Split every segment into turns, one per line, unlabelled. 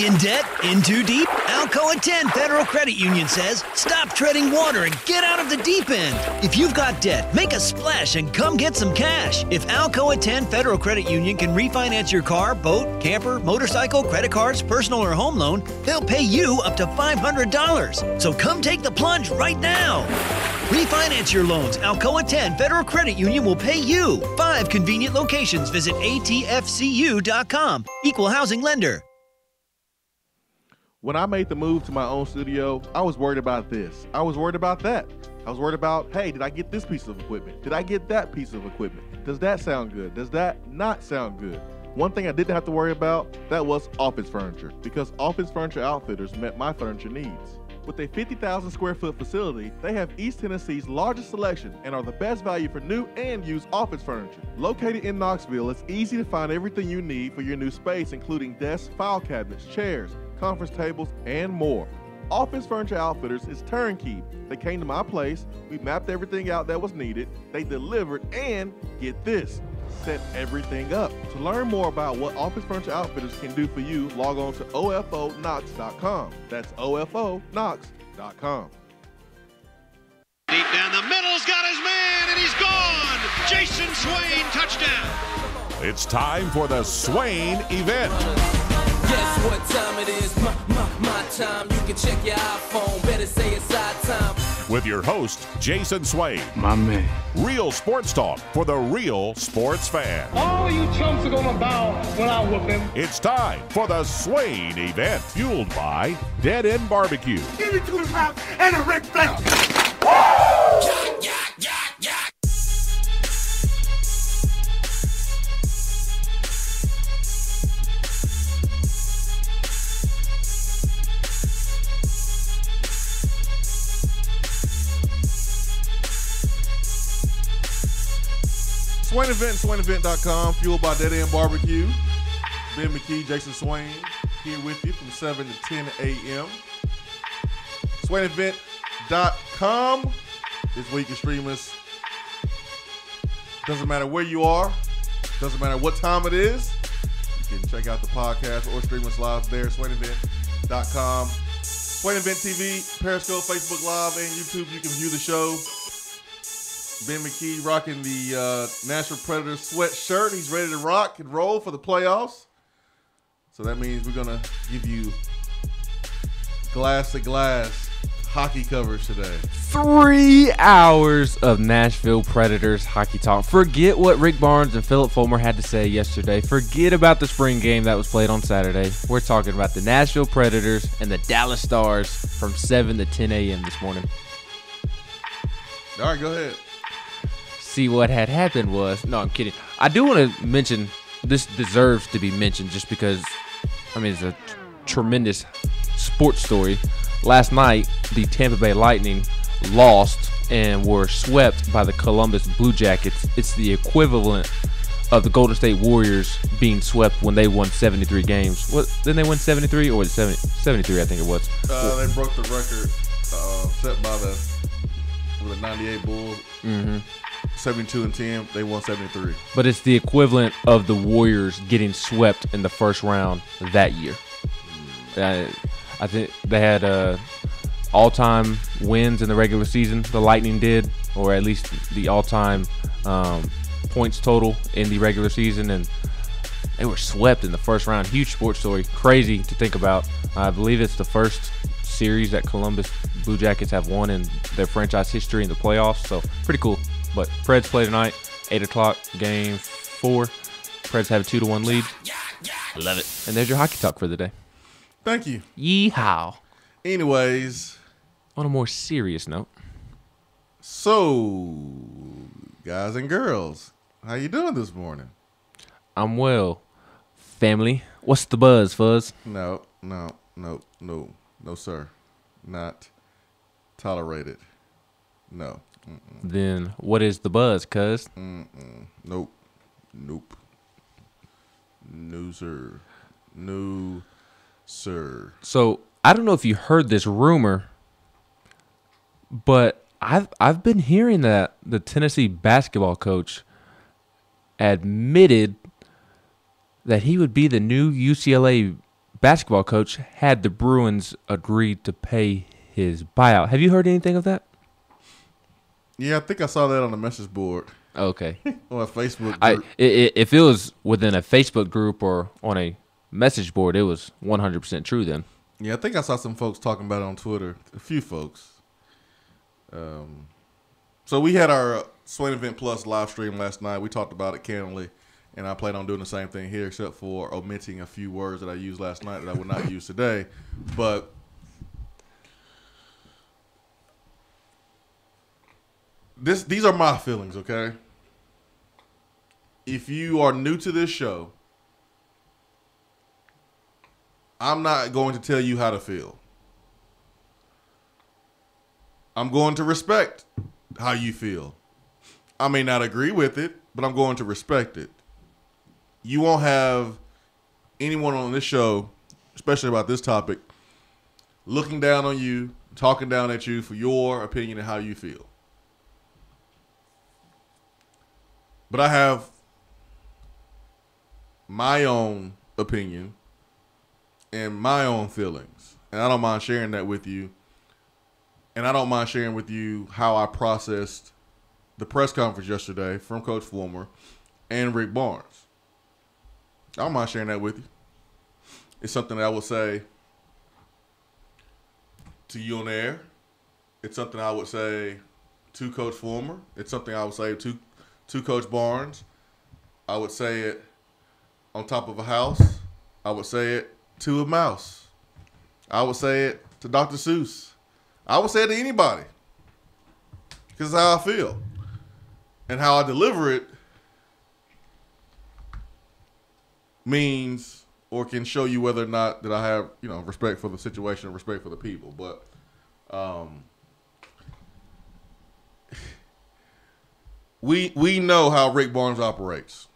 In debt? In too deep? Alcoa 10 Federal Credit Union says, stop treading water and get out of the deep end. If you've got debt, make a splash and come get some cash. If Alcoa 10 Federal Credit Union can refinance your car, boat, camper, motorcycle, credit cards, personal or home loan, they'll pay you up to $500. So come take the plunge right now. Refinance your loans. Alcoa 10 Federal Credit Union will pay you. 5 convenient locations. Visit atfcu.com. Equal housing lender.
When I made the move to my own studio, I was worried about this. I was worried about that. I was worried about, hey, did I get this piece of equipment? Did I get that piece of equipment? Does that sound good? Does that not sound good? One thing I didn't have to worry about, that was office furniture, because Office Furniture Outfitters met my furniture needs. With a 50,000 square foot facility, they have East Tennessee's largest selection and are the best value for new and used office furniture. Located in Knoxville, it's easy to find everything you need for your new space, including desks, file cabinets, chairs, conference tables, and more. Office Furniture Outfitters is turnkey. They came to my place, we mapped everything out that was needed, they delivered, and get this, set everything up. To learn more about what Office Furniture Outfitters can do for you, log on to ofonox.com. That's ofonox.com.
Deep down the middle's got his man, and he's gone. Jason Swain, touchdown.
It's time for the Swain event.
Guess what time it is? My time. You can check your iPhone. Better say it's our time.
With your host, Jason Swain.
My man.
Real sports talk for the real sports fan.
All you chumps are gonna bow when I whoop him.
It's time for the Swain event, fueled by Dead End Barbecue.
Give me 2 pounds and a Ric Flair.
Swain Event, SwainEvent.com, fueled by Dead End Barbecue. Ben McKee, Jason Swain, here with you from 7 to 10 a.m. SwainEvent.com is where you can stream us. Doesn't matter where you are. Doesn't matter what time it is. You can check out the podcast or stream us live there, SwainEvent.com. Swain Event TV, Periscope, Facebook Live, and YouTube. You can view the show. Ben McKee rocking the Nashville Predators sweatshirt. He's ready to rock and roll for the playoffs. So that means we're going to give you glass-to-glass hockey coverage today.
3 hours of Nashville Predators hockey talk. Forget what Rick Barnes and Philip Fulmer had to say yesterday. Forget about the spring game that was played on Saturday. We're talking about the Nashville Predators and the Dallas Stars from 7 to 10 a.m. this morning.
All right, go ahead.
See, what had happened was, no, I'm kidding. I do want to mention, this deserves to be mentioned just because, I mean, it's a tremendous sports story. Last night, the Tampa Bay Lightning lost and were swept by the Columbus Blue Jackets. It's the equivalent of the Golden State Warriors being swept when they won 73 games. What? Didn't they win 73 or was it 73? I think it was.
They broke the record set by the 98 Bulls. Mm-hmm. 72-10, they won 73.
But it's the equivalent of the Warriors getting swept in the first round that year. I think they had all-time wins in the regular season, the Lightning did, or at least the all-time points total in the regular season, and they were swept in the first round. Huge sports story, crazy to think about. I believe it's the first series that Columbus Blue Jackets have won in their franchise history in the playoffs, so pretty cool. But Preds play tonight, 8 o'clock, game 4. Preds have a 2-1 lead. I love it. And there's your hockey talk for the day.
Thank you.
Yeehaw.
Anyways.
On a more serious note.
So, guys and girls, how you doing this morning?
I'm well. Family, what's the buzz, Fuzz?
No, sir. Not tolerated. No. Mm-mm.
Then what is the buzz, cuz?
Nope. No, sir. No, sir.
So, I don't know if you heard this rumor, but I've been hearing that the Tennessee basketball coach admitted that he would be the new UCLA basketball coach had the Bruins agree to pay his buyout. Have you heard anything of that?
Yeah, I think I saw that on the message board.
Okay.
On a Facebook group.
If it was within a Facebook group or on a message board, it was 100% true then.
Yeah, I think I saw some folks talking about it on Twitter. A few folks. So we had our Swain Event Plus live stream last night. We talked about it candidly, and I plan on doing the same thing here, except for omitting a few words that I used last night that I would not use today. But these are my feelings, okay? If you are new to this show, I'm not going to tell you how to feel. I'm going to respect how you feel. I may not agree with it, but I'm going to respect it. You won't have anyone on this show, especially about this topic, looking down on you, talking down at you for your opinion and how you feel. But I have my own opinion and my own feelings. And I don't mind sharing that with you. And I don't mind sharing with you how I processed the press conference yesterday from Coach Fulmer and Rick Barnes. I don't mind sharing that with you. It's something that I would say to you on air. It's something I would say to Coach Fulmer. It's something I would say to Coach Barnes. I would say it on top of a house. I would say it to a mouse. I would say it to Dr. Seuss. I would say it to anybody. Because it's how I feel. And how I deliver it means or can show you whether or not that I have, respect for the situation, respect for the people. But we know how Rick Barnes operates.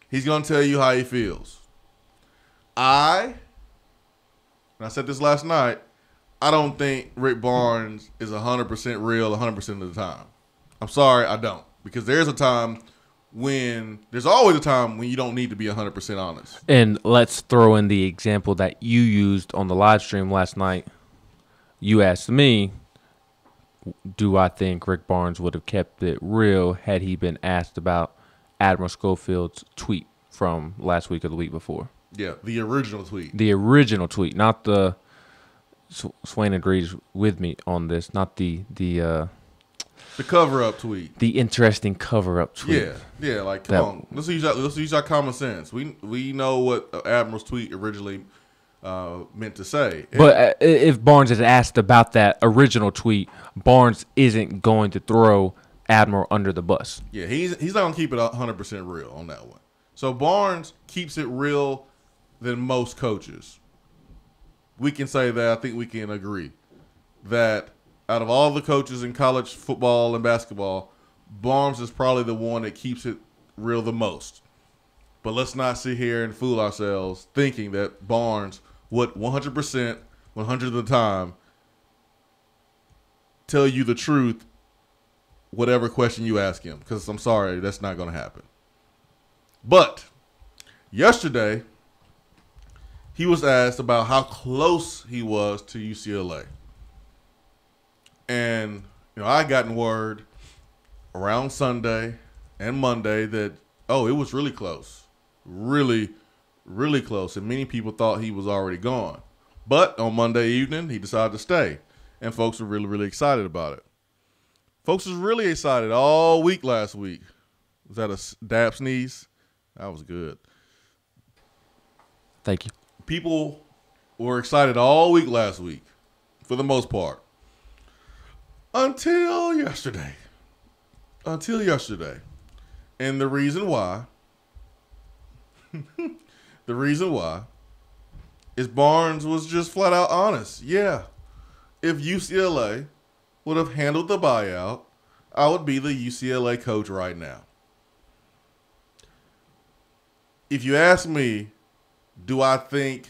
He's going to tell you how he feels. And I said this last night, I don't think Rick Barnes is 100% real 100% of the time. I'm sorry, I don't. Because there's always a time when you don't need to be 100% honest.
And let's throw in the example that you used on the live stream last night. You asked me, do I think Rick Barnes would have kept it real had he been asked about Admiral Schofield's tweet from last week or the week before?
Yeah, the original tweet.
The original tweet, not the Swain agrees with me on this, not the
cover-up tweet.
The interesting cover-up tweet.
Yeah, like come on, let's use our common sense. We know what Admiral's tweet originally meant to say.
But if Barnes is asked about that original tweet, Barnes isn't going to throw Admiral under the bus.
Yeah, he's not gonna keep it 100% real on that one. So Barnes keeps it real than most coaches. We can say that. I think we can agree that out of all the coaches in college football and basketball, Barnes is probably the one that keeps it real the most. But let's not sit here and fool ourselves thinking that Barnes would 100%, 100 of the time, tell you the truth, whatever question you ask him. Because I'm sorry, that's not going to happen. But yesterday, he was asked about how close he was to UCLA. And, I gotten word around Sunday and Monday that, it was really close. Really, really close. And many people thought he was already gone. But on Monday evening, he decided to stay. And folks were really, really excited about it. Folks was really excited all week last week. Was that a dab sneeze? That was good.
Thank you.
People were excited all week last week, for the most part. Until yesterday. And the reason why is Barnes was just flat out honest. Yeah, if UCLA would have handled the buyout, I would be the UCLA coach right now. If you ask me, do I think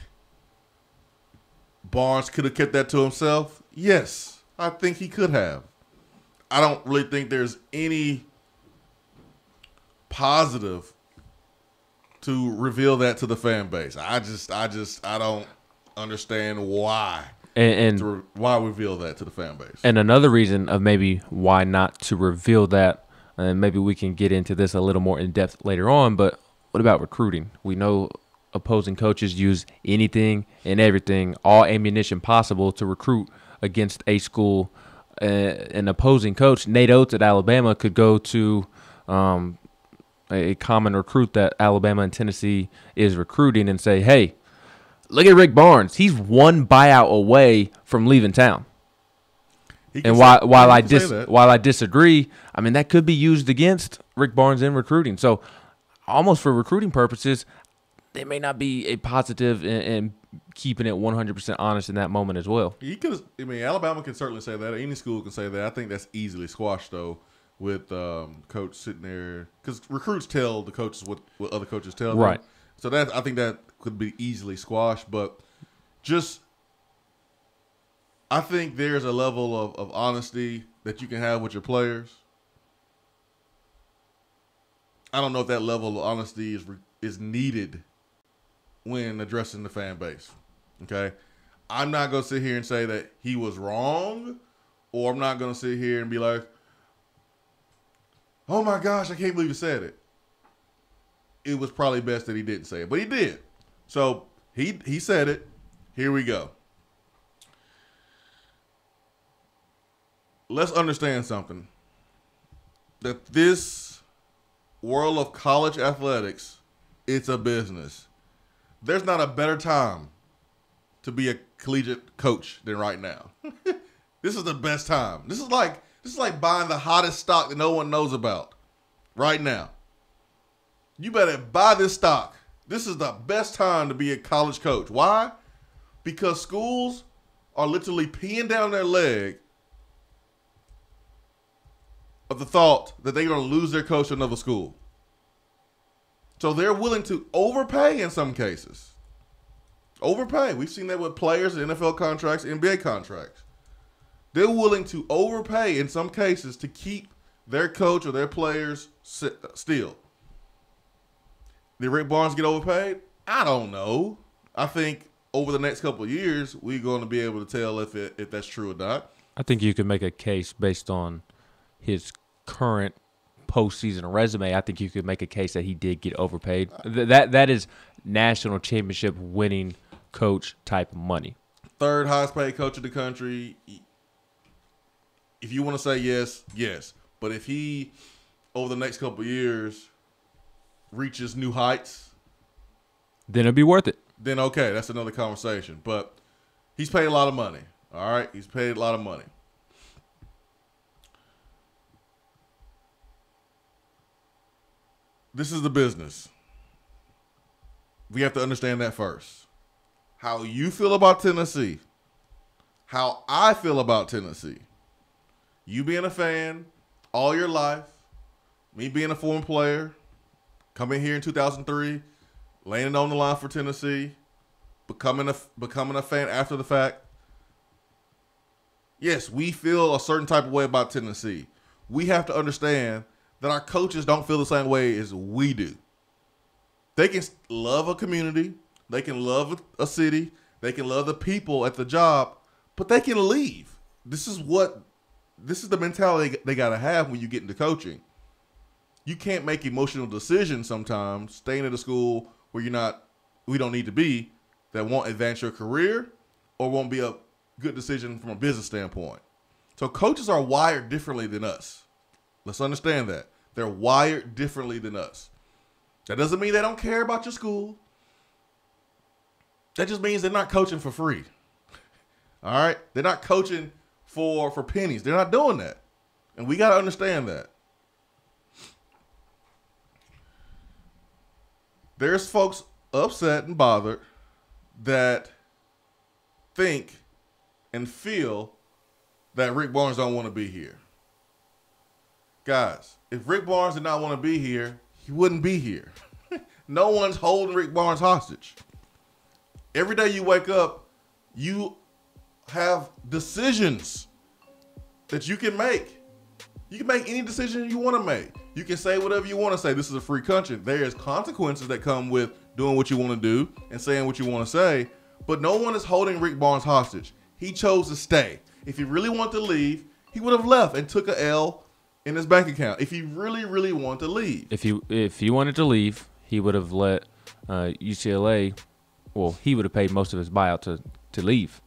Barnes could have kept that to himself? Yes, I think he could have. I don't really think there's any positive
to reveal that to the fan base. I don't understand why.
And
why reveal that to the fan base.
And another reason of maybe why not to reveal that, and maybe we can get into this a little more in depth later on, but what about recruiting? We know opposing coaches use anything and everything, all ammunition possible to recruit against a school. An opposing coach, Nate Oates at Alabama, could go to a common recruit that Alabama and Tennessee is recruiting and say, hey, look at Rick Barnes. He's one buyout away from leaving town. And while I disagree, I mean, that could be used against Rick Barnes in recruiting. So almost for recruiting purposes, they may not be a positive in keeping it 100% honest in that moment as well.
Alabama can certainly say that. Any school can say that. I think that's easily squashed, though, with coach sitting there. Because recruits tell the coaches what other coaches tell them.
Right.
So I think that could be easily squashed. But I think there's a level of honesty that you can have with your players. I don't know if that level of honesty is needed when addressing the fan base. Okay? I'm not going to sit here and say that he was wrong, or I'm not going to sit here and be like, oh my gosh, I can't believe he said it. It was probably best that he didn't say it, but he did. So he said it. Here we go. Let's understand something. That this world of college athletics, it's a business. There's not a better time to be a collegiate coach than right now. This is the best time. This is like buying the hottest stock that no one knows about right now. You better buy this stock. This is the best time to be a college coach. Why? Because schools are literally peeing down their leg of the thought that they're going to lose their coach to another school. So they're willing to overpay in some cases. Overpay. We've seen that with players in NFL contracts, NBA contracts. They're willing to overpay in some cases to keep their coach or their players still. Did Rick Barnes get overpaid? I don't know. I think over the next couple of years, we're going to be able to tell if that's true or not.
I think you can make a case based on his current postseason resume. I think you could make a case that he did get overpaid. That is national championship winning coach type money.
Third highest paid coach in the country. If you want to say yes, yes. But if he, over the next couple of years, reaches new heights,
then it'd be worth it.
Then okay, that's another conversation. But he's paid a lot of money. All right? He's paid a lot of money. This is the business. We have to understand that first. How you feel about Tennessee, how I feel about Tennessee. You being a fan all your life, me being a former player, coming here in 2003, laying it on the line for Tennessee, becoming a fan after the fact. Yes, we feel a certain type of way about Tennessee. We have to understand that our coaches don't feel the same way as we do. They can love a community. They can love a city. They can love the people at the job, but they can leave. This is the mentality they got to have when you get into coaching. You can't make emotional decisions sometimes staying at a school where we don't need to be, that won't advance your career or won't be a good decision from a business standpoint. So coaches are wired differently than us. Let's understand that. They're wired differently than us. That doesn't mean they don't care about your school. That just means they're not coaching for free. All right? They're not coaching for pennies. They're not doing that. And we got to understand that. There's folks upset and bothered that think and feel that Rick Barnes don't want to be here. Guys, if Rick Barnes did not want to be here, he wouldn't be here. No one's holding Rick Barnes hostage. Every day you wake up, you have decisions that you can make. You can make any decision you want to make. You can say whatever you want to say. This is a free country. There is consequences that come with doing what you want to do and saying what you want to say, but no one is holding Rick Barnes hostage. He chose to stay. If he really wanted to leave, he would have left and took a L in his bank account. If he really, really wanted to leave.
If he wanted to leave, he would have let UCLA, well, he would have paid most of his buyout to leave.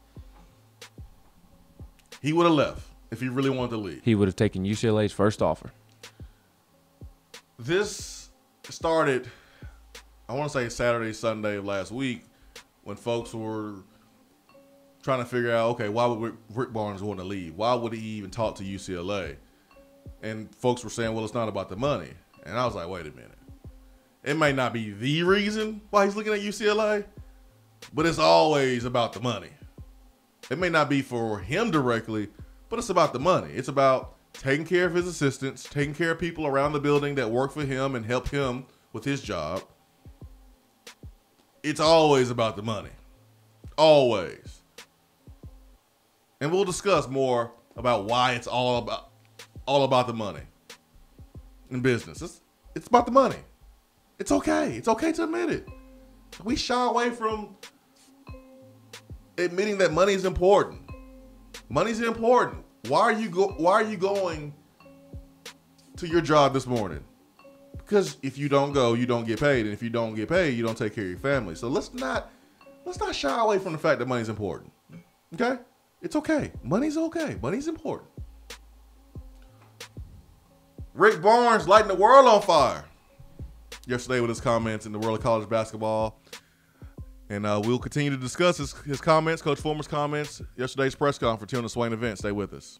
He would have left if he really wanted to leave.
He would have taken UCLA's first offer.
This started, I want to say Saturday, Sunday of last week, when folks were trying to figure out, okay, why would Rick Barnes want to leave? Why would he even talk to UCLA? And folks were saying, well, it's not about the money. And I was like, wait a minute. It may not be the reason why he's looking at UCLA, but it's always about the money. It may not be for him directly, but it's about the money. It's about taking care of his assistants, taking care of people around the building that work for him and help him with his job. It's always about the money. Always. And we'll discuss more about why it's all about the money in business. It's about the money. It's okay. It's okay to admit it. We shy away from admitting that money is important. Money's important. Why are you going to your job this morning? Because if you don't go, you don't get paid, and if you don't get paid, you don't take care of your family. So let's not shy away from the fact that money's important. Okay? It's okay. Money's okay. Money's important. Rick Barnes lighting the world on fire yesterday with his comments in the world of college basketball. And we'll continue to discuss his comments, Coach Fulmer's comments, yesterday's press conference here on the Swain event. Stay with us.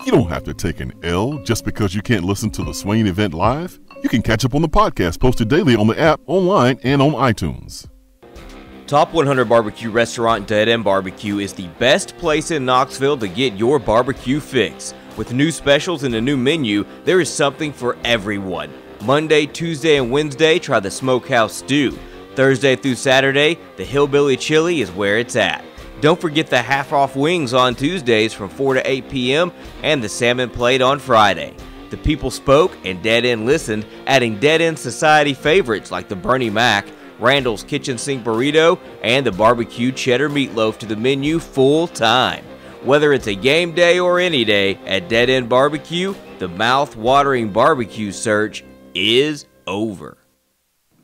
You don't have to take an L just because you can't listen to the Swain event live. You can catch up on the podcast posted daily on the app, online, and on iTunes.
Top 100 Barbecue Restaurant Dead End Barbecue is the best place in Knoxville to get your barbecue fix. With new specials and a new menu, there is something for everyone. Monday, Tuesday, and Wednesday, try the Smokehouse Stew. Thursday through Saturday, the Hillbilly Chili is where it's at. Don't forget the half-off wings on Tuesdays from 4 to 8 p.m. and the salmon plate on Friday. The people spoke and Dead End listened, adding Dead End Society favorites like the Bernie Mac, Randall's Kitchen Sink Burrito, and the Barbecue Cheddar Meatloaf to the menu full time. Whether it's a game day or any day, at Dead End Barbecue, the mouth-watering barbecue search is over.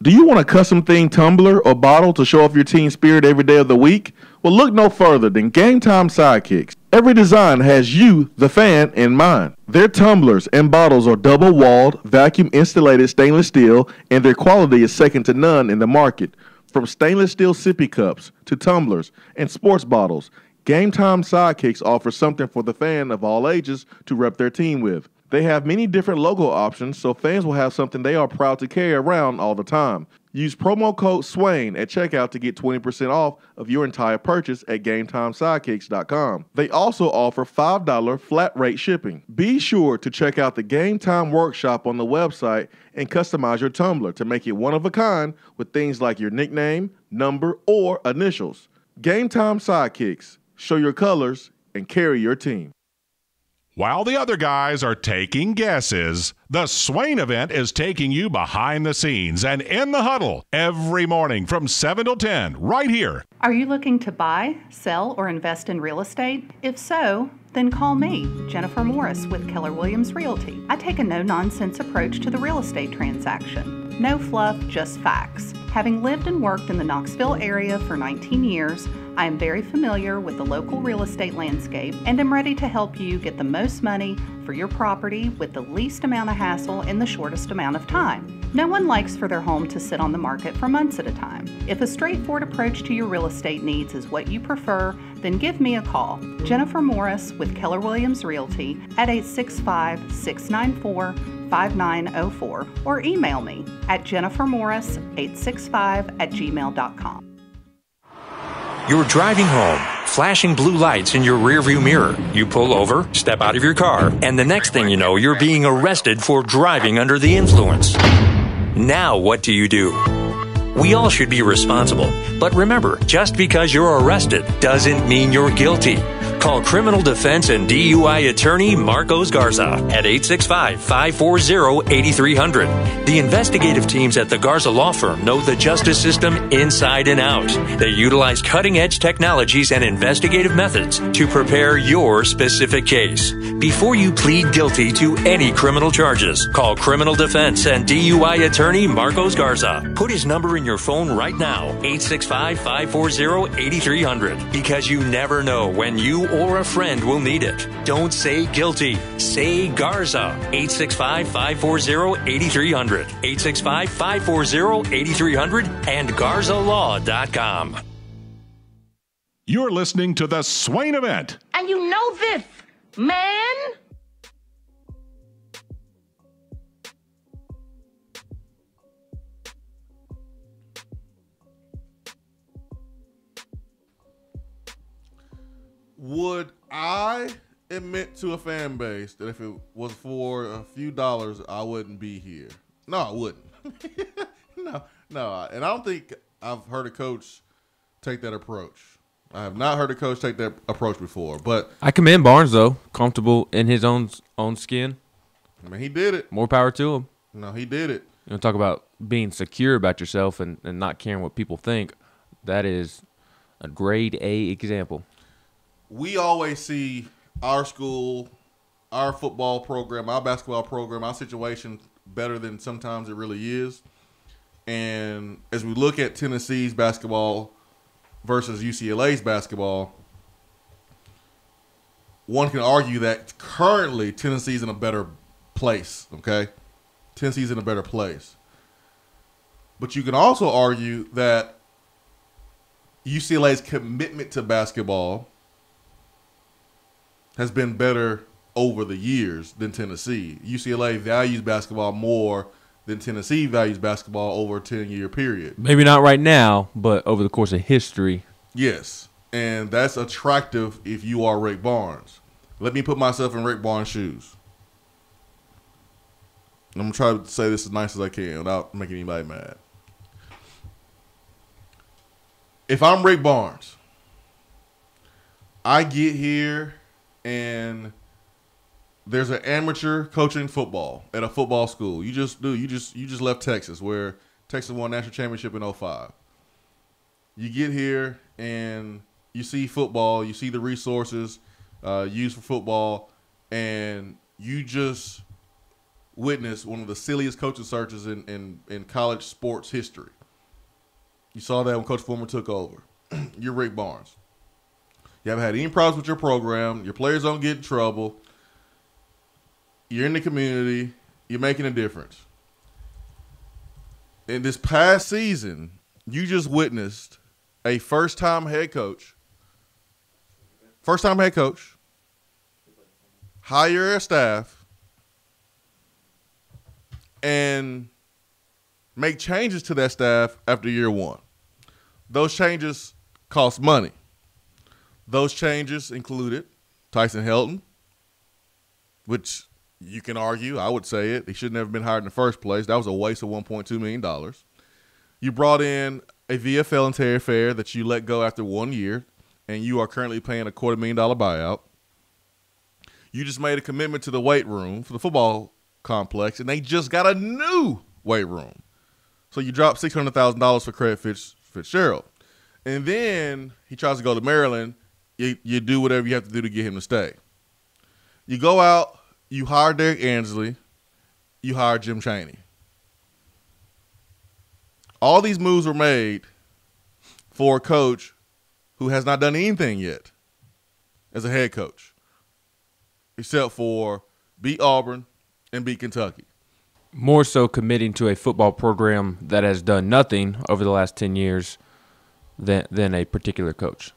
Do you want a custom-themed tumbler or bottle to show off your team spirit every day of the week? Well, look no further than Game Time Sidekicks. Every design has you, the fan, in mind. Their tumblers and bottles are double-walled, vacuum-insulated stainless steel, and their quality is second to none in the market. From stainless steel sippy cups to tumblers and sports bottles, Game Time Sidekicks offers something for the fan of all ages to rep their team with. They have many different logo options, so fans will have something they are proud to carry around all the time. Use promo code SWAIN at checkout to get 20% off of your entire purchase at GameTimeSidekicks.com. They also offer $5 flat rate shipping. Be sure to check out the Game Time Workshop on the website and customize your tumbler to make it one of a kind with things like your nickname, number, or initials. Game Time Sidekicks. Show your colors and carry your team.
While the other guys are taking guesses, the Swain event is taking you behind the scenes and in the huddle every morning from 7 till 10 right here.
Are you looking to buy, sell, or invest in real estate? If so, then call me, Jennifer Morris with Keller Williams Realty. I take a no-nonsense approach to the real estate transaction. No fluff, just facts. Having lived and worked in the Knoxville area for 19 years, I am very familiar with the local real estate landscape and am ready to help you get the most money for your property with the least amount of hassle in the shortest amount of time. No one likes for their home to sit on the market for months at a time. If a straightforward approach to your real estate needs is what you prefer, then give me a call. Jennifer Morris with Keller Williams Realty at 865-694-5904 or email me at jennifermorris865@gmail.com.
You're driving home, flashing blue lights in your rearview mirror. You pull over, step out of your car, and the next thing you know, you're being arrested for driving under the influence. Now what do? We all should be responsible. But remember, just because you're arrested doesn't mean you're guilty. Call criminal defense and DUI attorney Marcos Garza at 865-540-8300. The investigative teams at the Garza Law Firm know the justice system inside and out. They utilize cutting-edge technologies and investigative methods to prepare your specific case. Before you plead guilty to any criminal charges, call criminal defense and DUI attorney Marcos Garza. Put his number in your phone right now, 865-540-8300, because you never know when you or a friend will need it. Don't say guilty. Say Garza. 865-540-8300. 865-540-8300 and GarzaLaw.com.
You're listening to the Swain Event.
And you know this, man.
Would I admit to a fan base that if it was for a few dollars, I wouldn't be here? No, I wouldn't. No. And I don't think I've heard a coach take that approach. I have not heard a coach take that approach before. But
I commend Barnes, though. Comfortable in his own skin.
I mean, he did it.
More power to him.
No, he did it.
You know, talk about being secure about yourself and not caring what people think. That is a grade A example.
We always see our school, our football program, our basketball program, our situation better than sometimes it really is. And as we look at Tennessee's basketball versus UCLA's basketball, one can argue that currently Tennessee's in a better place, okay? Tennessee's in a better place. But you can also argue that UCLA's commitment to basketball has been better over the years than Tennessee. UCLA values basketball more than Tennessee values basketball over a 10-year period.
Maybe not right now, but over the course of history.
Yes, and that's attractive if you are Rick Barnes. Let me put myself in Rick Barnes' shoes. I'm going to try to say this as nice as I can without making anybody mad. If I'm Rick Barnes, I get here and there's an amateur coaching football at a football school. You just left Texas, where Texas won a national championship in 2005. You get here and you see football, you see the resources used for football, and you just witness one of the silliest coaching searches in college sports history. You saw that when Coach Fulmer took over. You're Rick Barnes. You haven't had any problems with your program. Your players don't get in trouble. You're in the community. You're making a difference. In this past season, you just witnessed a first-time head coach hire a staff and make changes to that staff after year one. Those changes cost money. Those changes included Tyson Helton, which you can argue, I would say it, he should never have been hired in the first place. That was a waste of $1.2 million. You brought in a VFL and Terry Fair that you let go after 1 year, and you are currently paying a $250,000 buyout. You just made a commitment to the weight room for the football complex, and they just got a new weight room. So you dropped $600,000 for Craig Fitzgerald. And then he tries to go to Maryland. You do whatever you have to do to get him to stay. You go out, you hire Derek Ansley, you hire Jim Chaney. All these moves were made for a coach who has not done anything yet as a head coach, except for beat Auburn and beat Kentucky.
More so committing to a football program that has done nothing over the last 10 years than a particular coach.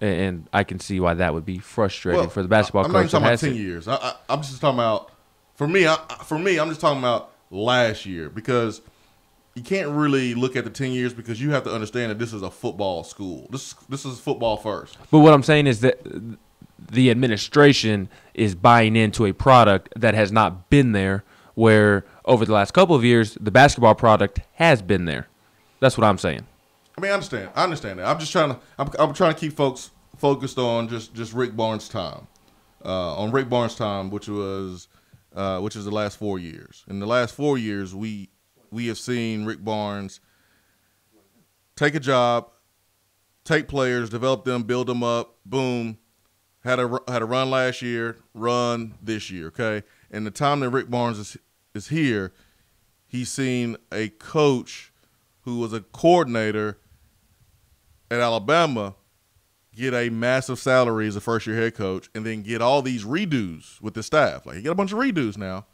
And I can see why that would be frustrating for the basketball coach.
I'm not even talking about 10 years. I'm just talking about, for me, I'm just talking about last year, because you can't really look at the 10 years because you have to understand that this is a football school. This is football first.
But what I'm saying is that the administration is buying into a product that has not been there, where over the last couple of years, the basketball product has been there. That's what I'm saying.
I mean, I understand that. I'm just trying to. I'm trying to keep folks focused on just Rick Barnes' time. On Rick Barnes' time, which is the last 4 years. In the last 4 years, we have seen Rick Barnes take a job, take players, develop them, build them up. Boom, had a run last year, run this year. Okay, and the time that Rick Barnes is here, he's seen a coach who was a coordinator at Alabama get a massive salary as a first-year head coach, and then get all these redos with the staff. Like, you get a bunch of redos now.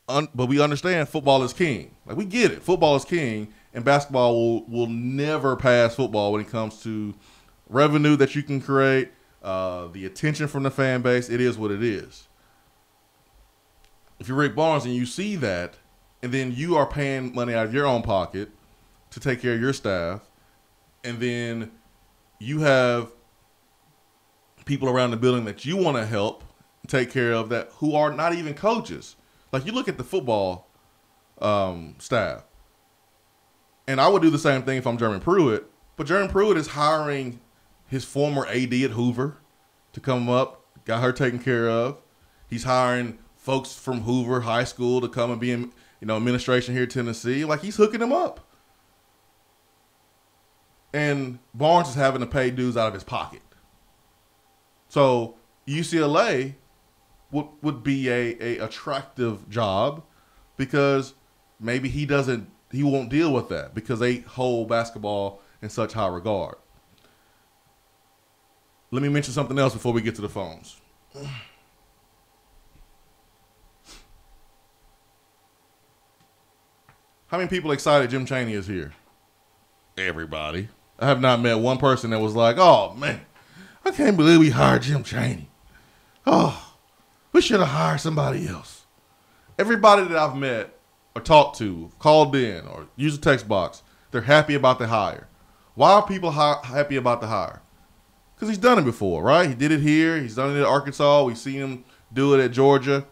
But we understand football is king. Like, we get it. Football is king, and basketball will never pass football when it comes to revenue that you can create, the attention from the fan base. It is what it is. If you're Rick Barnes and you see that, and then you are paying money out of your own pocket to take care of your staff, and then you have people around the building that you want to help take care of that who are not even coaches. Like, you look at the football staff, and I would do the same thing if I'm Jeremy Pruitt, but Jeremy Pruitt is hiring his former AD at Hoover to come up, got her taken care of. He's hiring folks from Hoover High School to come and be in administration here in Tennessee. Like, he's hooking them up. And Barnes is having to pay dues out of his pocket. So UCLA would be a attractive job because maybe he won't deal with that because they hold basketball in such high regard. Let me mention something else before we get to the phones. How many people excited Jim Chaney is here? Everybody. I have not met one person that was like, oh, man, I can't believe we hired Jim Chaney. Oh, we should have hired somebody else. Everybody that I've met or talked to, called in or used a text box, they're happy about the hire. Why are people happy about the hire? Because he's done it before, right? He did it here. He's done it at Arkansas. We've seen him do it at Georgia.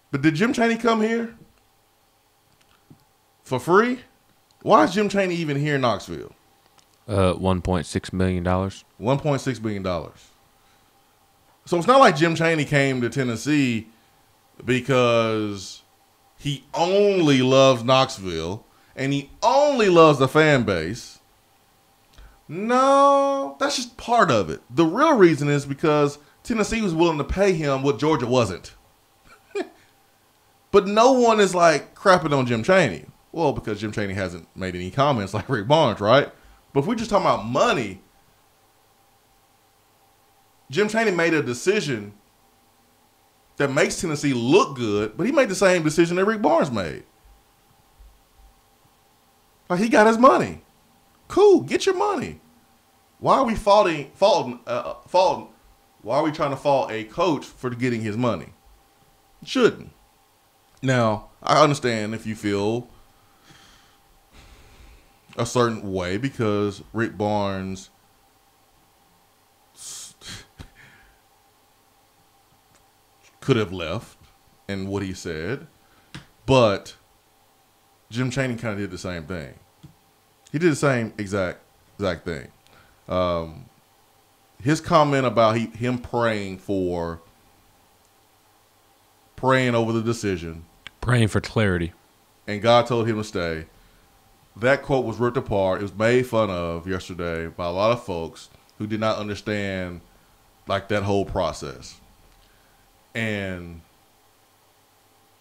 But did Jim Chaney come here for free? Why is Jim Chaney even here in Knoxville?
$1.6 million.
$1.6 million. So it's not like Jim Chaney came to Tennessee because he only loves Knoxville and he only loves the fan base. No, that's just part of it. The real reason is because Tennessee was willing to pay him what Georgia wasn't. But no one is like crapping on Jim Chaney. Well, because Jim Chaney hasn't made any comments like Rick Barnes, right? But if we're just talking about money, Jim Chaney made a decision that makes Tennessee look good, but he made the same decision that Rick Barnes made. Like, he got his money. Cool, get your money. Why are we faulting? Why are we trying to fault a coach for getting his money? It shouldn't. Now, I understand if you feel a certain way because Rick Barnes could have left and what he said, but Jim Chaney kind of did the same thing. He did the same exact thing. His comment about him praying over the decision,
praying for clarity,
and God told him to stay. That quote was ripped apart. It was made fun of yesterday by a lot of folks who did not understand like that whole process. And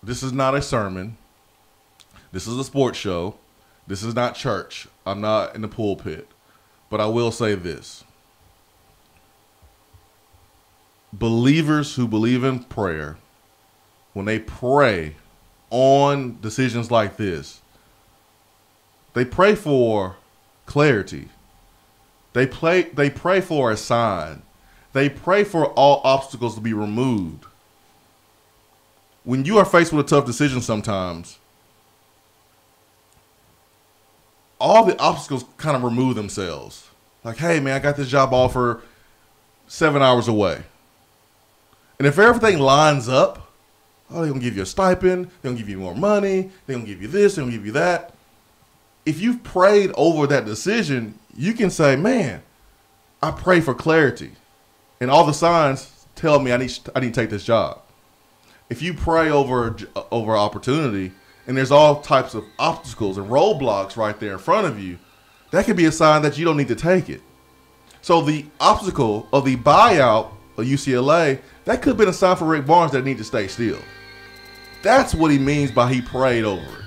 this is not a sermon. This is a sports show. This is not church. I'm not in the pulpit. But I will say this. Believers who believe in prayer, when they pray on decisions like this, they pray for clarity. They pray for a sign. They pray for all obstacles to be removed. When you are faced with a tough decision sometimes, all the obstacles kind of remove themselves. Like, hey, man, I got this job offer 7 hours away. And if everything lines up, oh, they're going to give you a stipend, they're going to give you more money, they're going to give you this, they're going to give you that. if you've prayed over that decision, you can say, man, I pray for clarity. And all the signs tell me I need to take this job. If you pray over opportunity and there's all types of obstacles and roadblocks right there in front of you, that could be a sign that you don't need to take it. So the obstacle of the buyout of UCLA, that could have been a sign for Rick Barnes that he needs to stay still. That's what he means by he prayed over it.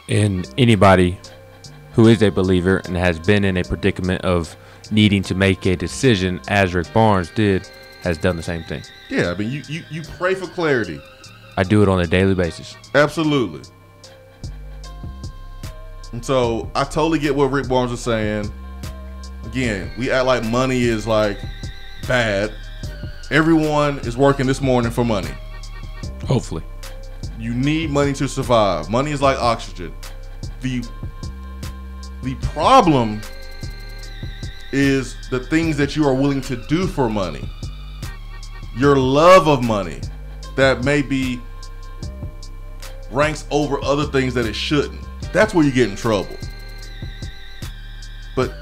And anybody who is a believer and has been in a predicament of needing to make a decision, as Rick Barnes did, has done the same thing.
Yeah, I mean, you pray for clarity.
I do it on a daily basis.
Absolutely. And so I totally get what Rick Barnes was saying. Again, we act like money is like bad. Everyone is working this morning for money.
Hopefully.
You need money to survive. Money is like oxygen. The problem is the things that you are willing to do for money. Your love of money that maybe ranks over other things that it shouldn't. That's where you get in trouble. But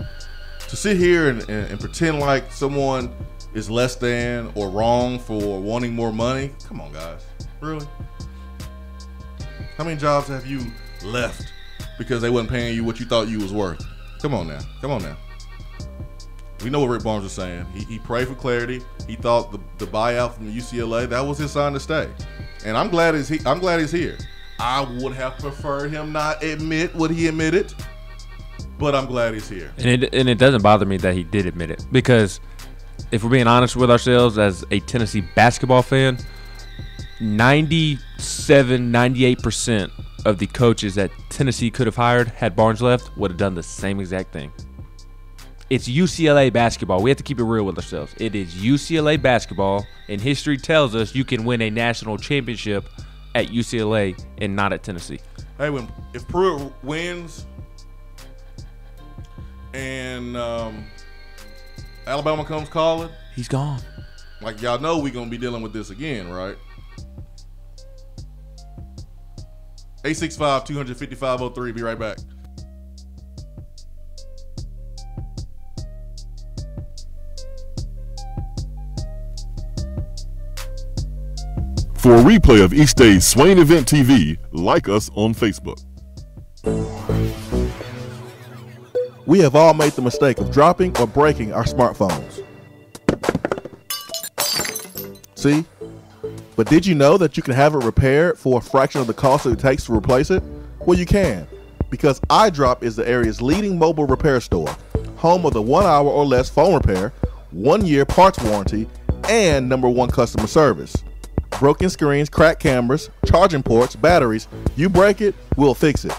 to sit here and pretend like someone is less than or wrong for wanting more money, come on, guys. Really? How many jobs have you left because they wasn't paying you what you thought you was worth? Come on now. Come on now. We know what Rick Barnes was saying. He prayed for clarity. He thought the buyout from UCLA, that was his sign to stay. And I'm glad he's here. I would have preferred him not admit what he admitted, but I'm glad he's here.
And it doesn't bother me that he did admit it, because if we're being honest with ourselves as a Tennessee basketball fan, 98% of the coaches that Tennessee could have hired had Barnes left would have done the same exact thing. It's UCLA basketball. We have to keep it real with ourselves. It is UCLA basketball, and history tells us you can win a national championship at UCLA and not at Tennessee.
Hey, if Pruitt wins and Alabama comes calling,
he's gone.
Like, y'all know we're going to be dealing with this again, right? 865-255-03. Be right back.
For a replay of each day's Swain Event TV, like us on Facebook.
We have all made the mistake of dropping or breaking our smartphones. See? But did you know that you can have it repaired for a fraction of the cost that it takes to replace it? Well, you can, because iDrop is the area's leading mobile repair store, home of the 1 hour or less phone repair, 1 year parts warranty, and #1 customer service. Broken screens, cracked cameras, charging ports, batteries, you break it, we'll fix it.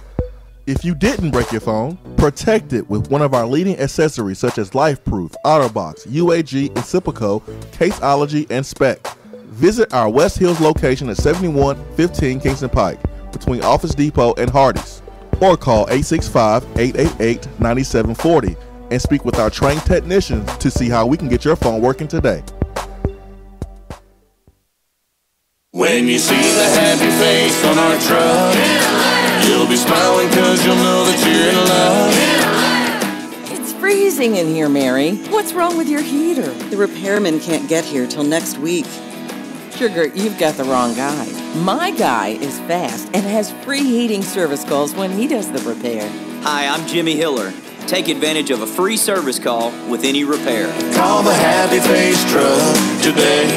If you didn't break your phone, protect it with one of our leading accessories such as LifeProof, OtterBox, UAG, Incipico, Caseology, and Spec. Visit our West Hills location at 7115 Kingston Pike between Office Depot and Hardee's, or call 865-888-9740 and speak with our trained technicians to see how we can get your phone working today.
When you see the happy face on our truck, you'll be smiling because you'll know that you're in love.
It's freezing in here, Mary. What's wrong with your heater? The repairman can't get here till next week. Sugar, you've got the wrong guy. My guy is fast and has free heating service calls when he does the repair.
Hi, I'm Jimmy Hiller. Take advantage of a free service call with any repair.
Call the Happy Face Truck today.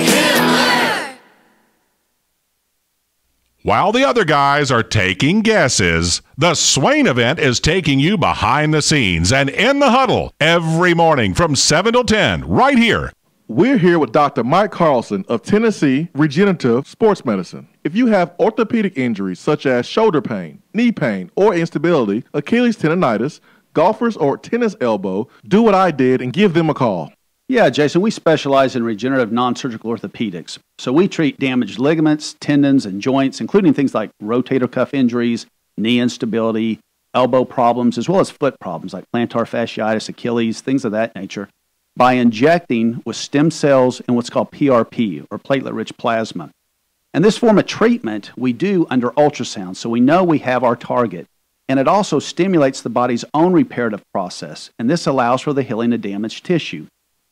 While the other guys are taking guesses, the Swain event is taking you behind the scenes and in the huddle every morning from 7 till 10 right here.
We're here with Dr. Mike Carlson of Tennessee Regenerative Sports Medicine. If you have orthopedic injuries such as shoulder pain, knee pain, or instability, Achilles tendonitis, golfers, or tennis elbow, do what I did and give them a call.
Yeah, Jason, we specialize in regenerative non-surgical orthopedics. So we treat damaged ligaments, tendons, and joints, including things like rotator cuff injuries, knee instability, elbow problems, as well as foot problems like plantar fasciitis, Achilles, things of that nature, by injecting with stem cells and what's called PRP, or platelet-rich plasma. And this form of treatment we do under ultrasound, so we know we have our target. And it also stimulates the body's own reparative process, and this allows for the healing of damaged tissue.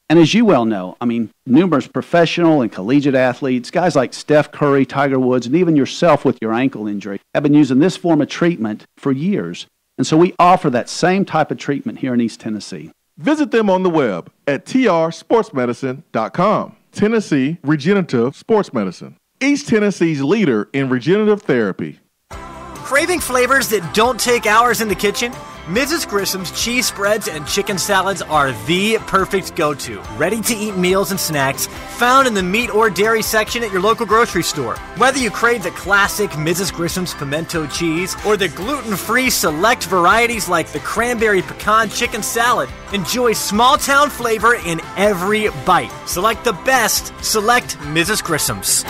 And as you well know, I mean, numerous professional and collegiate athletes, guys like Steph Curry, Tiger Woods, and even yourself with your ankle injury, have been using this form of treatment for years. And so we offer that same type of treatment here in East Tennessee.
Visit them on the web at trsportsmedicine.com. Tennessee Regenerative Sports Medicine, East Tennessee's leader in regenerative therapy.
Craving flavors that don't take hours in the kitchen? Mrs. Grissom's cheese spreads and chicken salads are the perfect go-to. Ready-to-eat meals and snacks found in the meat or dairy section at your local grocery store. Whether you crave the classic Mrs. Grissom's pimento cheese or the gluten-free select varieties like the cranberry pecan chicken salad, enjoy small-town flavor in every bite. Select the best. Select Mrs. Grissom's.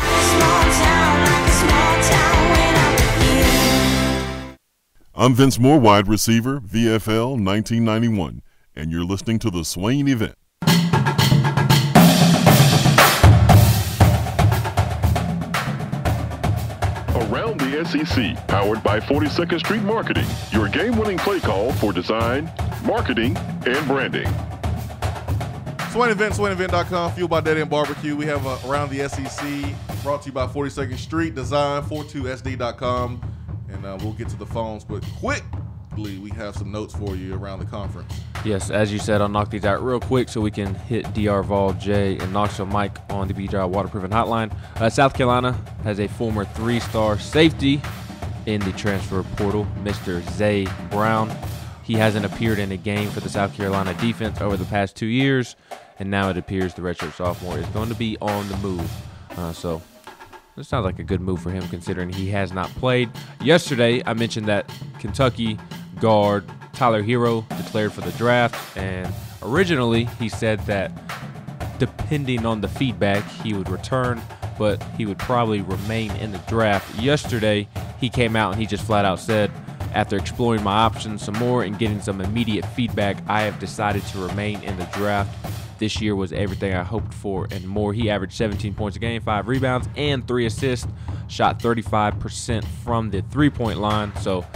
I'm Vince Moore, wide receiver, VFL 1991, and you're listening to the Swain Event. Around the SEC, powered by 42nd Street Marketing, your game-winning play call for design, marketing, and branding.
Swain Event, SwainEvent.com, fueled by Dead End Barbecue. We have Around the SEC, brought to you by 42nd Street, design, 42sd.com. And we'll get to the phones, but quickly we have some notes for you around the conference.
Yes, as you said, I'll knock these out real quick so we can hit DR Vol, Jay, and Knoxville Mike on the BJR Waterproofing Hotline. South Carolina has a former 3-star safety in the transfer portal, Mr. Zay Brown. He hasn't appeared in a game for the South Carolina defense over the past 2 years, and now it appears the redshirt sophomore is going to be on the move. So this sounds like a good move for him considering he has not played. Yesterday, I mentioned that Kentucky guard Tyler Hero declared for the draft, and originally he said that depending on the feedback, he would return, but he would probably remain in the draft. Yesterday, he came out and he just flat out said, after exploring my options some more and getting some immediate feedback, I have decided to remain in the draft. This year was everything I hoped for and more. He averaged 17 points a game, 5 rebounds, and 3 assists. Shot 35% from the three-point line. So,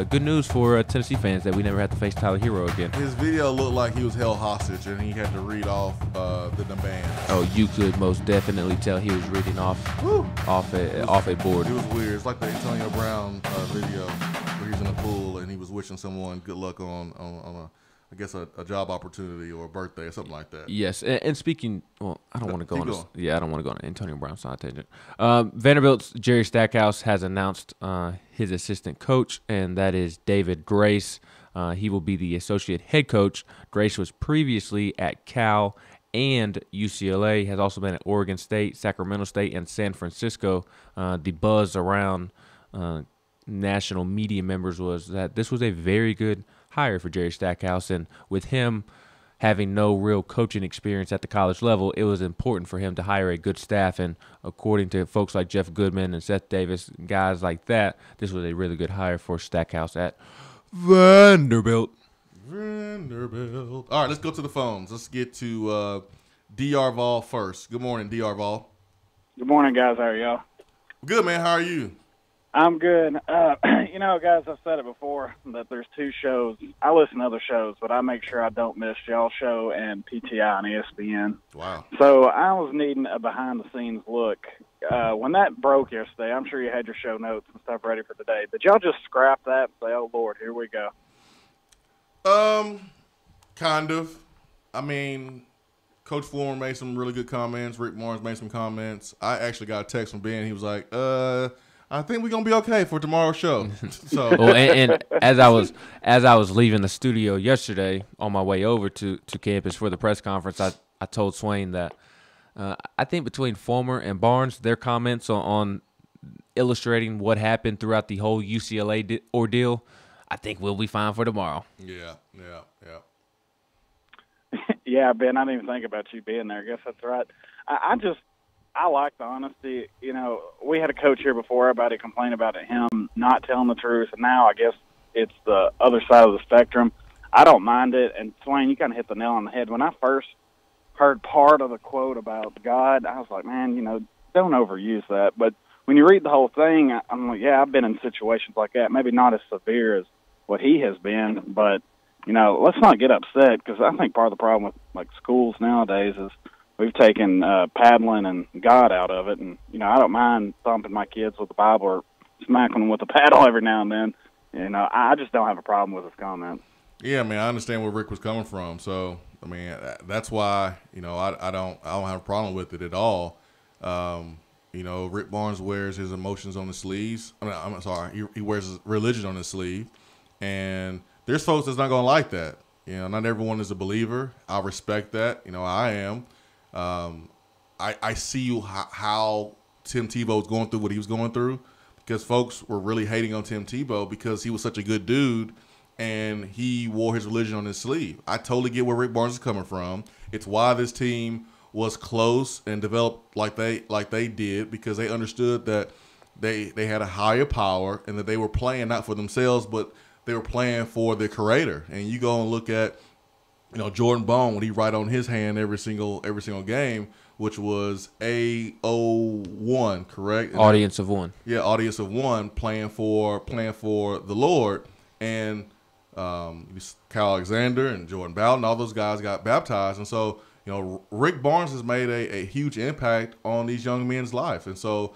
good news for Tennessee fans that we never have to face Tyler Hero again.
His video looked like he was held hostage, and he had to read off the demand.
Oh, you could most definitely tell he was reading off a board.
It was weird. It's like the Antonio Brown video where he's in a pool and he was wishing someone good luck on I guess a job opportunity or a birthday or something like that.
Yes, and speaking, well, I don't want to go on. I don't want to go on an Antonio Brown side tangent. Vanderbilt's Jerry Stackhouse has announced his assistant coach, and that is David Grace. He will be the associate head coach. Grace was previously at Cal and UCLA. Has also been at Oregon State, Sacramento State, and San Francisco. The buzz around national media members was that this was a very good hire for Jerry Stackhouse, and with him having no real coaching experience at the college level, it was important for him to hire a good staff, and according to folks like Jeff Goodman and Seth Davis, guys like that, this was a really good hire for Stackhouse at Vanderbilt.
All right, let's go to the phones. Let's get to DR Vol first. Good morning, DR Vol.
Good morning, guys. How are y'all?
Good, man. How are you?
I'm good. You know, guys, I've said it before that there's 2 shows. I listen to other shows, but I make sure I don't miss y'all show and PTI on ESPN.
Wow.
So I was needing a behind-the-scenes look. When that broke yesterday, I'm sure you had your show notes and stuff ready for today. Did y'all just scrap that and say, oh, Lord, here we go?
Kind of. I mean, Coach Fulmer made some really good comments. Rick Barnes made some comments. I actually got a text from Ben. He was like, I think we're gonna be okay for tomorrow's show. So,
and as I was leaving the studio yesterday on my way over to campus for the press conference, I told Swain that I think between Fulmer and Barnes, their comments on illustrating what happened throughout the whole UCLA ordeal, I think we'll be fine for tomorrow.
Yeah.
Yeah, Ben, I didn't even think about you being there. I guess that's right. I like the honesty. You know, we had a coach here before, everybody complained about him not telling the truth, and now I guess it's the other side of the spectrum. I don't mind it, and Swain, you kind of hit the nail on the head. When I first heard part of the quote about God, I was like, man, you know, don't overuse that. But when you read the whole thing, I'm like, yeah, I've been in situations like that. Maybe not as severe as what he has been, but, let's not get upset, because I think part of the problem with, like, schools nowadays is we've taken paddling and God out of it. And, I don't mind thumping my kids with the Bible or smacking them with a paddle every now and then. I just don't have a problem with his comments.
Yeah, man, I understand where Rick was coming from. So, I mean, that's why, I don't have a problem with it at all. Rick Barnes wears his emotions on his sleeves. I'm sorry, he wears his religion on his sleeve. And there's folks that's not going to like that. Not everyone is a believer. I respect that. I am. I see how Tim Tebow was going through what he was going through, because folks were really hating on Tim Tebow because he was such a good dude and he wore his religion on his sleeve. I totally get where Rick Barnes is coming from. It's why this team was close and developed like they did, because they understood that they had a higher power and that they were playing not for themselves, but they were playing for the Creator. And you go and look at, Jordan Bone, when he write on his hand every single game, which was AO1, correct?
Audience of one.
Yeah, audience of one, playing for the Lord. And Kyle Alexander and Jordan Bowden, all those guys got baptized. And so, Rick Barnes has made a huge impact on these young men's life. And so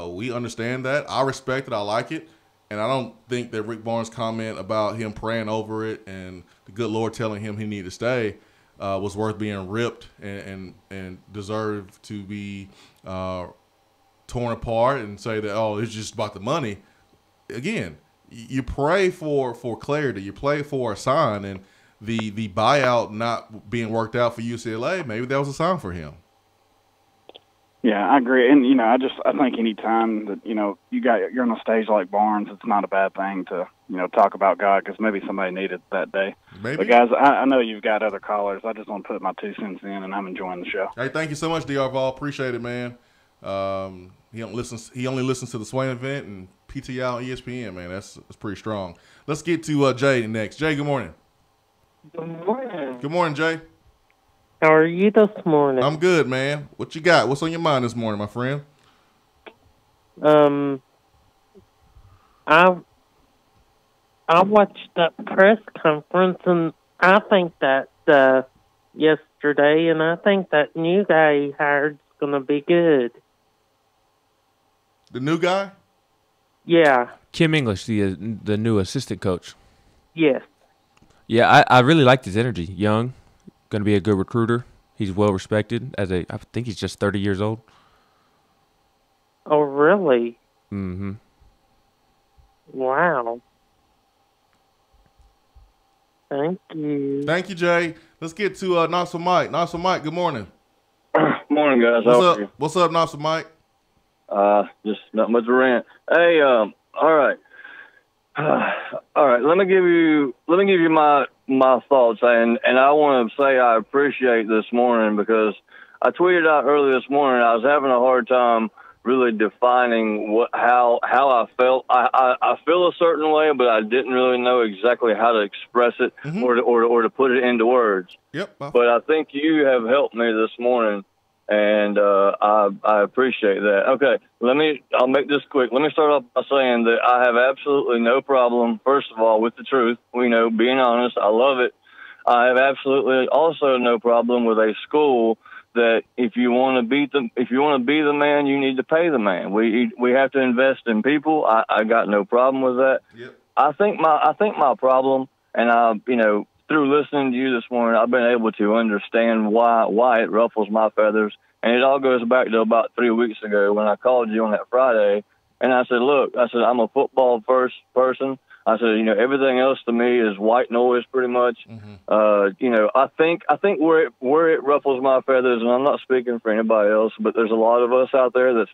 we understand that. I respect it. I like it. And I don't think that Rick Barnes' comment about him praying over it and the good Lord telling him he needed to stay was worth being ripped and deserved to be torn apart and say that, oh, it's just about the money. Again, you pray for clarity. You pray for a sign. And the buyout not being worked out for UCLA, maybe that was a sign for him.
Yeah, I agree. And, I think any time that, you're on a stage like Barnes, it's not a bad thing to, talk about God, because maybe somebody needed that day.
Maybe.
But, guys, I know you've got other callers. I just want to put my 2 cents in, and I'm enjoying the show.
Hey, thank you so much, DR Vol. Appreciate it, man. He only listens to the Swain event and PTI on ESPN, man. That's pretty strong. Let's get to Jay next. Jay, good morning.
Good morning.
Good morning, Jay.
How are you this morning?
I'm good, man. What you got? What's on your mind this morning, my friend?
I watched that press conference, and I think that yesterday, and I think that new guy he hired is going to be good.
The new guy?
Yeah.
Kim English, the new assistant coach.
Yes.
Yeah, I really liked his energy. Young. Going to be a good recruiter. He's well respected I think he's just 30 years old.
Oh, really?
Mm-hmm.
Wow. Thank you.
Thank you, Jay. Let's get to Knoxville Mike. Knoxville Mike, good morning.
Morning, guys.
What's
How
up?
are you?
What's up, Knoxville Mike?
Just not much of a rant. Hey, all right. All right, let me give you my thoughts, and I want to say I appreciate this morning, because I tweeted out early this morning I was having a hard time really defining how I felt. I feel a certain way, but I didn't really know exactly how to express it or to put it into words.
Yep.
But I think you have helped me this morning, and I appreciate that. Okay, I'll make this quick. Let me start off by saying that I have absolutely no problem, first of all, with the truth. Being honest, I love it. I have absolutely also no problem with a school that if you want to be the man, you need to pay the man. We have to invest in people. I got no problem with that.
Yep.
I think my problem, and through listening to you this morning, I've been able to understand why it ruffles my feathers. And it all goes back to about 3 weeks ago when I called you on that Friday. And I said, look, I'm a football first person. I said, everything else to me is white noise pretty much.
Mm-hmm.
I think where it ruffles my feathers, and I'm not speaking for anybody else, but there's a lot of us out there that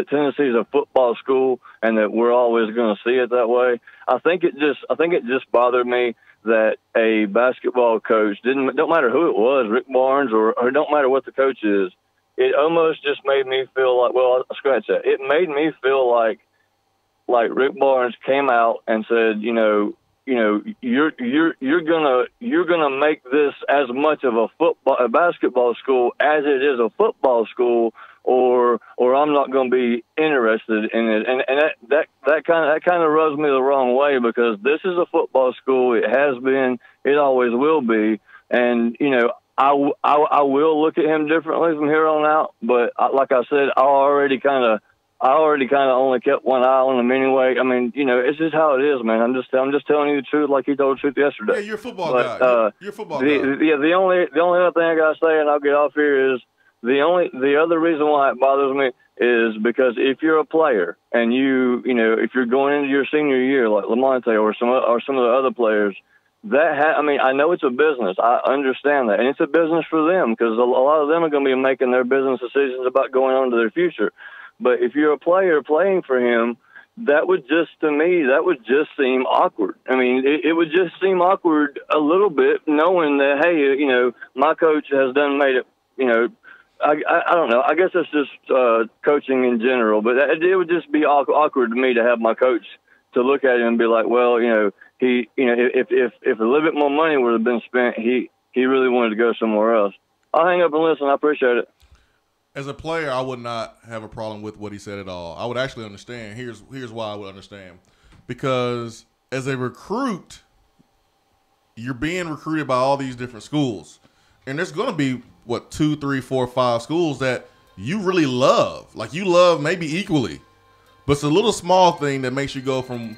Tennessee is a football school and that we're always going to see it that way. I think it just bothered me that a basketball coach don't matter who it was, Rick Barnes or don't matter what the coach is. It almost just made me feel like, well, I'll scratch that. It made me feel like Rick Barnes came out and said, you're gonna make this as much of a basketball school as it is a football school, or I'm not going to be interested in it. And that kind of rubs me the wrong way, because this is a football school. It has been. It always will be. And, you know, I will look at him differently from here on out. But like I said, I already kind of only kept one eye on him anyway. I mean, you know, it's just how it is, man. I'm just telling you the truth, like he told the truth yesterday.
Yeah, you're a football guy. You're a football guy.
Yeah, the only other thing I gotta say, and I'll get off here, is the other reason why it bothers me is because if you're a player and you know, if you're going into your senior year like Lamonte or some of the other players, I mean, I know it's a business. I understand that, and it's a business for them, because a lot of them are going to be making their business decisions about going on to their future. But if you're a player playing for him, that would just seem awkward. I mean, it would just seem awkward a little bit, knowing that, hey, you know, my coach has made it, you know, I don't know. I guess it's just coaching in general, but it would just be awkward to me to have my coach to look at him and be like, well, you know, he, you know, if a little bit more money would have been spent, he really wanted to go somewhere else. I'll hang up and listen. I appreciate it.
As a player, I would not have a problem with what he said at all. I would actually understand. Here's why I would understand. Because as a recruit, you're being recruited by all these different schools. And there's going to be, 2, 3, 4, 5 schools that you really love. Like, you love maybe equally. But it's a little small thing that makes you go from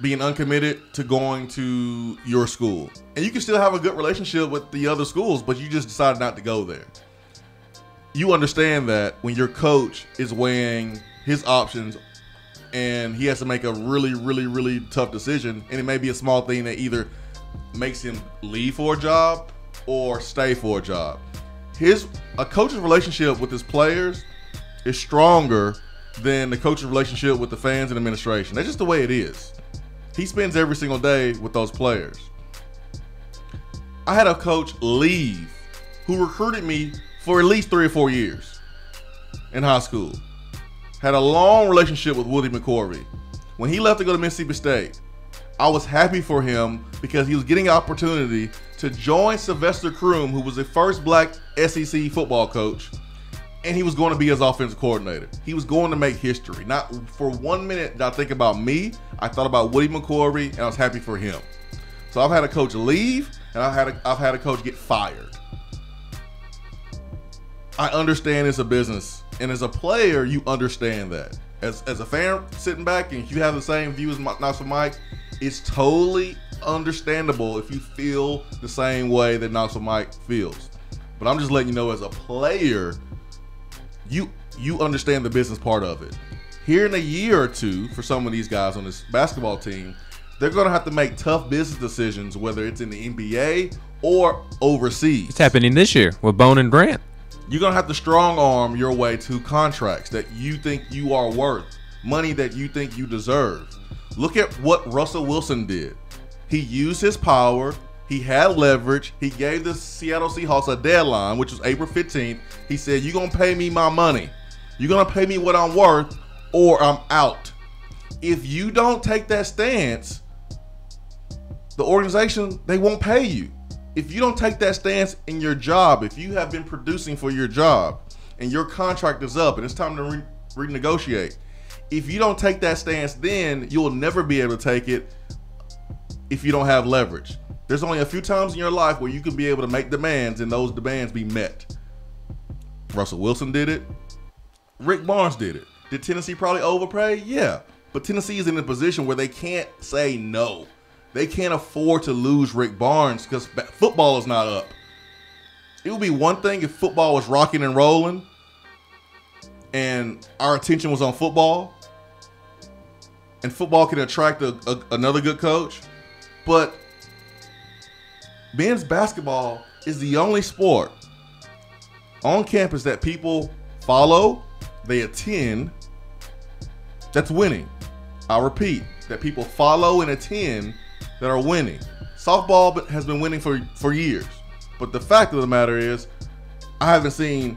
being uncommitted to going to your school. And you can still have a good relationship with the other schools, but you just decided not to go there. You understand that when your coach is weighing his options and he has to make a really, really, really tough decision, and it may be a small thing that either makes him leave for a job or stay for a job. A coach's relationship with his players is stronger than the coach's relationship with the fans and administration. That's just the way it is. He spends every single day with those players. I had a coach leave who recruited me for at least 3 or 4 years in high school. Had a long relationship with Woody McCorvey. When he left to go to Mississippi State, I was happy for him because he was getting an opportunity to join Sylvester Croom, who was the first black SEC football coach, and he was going to be his offensive coordinator. He was going to make history. Not for 1 minute did I think about me. I thought about Woody McCorvey, and I was happy for him. So I've had a coach leave, and I've had a coach get fired. I understand it's a business, and as a player, you understand that. As a fan sitting back and you have the same view as Knoxville Mike, it's totally understandable if you feel the same way that Knoxville Mike feels. But I'm just letting you know, as a player, you understand the business part of it. Here in a year or two, for some of these guys on this basketball team, they're going to have to make tough business decisions, whether it's in the NBA or overseas.
It's happening this year with Bone and Grant.
You're going to have to strong arm your way to contracts that you think you are worth, money that you think you deserve. Look at what Russell Wilson did. He used his power. He had leverage. He gave the Seattle Seahawks a deadline, which was April 15th. He said, you're going to pay me my money. You're going to pay me what I'm worth, or I'm out. If you don't take that stance, the organization, they won't pay you. If you don't take that stance in your job, if you have been producing for your job and your contract is up and it's time to renegotiate, if you don't take that stance, then you'll never be able to take it if you don't have leverage. There's only a few times in your life where you can be able to make demands and those demands be met. Russell Wilson did it. Rick Barnes did it. Did Tennessee probably overpay? Yeah. But Tennessee is in a position where they can't say no. They can't afford to lose Rick Barnes because football is not up. It would be one thing if football was rocking and rolling and our attention was on football and football can attract another good coach. But men's basketball is the only sport on campus that people follow, they attend, that's winning. I'll repeat, that people follow and attend that are winning. Softball has been winning for years. But the fact of the matter is, I haven't seen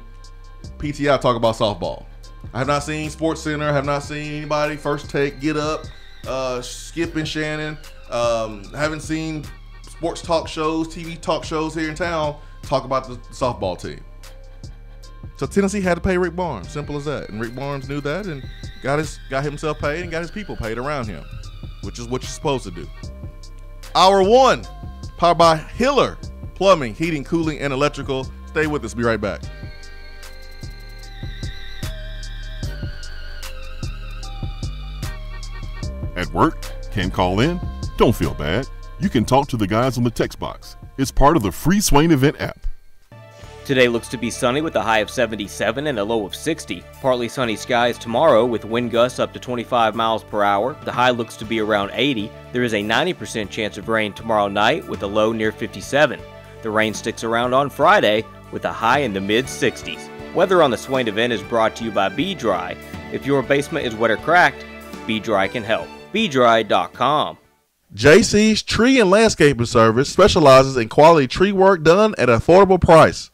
PTI talk about softball. I have not seen Sports Center. I have not seen anybody, First Take, Get Up, Skip and Shannon. I haven't seen sports talk shows, TV talk shows here in town talk about the softball team. So Tennessee had to pay Rick Barnes. Simple as that. And Rick Barnes knew that and got himself paid and got his people paid around him, which is what you're supposed to do. Hour 1, powered by Hiller Plumbing, Heating, Cooling, and Electrical. Stay with us. Be right back.
At work, can't call in? Don't feel bad. You can talk to the guys on the text box. It's part of the free Swain event app.
Today looks to be sunny with a high of 77 and a low of 60. Partly sunny skies tomorrow with wind gusts up to 25 miles per hour. The high looks to be around 80. There is a 90% chance of rain tomorrow night with a low near 57. The rain sticks around on Friday with a high in the mid-60s. Weather on the Swain event is brought to you by Be Dry. If your basement is wet or cracked, Be Dry can help. BeDry.com.
JC's Tree and Landscaping Service specializes in quality tree work done at an affordable price.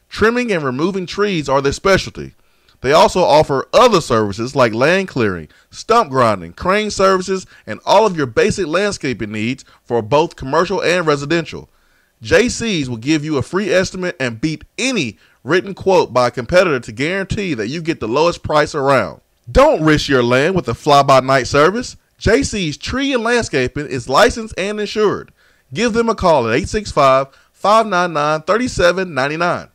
Trimming and removing trees are their specialty. They also offer other services like land clearing, stump grinding, crane services, and all of your basic landscaping needs for both commercial and residential. JC's will give you a free estimate and beat any written quote by a competitor to guarantee that you get the lowest price around. Don't risk your land with a fly-by-night service. JC's Tree and Landscaping is licensed and insured. Give them a call at 865-599-3799.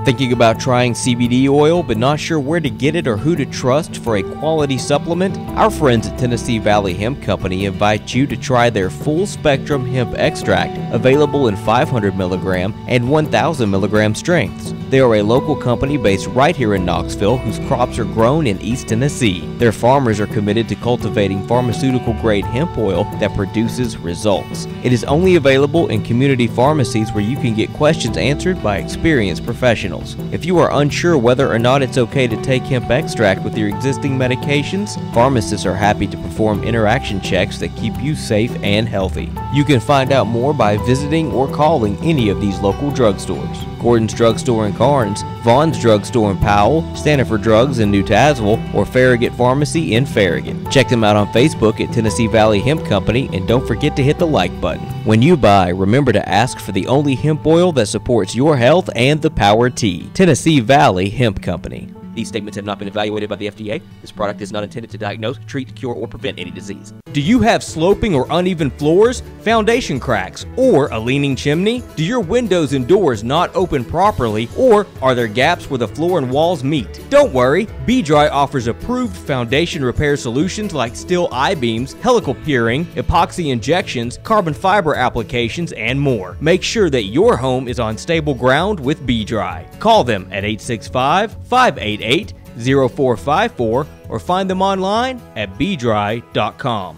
Thinking about trying CBD oil but not sure where to get it or who to trust for a quality supplement? Our friends at Tennessee Valley Hemp Company invite you to try their full spectrum hemp extract, available in 500 milligram and 1000 milligram strengths. They are a local company based right here in Knoxville whose crops are grown in East Tennessee. Their farmers are committed to cultivating pharmaceutical grade hemp oil that produces results. It is only available in community pharmacies where you can get questions answered by experienced professionals. If you are unsure whether or not it's okay to take hemp extract with your existing medications, pharmacists are happy to perform interaction checks that keep you safe and healthy. You can find out more by visiting or calling any of these local drugstores. Gordon's Drugstore in Carnes, Vaughn's Drugstore in Powell, Stanford Drugs in New Tazewell, or Farragut Pharmacy in Farragut. Check them out on Facebook at Tennessee Valley Hemp Company, and don't forget to hit the like button. When you buy, remember to ask for the only hemp oil that supports your health and the Power T. Tennessee Valley Hemp Company. These statements have not been evaluated by the FDA. This product is not intended to diagnose, treat, cure, or prevent any disease. Do you have sloping or uneven floors, foundation cracks, or a leaning chimney? Do your windows and doors not open properly, or are there gaps where the floor and walls meet? Don't worry, B-Dry offers approved foundation repair solutions like steel I-beams, helical piering, epoxy injections, carbon fiber applications, and more. Make sure that your home is on stable ground with B-Dry. Call them at 865-588-0454 or find them online at bdry.com.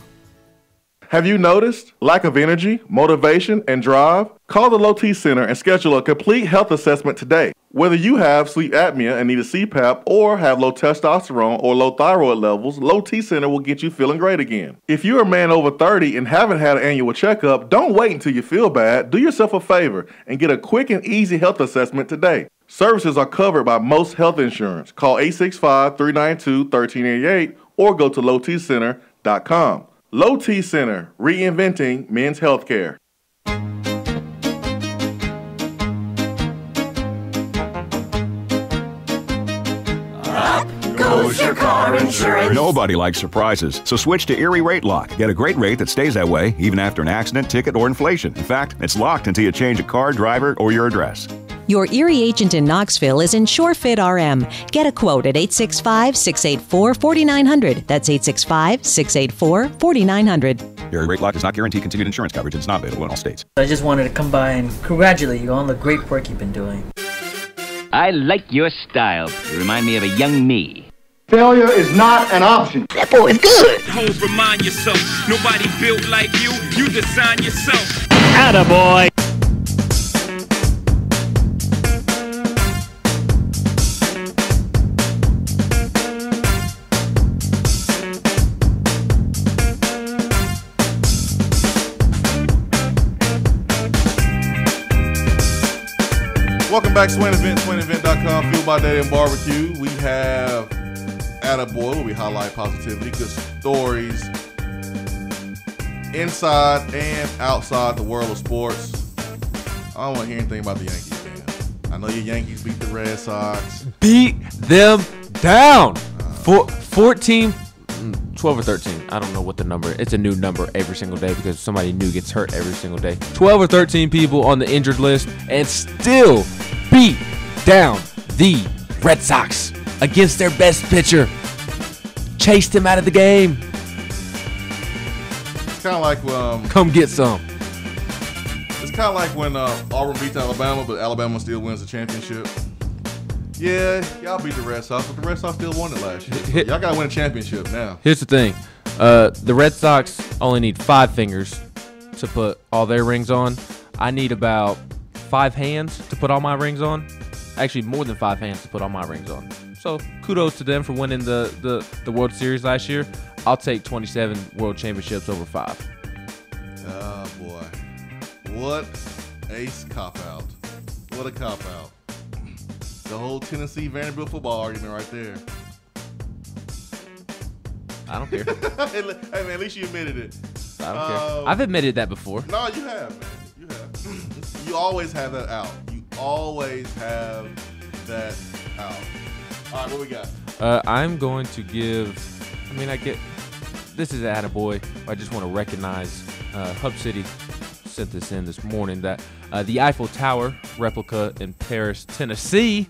Have you noticed lack of energy, motivation, and drive? Call the Low T Center and schedule a complete health assessment today. Whether you have sleep apnea and need a CPAP or have low testosterone or low thyroid levels, Low T Center will get you feeling great again. If you're a man over 30 and haven't had an annual checkup, don't wait until you feel bad. Do yourself a favor and get a quick and easy health assessment today. Services are covered by most health insurance. Call 865-392-1388 or go to lowtcenter.com. Low T Center, reinventing men's healthcare.
Goes your car insurance.
Nobody likes surprises, so switch to Erie Rate Lock. Get a great rate that stays that way even after an accident, ticket, or inflation. In fact, it's locked until you change a car, driver, or your address.
Your Erie agent in Knoxville is InsureFit RM. Get a quote at 865-684-4900. That's 865-684-4900.
Erie Rate Lock does not guarantee continued insurance coverage and is not available in all states.
I just wanted to come by and congratulate you on the great work you've been doing.
I like your style. You remind me of a young me.
Failure is not an option.
That boy is good.
Homes, remind yourself, nobody built like you design yourself.
Attaboy.
Welcome back, Swain Event, SwainEvent.com, Fueled by Daddy and Barbecue. We have Attaboy, where we highlight positivity, good stories inside and outside the world of sports. I don't want to hear anything about the Yankees, man. I know your Yankees beat the Red Sox.
Beat them down. 14, 12 or 13. I don't know what the number is. It's a new number every single day because somebody new gets hurt every single day. 12 or 13 people on the injured list and still beat down the Red Sox against their best pitcher. Chased him out of the game.
It's kind of like
come get some.
It's kind of like when Auburn beats Alabama, but Alabama still wins the championship. Yeah, y'all beat the Red Sox, but the Red Sox still won it last year. So y'all gotta win a championship now.
Here's the thing: the Red Sox only need 5 fingers to put all their rings on. I need about 5 hands to put all my rings on. Actually, more than 5 hands to put all my rings on. So kudos to them for winning the World Series last year. I'll take 27 World Championships over 5.
Oh, boy. What a cop-out. What a cop-out. The whole Tennessee-Vanderbilt football argument right there.
I don't care.
Hey, man, at least you admitted it.
I don't care. I've admitted that before.
No, you have, man. You have. You always have that out. You always have that out. All right, what we got?
I'm going to give. This is an attaboy. I just want to recognize Hub City sent this in this morning that the Eiffel Tower replica in Paris, Tennessee,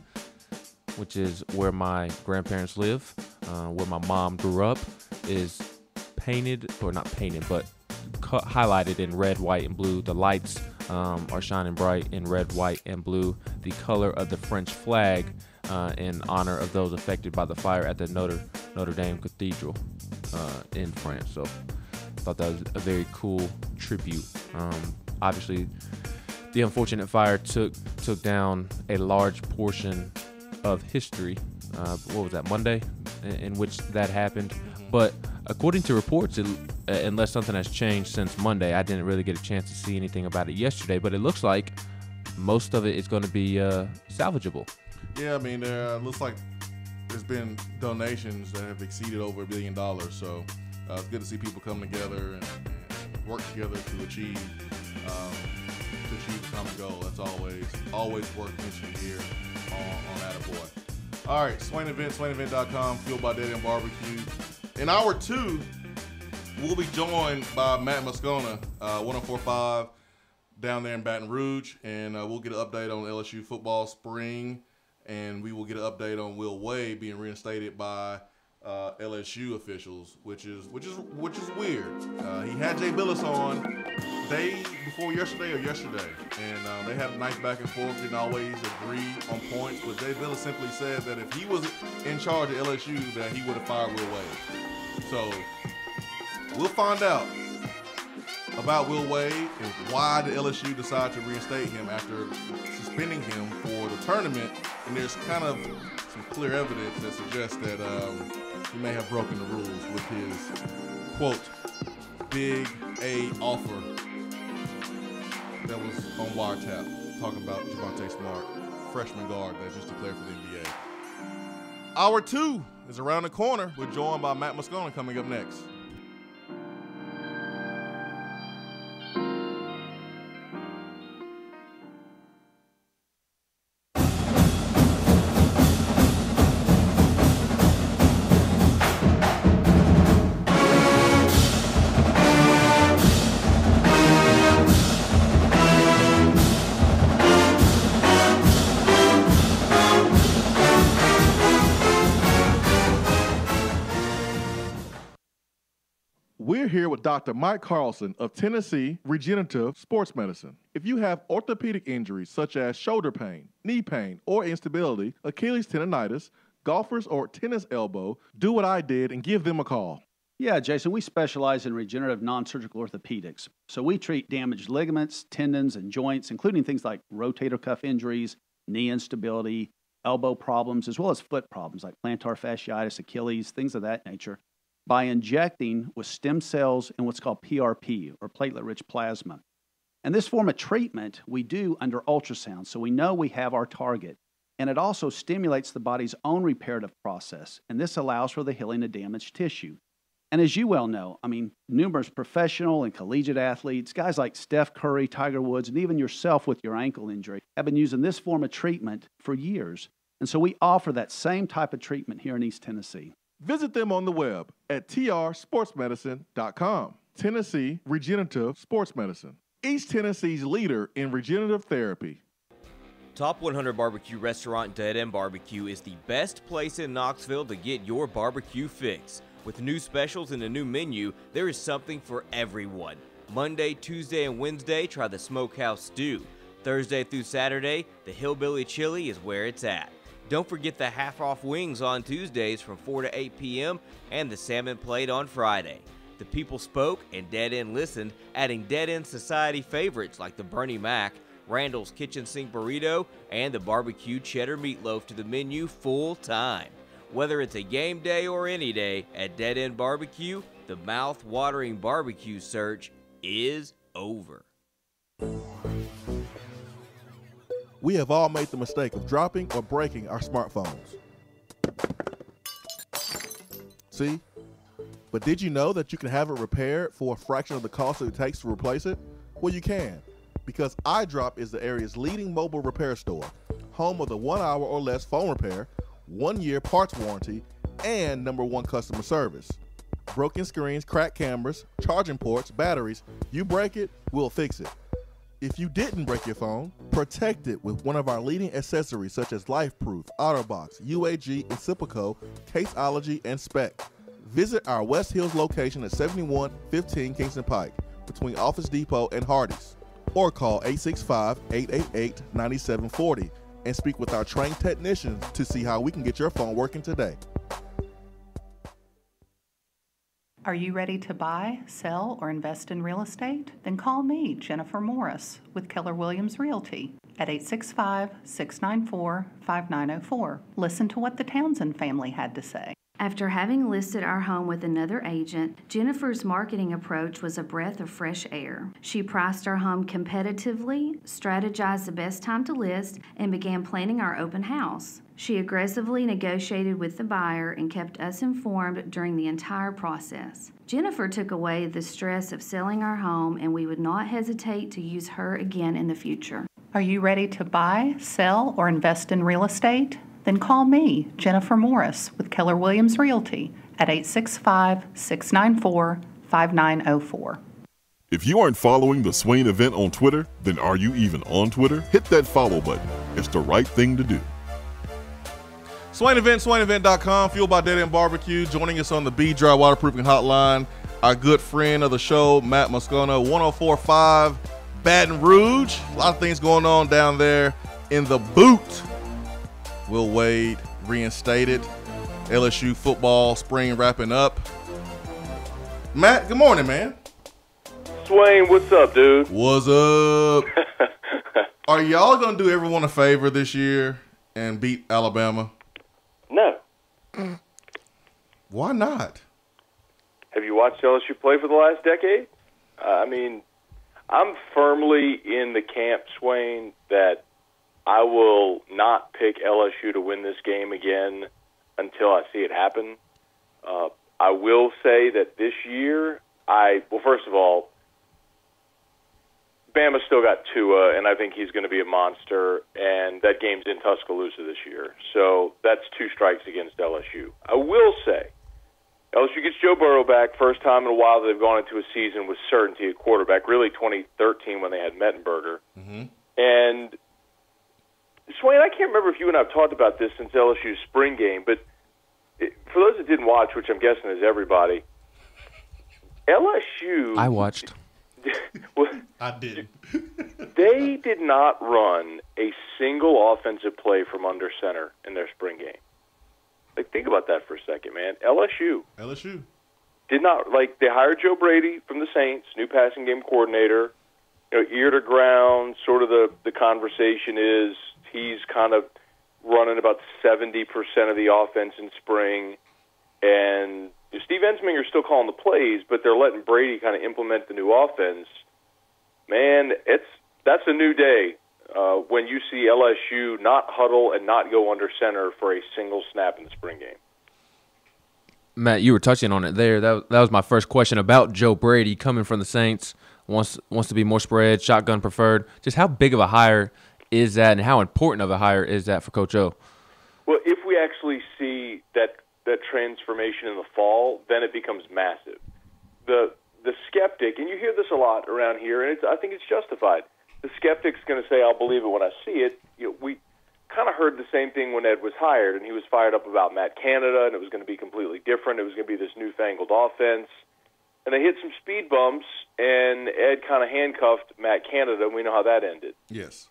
which is where my grandparents live, where my mom grew up, is painted, or not painted, but highlighted in red, white, and blue. The lights are shining bright in red, white, and blue, the color of the French flag, in honor of those affected by the fire at the Notre Dame Cathedral in France. So I thought that was a very cool tribute. Obviously, the unfortunate fire took down a large portion of history. What was that, Monday, in which that happened? But according to reports, unless something has changed since Monday, I didn't really get a chance to see anything about it yesterday, but it looks like most of it is going to be salvageable.
Yeah, I mean, looks like there's been donations that have exceeded over $1 billion. So it's good to see people come together and work together to achieve a common goal. That's always worth mentioning here on Attaboy. All right, Swain Event, SwainEvent.com, fueled by Dead End Barbecue. In hour 2, we'll be joined by Matt Moscona, 104.5 down there in Baton Rouge, and we'll get an update on LSU football spring. And we will get an update on Will Wade being reinstated by LSU officials, which is weird. He had Jay Billis on day before yesterday, and they had a nice back and forth. Didn't always agree on points, but Jay Billis simply said that if he was in charge of LSU, that he would have fired Will Wade. So we'll find out about Will Wade and why did LSU decide to reinstate him after suspending him for the tournament. And there's kind of some clear evidence that suggests that he may have broken the rules with his, quote, big A offer that was on wiretap, talking about Javonte Smart, freshman guard that just declared for the NBA. Hour 2 is around the corner. We're joined by Matt Moscona coming up next. We're here with Dr. Mike Carlson of Tennessee Regenerative Sports Medicine. If you have orthopedic injuries such as shoulder pain, knee pain, or instability, Achilles tendonitis, golfers, or tennis elbow, do what I did and give them a call.
Yeah, Jason, we specialize in regenerative non-surgical orthopedics. So we treat damaged ligaments, tendons, and joints, including things like rotator cuff injuries, knee instability, elbow problems, as well as foot problems like plantar fasciitis, Achilles, things of that nature, by injecting with stem cells and what's called PRP, or platelet-rich plasma. And this form of treatment we do under ultrasound, so we know we have our target. And it also stimulates the body's own reparative process, and this allows for the healing of damaged tissue. And as you well know, I mean, numerous professional and collegiate athletes, guys like Steph Curry, Tiger Woods, and even yourself with your ankle injury, have been using this form of treatment for years. And so we offer that same type of treatment here in East Tennessee.
Visit them on the web at trsportsmedicine.com. Tennessee Regenerative Sports Medicine, East Tennessee's leader in regenerative therapy.
Top 100 Barbecue Restaurant Dead End Barbecue is the best place in Knoxville to get your barbecue fix. With new specials and a new menu, there is something for everyone. Monday, Tuesday, and Wednesday, try the Smokehouse Stew. Thursday through Saturday, the Hillbilly Chili is where it's at. Don't forget the half-off wings on Tuesdays from 4 to 8 p.m. and the salmon plate on Friday. The people spoke and Dead End listened, adding Dead End Society favorites like the Bernie Mac, Randall's Kitchen Sink Burrito, and the Barbecue Cheddar Meatloaf to the menu full time. Whether it's a game day or any day, at Dead End Barbecue, the mouth-watering barbecue search is over.
We have all made the mistake of dropping or breaking our smartphones. See? But did you know that you can have it repaired for a fraction of the cost it takes to replace it? Well, you can, because iDrop is the area's leading mobile repair store, home of the 1 hour or less phone repair, 1-year parts warranty, and #1 customer service. Broken screens, cracked cameras, charging ports, batteries, you break it, we'll fix it. If you didn't break your phone, protect it with one of our leading accessories such as LifeProof, OtterBox, UAG, Incipico, Caseology, and Spec. Visit our West Hills location at 7115 Kingston Pike between Office Depot and Hardee's, or call 865-888-9740 and speak with our trained technicians to see how we can get your phone working today.
Are you ready to buy, sell, or invest in real estate? Then call me, Jennifer Morris, with Keller Williams Realty at 865-694-5904. Listen to what the Townsend family had to say.
After having listed our home with another agent, Jennifer's marketing approach was a breath of fresh air. She priced our home competitively, strategized the best time to list, and began planning our open house. She aggressively negotiated with the buyer and kept us informed during the entire process. Jennifer took away the stress of selling our home, and we would not hesitate to use her again in the future.
Are you ready to buy, sell, or invest in real estate? Then call me, Jennifer Morris, with Keller Williams Realty at 865-694-5904.
If you aren't following the Swain event on Twitter, then are you even on Twitter? Hit that follow button. It's the right thing to do.
Swain Event, SwainEvent.com, fueled by Dead End Barbecue. Joining us on the B-Dry Waterproofing Hotline, our good friend of the show, Matt Moscona, 104.5 Baton Rouge. A lot of things going on down there in the boot. Will Wade reinstated. LSU football spring wrapping up. Matt, good morning, man.
Swain, what's up, dude?
What's up? Are y'all going to do everyone a favor this year and beat Alabama?
No.
Why not?
Have you watched LSU play for the last decade? I mean, I'm firmly in the camp, Swain, that I will not pick LSU to win this game again until I see it happen. I will say that this year, well, first of all, Bama still got Tua, and I think he's going to be a monster, and that game's in Tuscaloosa this year. So that's 2 strikes against LSU. I will say, LSU gets Joe Burrow back, first time in a while that they've gone into a season with certainty at quarterback, really 2013 when they had Mettenberger.
Mm-hmm.
And Swain, I can't remember if you and I have talked about this since LSU's spring game, but for those that didn't watch, which I'm guessing is everybody, LSU...
I watched.
I did.
They did not run a single offensive play from under center in their spring game. Like, think about that for a second, man. LSU did not, like, they hired Joe Brady from the Saints, new passing game coordinator, ear to ground, sort of the conversation is he's kind of running about 70% of the offense in spring, and Steve Ensminger's still calling the plays, but they're letting Brady kind of implement the new offense. Man, that's a new day when you see LSU not huddle and not go under center for a single snap in the spring game.
Matt, you were touching on it there. That was my first question about Joe Brady coming from the Saints. Wants to be more spread, shotgun preferred. Just how big of a hire is that, and how important of a hire is that for Coach O?
Well, if we actually see that transformation in the fall, then it becomes massive. The skeptic, and you hear this a lot around here, and I think it's justified. The skeptic's going to say, "I'll believe it when I see it." We kind of heard the same thing when Ed was hired, and he was fired up about Matt Canada, and it was going to be completely different. It was going to be this newfangled offense. And they hit some speed bumps, and Ed kind of handcuffed Matt Canada, and we know how that ended.
Yes.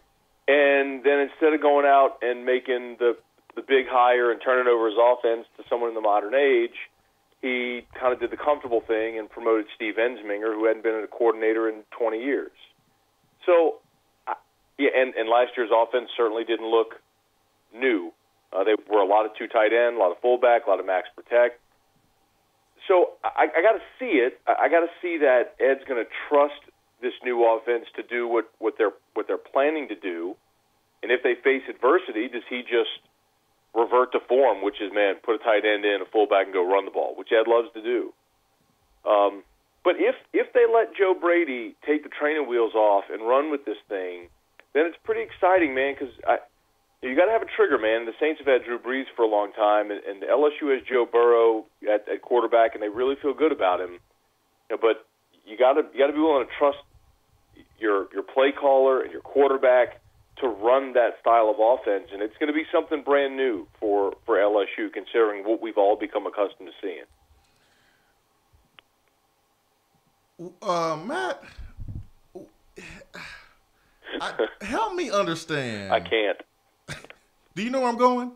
And then instead of going out and making the big hire and turning over his offense to someone in the modern age, he kind of did the comfortable thing and promoted Steve Ensminger, who hadn't been a coordinator in 20 years. So, yeah, and last year's offense certainly didn't look new. They were a lot of two tight end, a lot of fullback, a lot of max protect. So I got to see it. I got to see that Ed's going to trust this new offense to do what they're planning to do. And if they face adversity, does he just revert to form, which is, man, put a tight end in, a fullback, and go run the ball, which Ed loves to do. But if they let Joe Brady take the training wheels off and run with this thing, then it's pretty exciting, man, because you got to have a trigger, man. The Saints have had Drew Brees for a long time, and LSU has Joe Burrow at quarterback, and they really feel good about him. But you got to be willing to trust your play caller and your quarterback to run that style of offense, and it's going to be something brand new for LSU, considering what we've all become accustomed to seeing.
Matt, help me understand.
I can't.
Do you know where I'm going?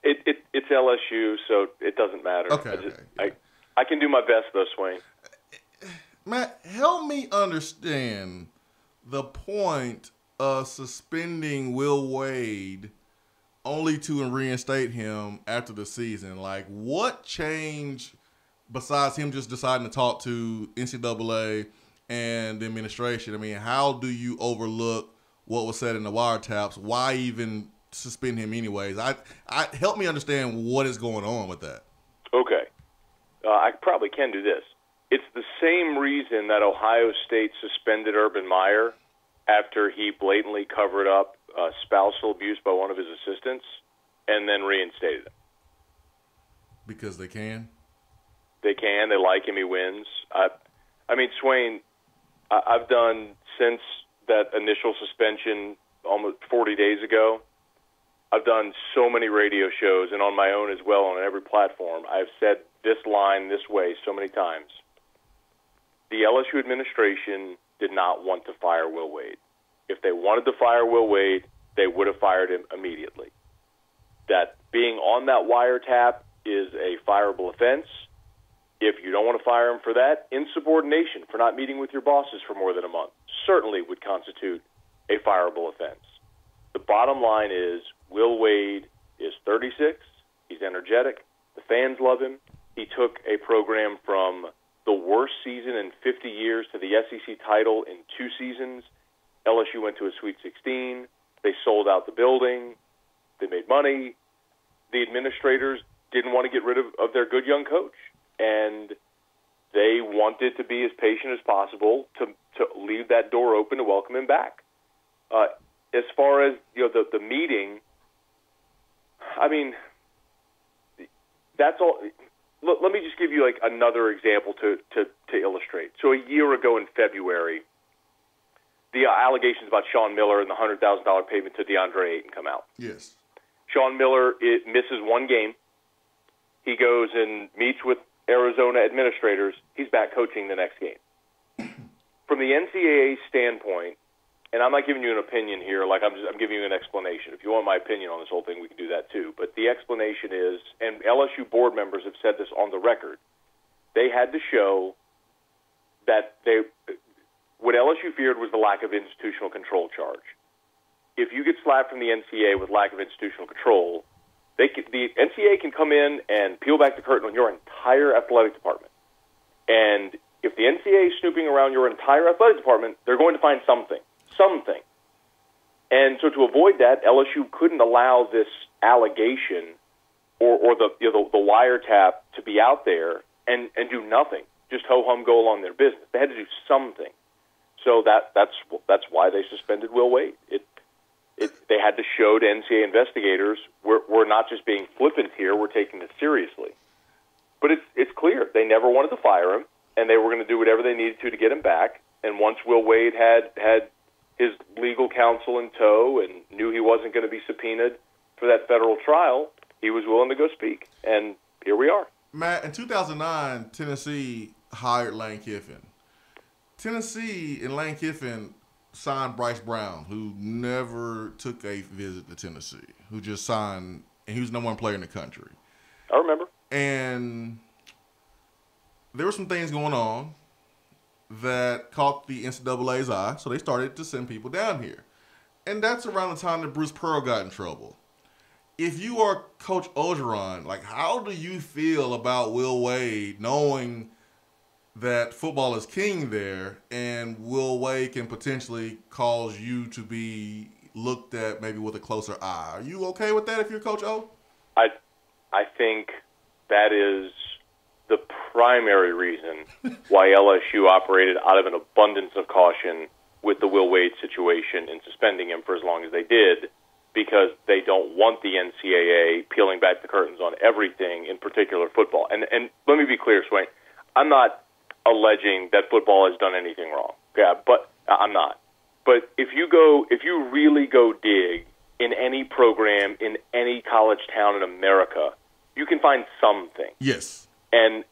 It's LSU, so it doesn't matter.
Okay.
I can do my best, though, Swain.
Matt, help me understand the point of suspending Will Wade only to reinstate him after the season. Like, what changed besides him just deciding to talk to NCAA and the administration? I mean, how do you overlook what was said in the wiretaps? Why even suspend him anyways? I help me understand what is going on with that.
Okay. I probably can do this. It's the same reason that Ohio State suspended Urban Meyer after he blatantly covered up spousal abuse by one of his assistants and then reinstated him.
Because they can?
They can. They like him. He wins. I mean, Swain, I've done since that initial suspension almost 40 days ago, I've done so many radio shows and on my own as well on every platform. I've said this line this way so many times. The LSU administration did not want to fire Will Wade. If they wanted to fire Will Wade, they would have fired him immediately. That being on that wiretap is a fireable offense. If you don't want to fire him for that, insubordination for not meeting with your bosses for more than a month certainly would constitute a fireable offense. The bottom line is Will Wade is 36. He's energetic. The fans love him. He took a program from the worst season in 50 years to the SEC title in 2 seasons. LSU went to a Sweet 16. They sold out the building. They made money. The administrators didn't want to get rid of their good young coach, and they wanted to be as patient as possible to leave that door open to welcome him back. As far as the meeting, I mean, that's all. Let me just give you like another example to illustrate. So a year ago in February, the allegations about Sean Miller and the $100,000 payment to DeAndre Ayton come out.
Yes.
Sean Miller misses one game. He goes and meets with Arizona administrators. He's back coaching the next game. From the NCAA standpoint, and I'm not giving you an opinion here, like I'm giving you an explanation. If you want my opinion on this whole thing, we can do that too. But the explanation is, and LSU board members have said this on the record, they had to show that what LSU feared was the lack of institutional control charge. If you get slapped from the NCAA with lack of institutional control, the NCAA can come in and peel back the curtain on your entire athletic department. And if the NCAA is snooping around your entire athletic department, they're going to find something. And so to avoid that, LSU couldn't allow this allegation or the wiretap to be out there and do nothing, just ho-hum go along their business. They had to do something. So that's why they suspended Will Wade. They had to show to NCAA investigators we're not just being flippant here, we're taking this seriously. But it's clear they never wanted to fire him, and they were going to do whatever they needed to get him back. And once Will Wade had his legal counsel in tow and knew he wasn't going to be subpoenaed for that federal trial, he was willing to go speak. And here we are.
Matt, in 2009, Tennessee hired Lane Kiffin. Tennessee and Lane Kiffin signed Bryce Brown, who never took a visit to Tennessee, who just signed, and he was the number one player in the country.
I remember.
And there were some things going on that caught the NCAA's eye, so they started to send people down here. And that's around the time that Bruce Pearl got in trouble. If you are Coach Orgeron, like, how do you feel about Will Wade knowing that football is king there, and Will Wade can potentially cause you to be looked at maybe with a closer eye? Are you okay with that if you're Coach O?
I think that is the primary reason why LSU operated out of an abundance of caution with the Will Wade situation and suspending him for as long as they did, because they don't want the NCAA peeling back the curtains on everything, in particular football. And let me be clear, Swain, I'm not alleging that football has done anything wrong. Yeah, but I'm not. But if you really go dig in any program in any college town in America, you can find something.
Yes.
And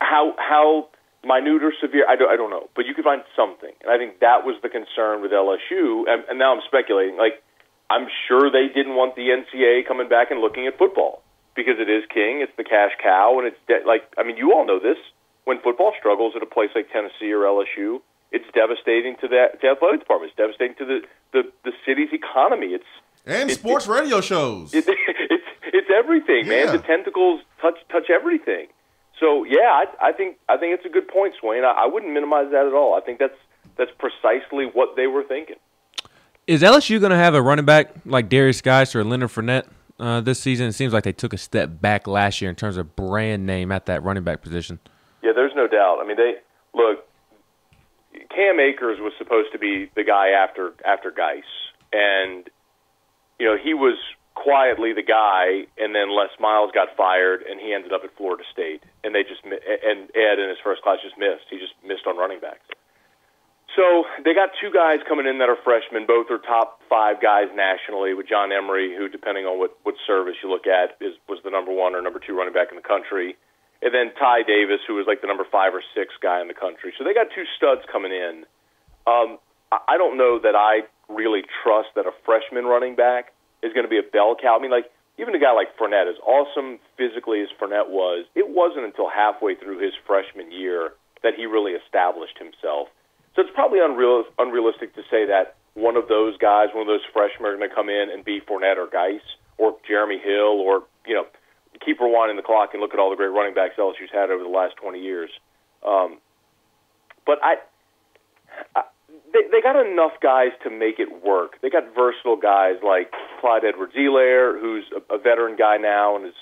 how minute or severe, I don't know, but you can find something. And I think that was the concern with LSU. And now I'm speculating. Like, I'm sure they didn't want the NCAA coming back and looking at football because it is king, it's the cash cow, and it's you all know this. When football struggles at a place like Tennessee or LSU, it's devastating to the athletic department. It's devastating to the city's economy. It's
sports radio shows.
It's everything, man.
Yeah.
The tentacles touch everything. So yeah, I think it's a good point, Swain. I wouldn't minimize that at all. I think that's precisely what they were thinking.
Is LSU going to have a running back like Darius Geis or Leonard Fournette this season? It seems like they took a step back last year in terms of brand name at that running back position.
Yeah, there's no doubt. I mean, Cam Akers was supposed to be the guy after Geis, and he was quietly the guy, and then Les Miles got fired, and he ended up at Florida State, and and Ed in his first class just missed. He just missed on running backs. So they got two guys coming in that are freshmen. Both are top 5 guys nationally, with John Emery, who, depending on what service you look at, was the number 1 or number 2 running back in the country. And then Ty Davis, who was like the number 5 or 6 guy in the country. So they got 2 studs coming in. I don't know that I really trust that a freshman running back is going to be a bell cow. I mean, like, even a guy like Fournette, as awesome physically as Fournette was, it wasn't until halfway through his freshman year that he really established himself. So it's probably unrealistic to say that one of those guys, one of those freshmen, are going to come in and be Fournette or Geis or Jeremy Hill or, keep rewinding the clock and look at all the great running backs LSU's had over the last 20 years. But they got enough guys to make it work. They got versatile guys like Clyde Edwards-Helaire, who's a veteran guy now and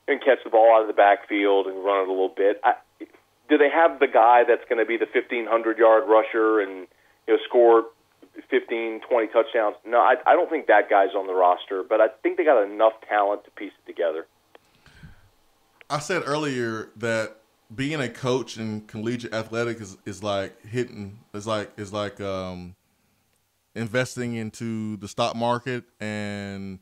can catch the ball out of the backfield and run it a little bit. Do they have the guy that's going to be the 1,500-yard rusher and score 15, 20 touchdowns? No, I don't think that guy's on the roster, but I think they got enough talent to piece it together.
I said earlier that being a coach in collegiate athletics is like investing into the stock market, and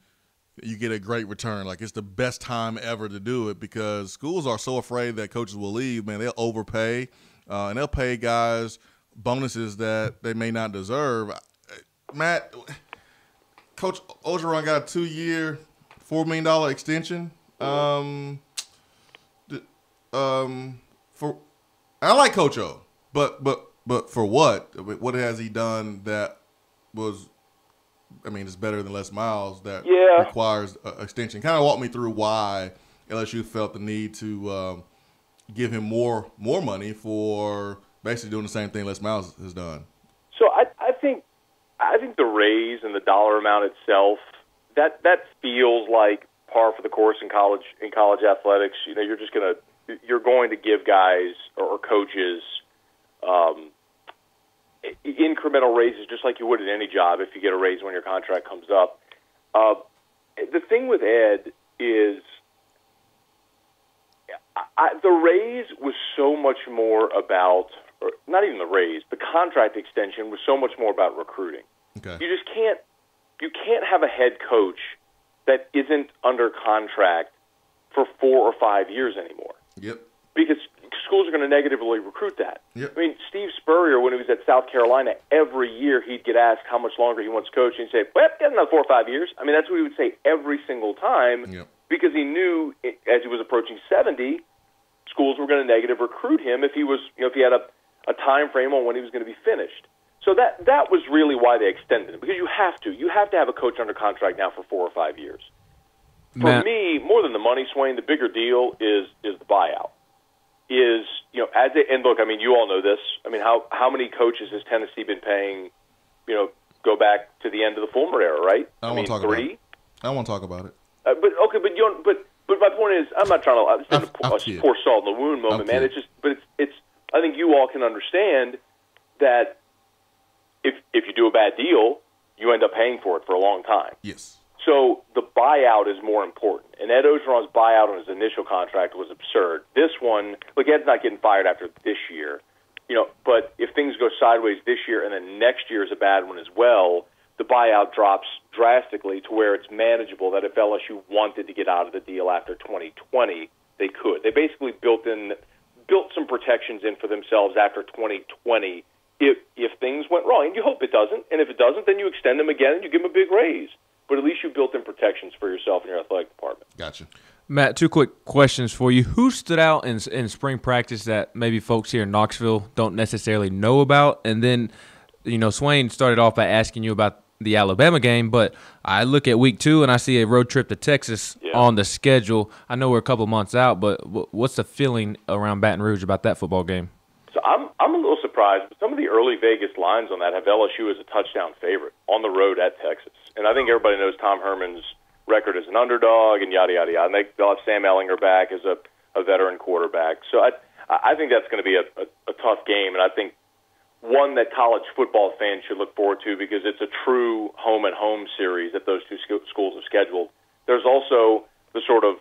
you get a great return. Like, it's the best time ever to do it because schools are so afraid that coaches will leave. Man, they'll overpay, and they'll pay guys bonuses that they may not deserve. Matt, Coach Orgeron got a 2-year, $4 million extension. I like Coach O, but for what? What has he done that was? I mean, it's better than Les Miles that requires an extension. Kind of walk me through why LSU felt the need to give him more money for basically doing the same thing Les Miles has done.
So I think the raise and the dollar amount itself, that feels like par for the course in college athletics. You know, you're going to give guys or coaches incremental raises just like you would at any job if you get a raise when your contract comes up. The thing with Ed is the raise was so much more about, or not even the raise, the contract extension was so much more about recruiting.
Okay.
You can't have a head coach that isn't under contract for 4 or 5 years anymore.
Yep.
Because schools are going to negatively recruit that.
Yep.
I mean, Steve Spurrier, when he was at South Carolina, every year he'd get asked how much longer he wants to coach, and he'd say, well, get another 4 or 5 years. I mean, that's what he would say every single time, because he knew as he was approaching 70, schools were going to negative recruit him if he was, if he had a time frame on when he was going to be finished. So that was really why they extended it, because you have to have a coach under contract now for 4 or 5 years. For me, more than the money, Swain, the bigger deal is the buyout. And look, I mean, you all know this. I mean, how many coaches has Tennessee been paying? Go back to the end of the Fulmer era, right?
I want to talk
3?
about it. I don't want to talk about it.
But my point is, I'm not trying to pour salt in the wound moment, man. It's just, but it's. I think you all can understand that if you do a bad deal, you end up paying for it for a long time.
Yes.
So the buyout is more important. And Ed Ogeron's buyout on his initial contract was absurd. This one, look, Ed's not getting fired after this year, but if things go sideways this year and then next year is a bad one as well, the buyout drops drastically to where it's manageable that if LSU wanted to get out of the deal after 2020, they could. They basically built some protections in for themselves after 2020 if things went wrong. And you hope it doesn't. And if it doesn't, then you extend them again and you give them a big raise. But at least you built in protections for yourself and your athletic department.
Gotcha.
Matt, 2 quick questions for you. Who stood out in spring practice that maybe folks here in Knoxville don't necessarily know about? And then, Swain started off by asking you about the Alabama game, but I look at week 2 and I see a road trip to Texas on the schedule. I know we're a couple months out, but what's the feeling around Baton Rouge about that football game?
So I'm a little surprised, but some of the early Vegas lines on that have LSU as a touchdown favorite on the road at Texas. And I think everybody knows Tom Herman's record as an underdog and yada, yada, yada. And they'll have Sam Ellinger back as a veteran quarterback. So I think that's going to be a tough game, and I think one that college football fans should look forward to because it's a true home-and-home series that those two schools have scheduled. There's also the sort of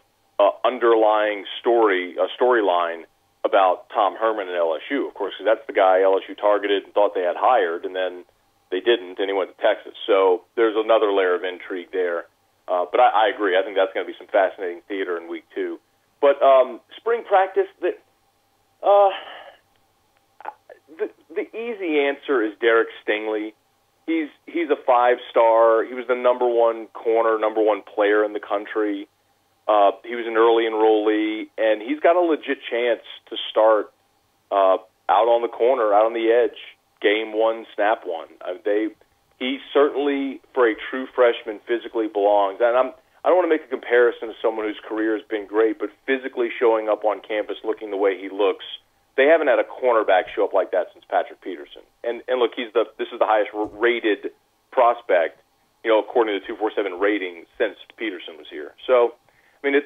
underlying storyline about Tom Herman and LSU, of course, because that's the guy LSU targeted and thought they had hired, and then they didn't, and he went to Texas. So there's another layer of intrigue there. But I agree. I think that's going to be some fascinating theater in week 2. But spring practice, the easy answer is Derek Stingley. He's a 5-star. He was the number 1 corner, number 1 player in the country. He was an early enrollee, and he's got a legit chance to start out on the corner, out on the edge, game 1, snap 1. He certainly, for a true freshman, physically belongs. And I don't want to make a comparison to someone whose career has been great, but physically showing up on campus looking the way he looks, they haven't had a cornerback show up like that since Patrick Peterson. And look, this is the highest rated prospect, according to the 247 rating since Peterson was here. So, I mean,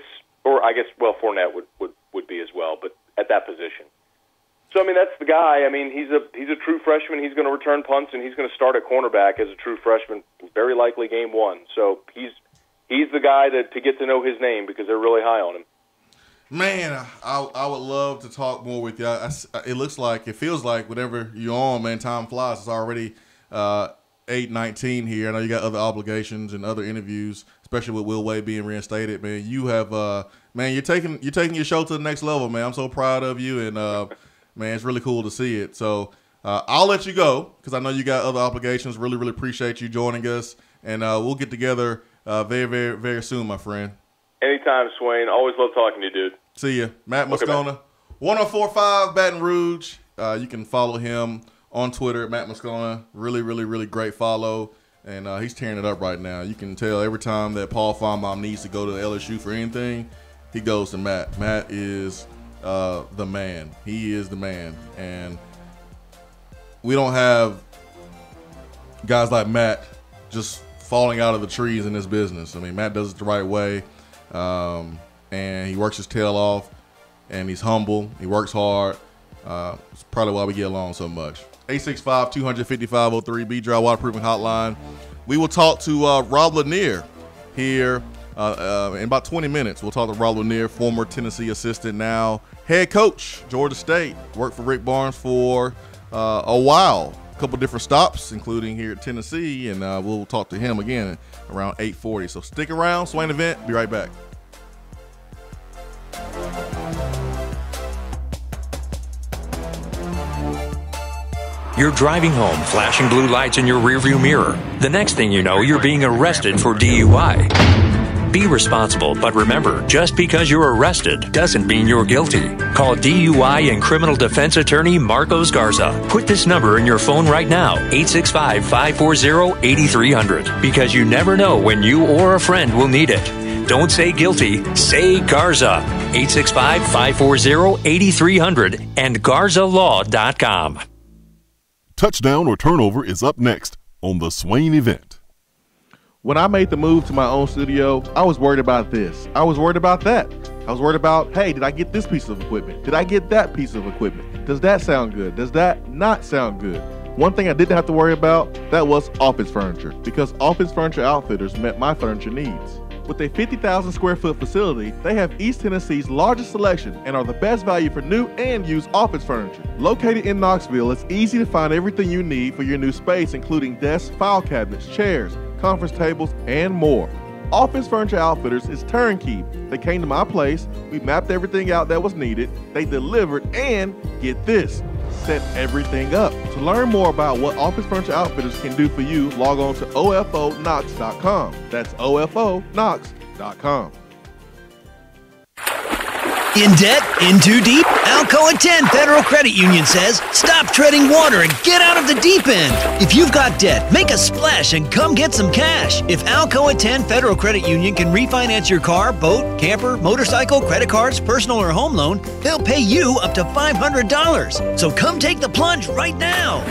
Fournette would be as well, but at that position. So, I mean, that's the guy. I mean, he's a true freshman. He's going to return punts, and he's going to start at cornerback as a true freshman, very likely game 1. So he's the guy to get to know his name because they're really high on him.
Man, I would love to talk more with you. It feels like whenever you're on, man, time flies. It's already 8:19 here. I know you got other obligations and other interviews, especially with Will Wade being reinstated. Man, you have you're taking your show to the next level, man. I'm so proud of you, and man, it's really cool to see it. So I'll let you go because I know you got other obligations. Really, really appreciate you joining us, and we'll get together very, very, very soon, my friend.
Anytime, Swain. Always love talking to you, dude.
See ya. Matt Moscona, 1045 Baton Rouge. You can follow him on Twitter at Matt Moscona. Really, really, really great follow. And he's tearing it up right now. You can tell every time that Paul Feinbaum needs to go to LSU for anything, he goes to Matt. Matt is the man. He is the man. And we don't have guys like Matt just falling out of the trees in this business. I mean, Matt does it the right way. and he works his tail off, and he's humble. He works hard. It's probably why we get along so much. 865-250-503, B-Dry Waterproofing Hotline. We will talk to Rob Lanier here in about 20 minutes. We'll talk to Rob Lanier, former Tennessee assistant, now head coach, Georgia State. Worked for Rick Barnes for a while, a couple different stops, including here at Tennessee, and we'll talk to him again around 8:40. So stick around. Swain Event, be right back.
You're driving home, flashing blue lights in your rearview mirror. The next thing you know, you're being arrested for DUI. Be responsible, but remember, just because you're arrested doesn't mean you're guilty. Call DUI and criminal defense attorney Marcos Garza. Put this number in your phone right now, 865-540-8300, because you never know when you or a friend will need it. Don't say guilty, say Garza. 865-540-8300 and GarzaLaw.com.
Touchdown or turnover is up next on the Swain Event.
When I made the move to my own studio, I was worried about this. I was worried about that. I was worried about, hey, did I get this piece of equipment? Did I get that piece of equipment? Does that sound good? Does that not sound good? One thing I didn't have to worry about, that was office furniture, because Office Furniture Outfitters met my furniture needs. With a 50,000 square foot facility, they have East Tennessee's largest selection and are the best value for new and used office furniture. Located in Knoxville, it's easy to find everything you need for your new space, including desks, file cabinets, chairs, conference tables, and more. Office Furniture Outfitters is turnkey. They came to my place, we mapped everything out that was needed, they delivered, and get this, set everything up. To learn more about what Office Furniture Outfitters can do for you, log on to OFOKnox.com. That's OFOKnox.com.
In debt? In too deep? Alcoa 10 Federal Credit Union says, stop treading water and get out of the deep end. If you've got debt, make a splash and come get some cash. If Alcoa 10 Federal Credit Union can refinance your car, boat, camper, motorcycle, credit cards, personal or home loan, they'll pay you up to $500. So come take the plunge right now.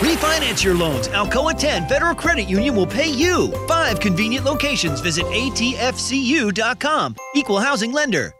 Refinance your loans. Alcoa 10 Federal Credit Union will pay you. 5 convenient locations. Visit atfcu.com. Equal housing lender.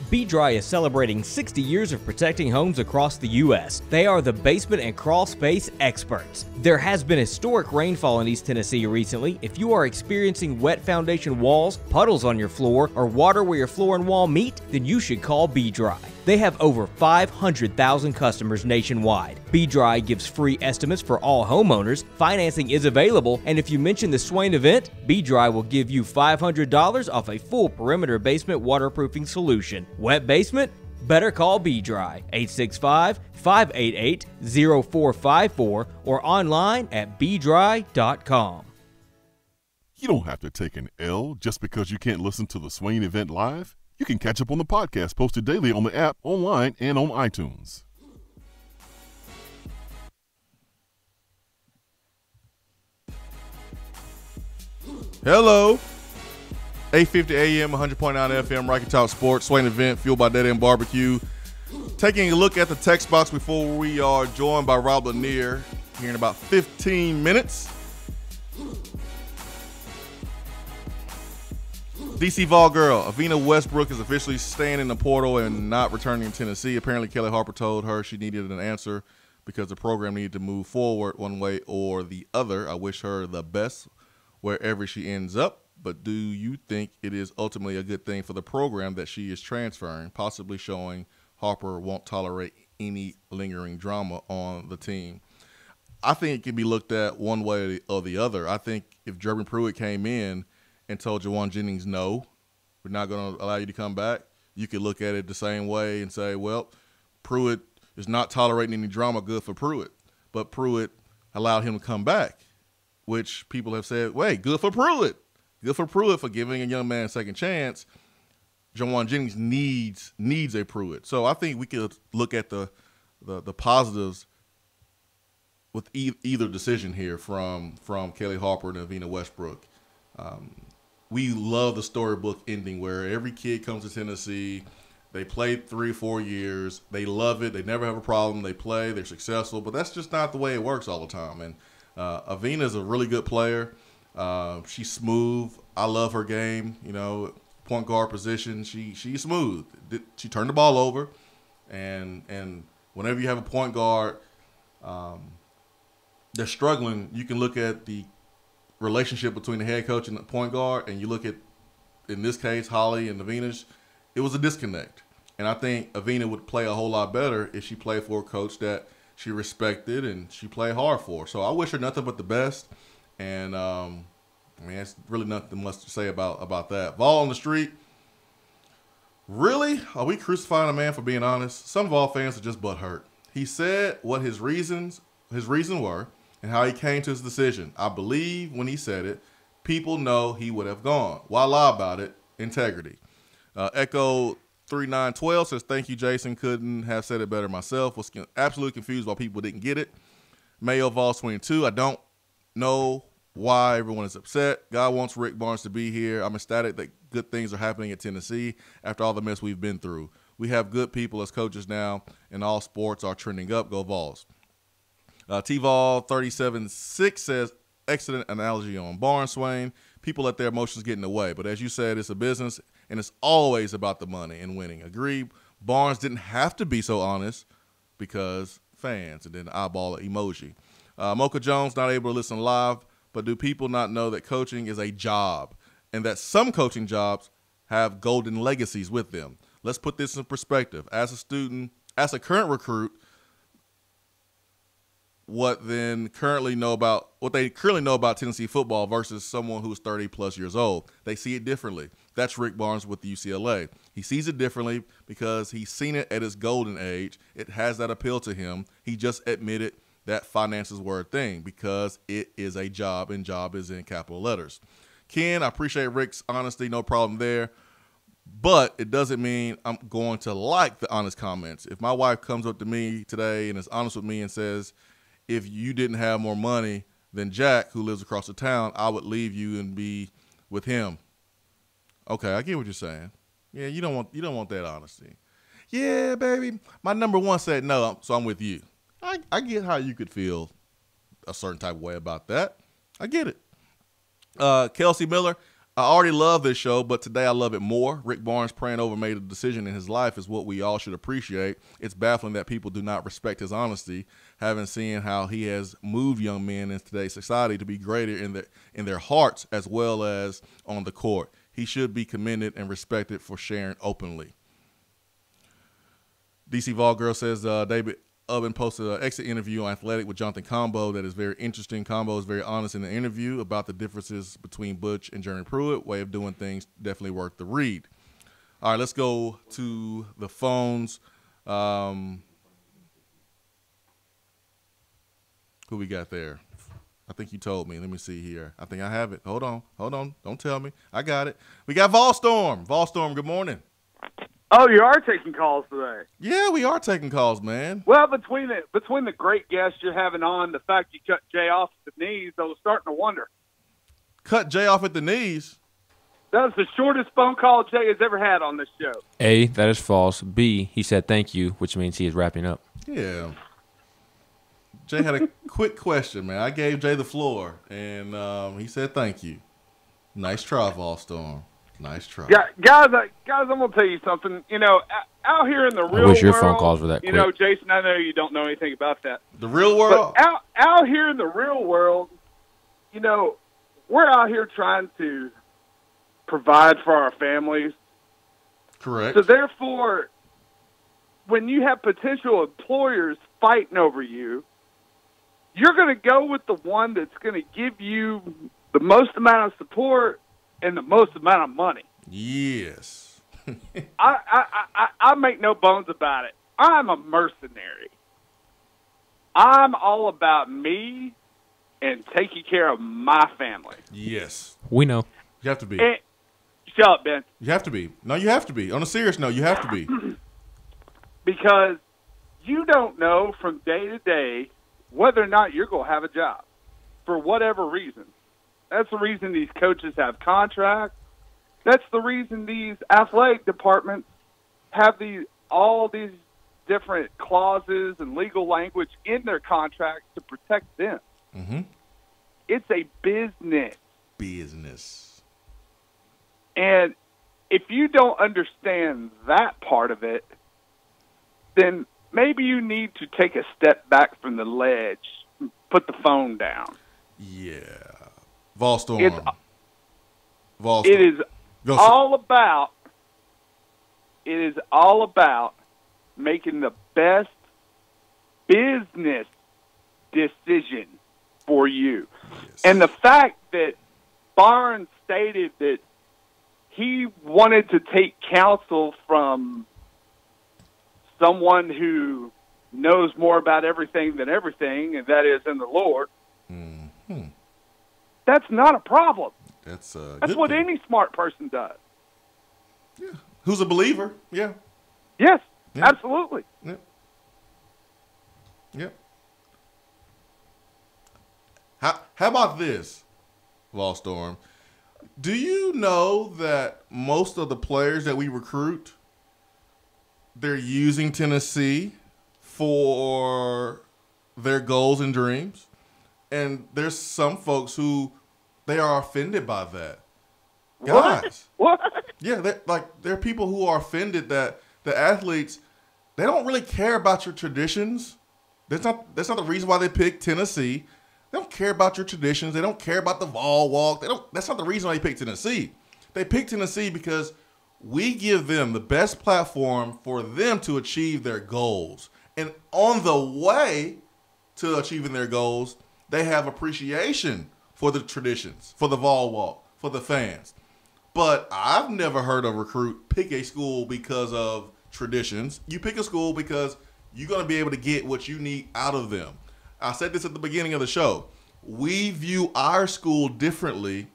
B-Dry is celebrating 60 years of protecting homes across the U.S. They are the basement and crawl space experts. There has been historic rainfall in East Tennessee recently. If you are experiencing wet foundation walls, puddles on your floor, or water where your floor and wall meet, then you should call B-Dry. They have over 500,000 customers nationwide. B-Dry gives free estimates for all homeowners, financing is available, and if you mention the Swain Event, B-Dry will give you $500 off a full perimeter basement waterproofing solution. Wet basement? Better call B-Dry, 865-588-0454 or online at bdry.com.
You don't have to take an L just because you can't listen to the Swain Event live. You can catch up on the podcast posted daily on the app, online, and on iTunes.
Hello. 8:50 a.m., 100.9 FM, Rocky Talk Sports, Swain Event, fueled by Dead End Barbecue. Taking a look at the text box before we are joined by Rob Lanier here in about 15 minutes. DC Vol girl, Avina Westbrook is officially staying in the portal and not returning to Tennessee. Apparently, Kelly Harper told her she needed an answer because the program needed to move forward one way or the other. I wish her the best wherever she ends up. But do you think it is ultimately a good thing for the program that she is transferring, possibly showing Harper won't tolerate any lingering drama on the team? I think it can be looked at one way or the other. I think if Jeremy Pruitt came in and told Jawan Jennings, no, we're not going to allow you to come back, you could look at it the same way and say, well, Pruitt is not tolerating any drama, good for Pruitt. But Pruitt allowed him to come back, which people have said, wait, good for Pruitt. Good for Pruitt for giving a young man a second chance. Jawan Jennings needs a Pruitt. So I think we could look at the positives with either decision here from Kelly Harper and Avina Westbrook. We love the storybook ending where every kid comes to Tennessee, they play 3 or 4 years, they love it, they never have a problem, they play, they're successful, but that's just not the way it works all the time. And Avina is a really good player. She's smooth. I love her game. Point guard position. She's smooth. She turned the ball over, and whenever you have a point guard, they're struggling. You can look at the relationship between the head coach and the point guard, and you look at, in this case, Holly and Avina's. It was a disconnect, and I think Avina would play a whole lot better if she played for a coach that she respected and she played hard for. So I wish her nothing but the best, and it's really nothing much to say about that. Vol on the street. Really? Are we crucifying a man for being honest? Some Vol fans are just butthurt. He said what his reasons were and how he came to his decision. I believe when he said it, people know he would have gone. Why lie about it? Integrity. Echo 3912 says, thank you, Jason. Couldn't have said it better myself. Was absolutely confused why people didn't get it. Mayo Vol Swing 2. I don't know why everyone is upset. God wants Rick Barnes to be here. I'm ecstatic that good things are happening at Tennessee after all the mess we've been through. We have good people as coaches now, and all sports are trending up. Go Vols. T-Vol 37.6 says, excellent analogy on Barnes, Swain. People let their emotions get in the way. But as you said, it's a business, and it's always about the money and winning. Agreed. Barnes didn't have to be so honest because fans, and then eyeball emoji. Mocha Jones, not able to listen live, but do people not know that coaching is a job and that some coaching jobs have golden legacies with them? Let's put this in perspective. As a student, as a current recruit, what they currently know about Tennessee football versus someone who's 30+ years old. They see it differently. That's Rick Barnes with the UCLA. He sees it differently because he's seen it at his golden age. It has that appeal to him. He just admitted that finances were a thing because it is a job, and job is in capital letters. Ken, I appreciate Rick's honesty. No problem there. But it doesn't mean I'm going to like the honest comments. If my wife comes up to me today and is honest with me and says, if you didn't have more money than Jack, who lives across the town, I would leave you and be with him. Okay, I get what you're saying. Yeah, you don't want that honesty. Yeah, baby, my number one said no, so I'm with you. I get how you could feel a certain type of way about that. I get it. Kelsey Miller, I already love this show, but today I love it more. Rick Barnes praying over made a decision in his life is what we all should appreciate. It's baffling that people do not respect his honesty, having seen how he has moved young men in today's society to be greater in their hearts as well as on the court. He should be commended and respected for sharing openly. DC Vol Girl says David Ubben posted an exit interview on Athletic with Jonathan Combo that is very interesting. Combo is very honest in the interview about the differences between Butch and Jeremy Pruitt. Way of doing things, definitely worth the read. All right, let's go to the phones. Who we got there? I think you told me. Let me see here. I think I have it. Hold on. Don't tell me. I got it. We got Volstorm. Volstorm, good morning.
Oh, you are taking calls today.
Yeah, we are taking calls, man.
Well, between the great guests you're having on, the fact you cut Jay off at the knees, I was starting to wonder.
Cut Jay off at the knees?
That was the shortest phone call Jay has ever had on this show.
A, that is false. B, he said thank you, which means he is wrapping up.
Yeah. Jay had a quick question, man. I gave Jay the floor, and he said thank you. Nice try, Volstorm. Nice try.
Yeah, guys, I'm going to tell you something. You know, out here in the real world.
I wish your phone calls were that quick.
You know, Jason, I know you don't know anything about that.
The real world?
But out here in the real world, you know, we're out here trying to provide for our families.
Correct.
So, therefore, when you have potential employers fighting over you, you're going to go with the one that's going to give you the most amount of support and the most amount of money.
Yes.
I make no bones about it. I'm a mercenary. I'm all about me and taking care of my family.
Yes.
We know.
You have to be.
Shut up, Ben.
You have to be. No, you have to be. On a serious note, you have to be.
Because you don't know from day to day whether or not you're going to have a job for whatever reason. That's the reason these coaches have contracts. That's the reason these athletic departments have all these different clauses and legal language in their contracts to protect them.
Mm-hmm.
It's a business.
business.
And if you don't understand that part of it, then maybe you need to take a step back from the ledge, put the phone down.
Yeah. Volstorm.
It is all about making the best business decision for you. Yes. And the fact that Barnes stated that he wanted to take counsel from someone who knows more about everything than everything, and that is in the Lord. Mm-hmm. That's not a problem.
That's
what any smart person does.
Yeah. Who's a believer? Yeah.
Yes, yeah. Absolutely.
Yep. Yep. How about this, Volstorm? Do you know that most of the players that we recruit, they're using Tennessee for their goals and dreams? And there's some folks who they are offended by that. Guys.
What?
Yeah, there are people who are offended that the athletes, they don't really care about your traditions. That's not the reason why they picked Tennessee. They don't care about your traditions. They don't care about the Vol Walk. That's not the reason why they picked Tennessee. They picked Tennessee because we give them the best platform for them to achieve their goals. And on the way to achieving their goals, they have appreciation for the traditions, for the Vol Walk, for the fans. But I've never heard a recruit pick a school because of traditions. You pick a school because you're going to be able to get what you need out of them. I said this at the beginning of the show. We view our school differently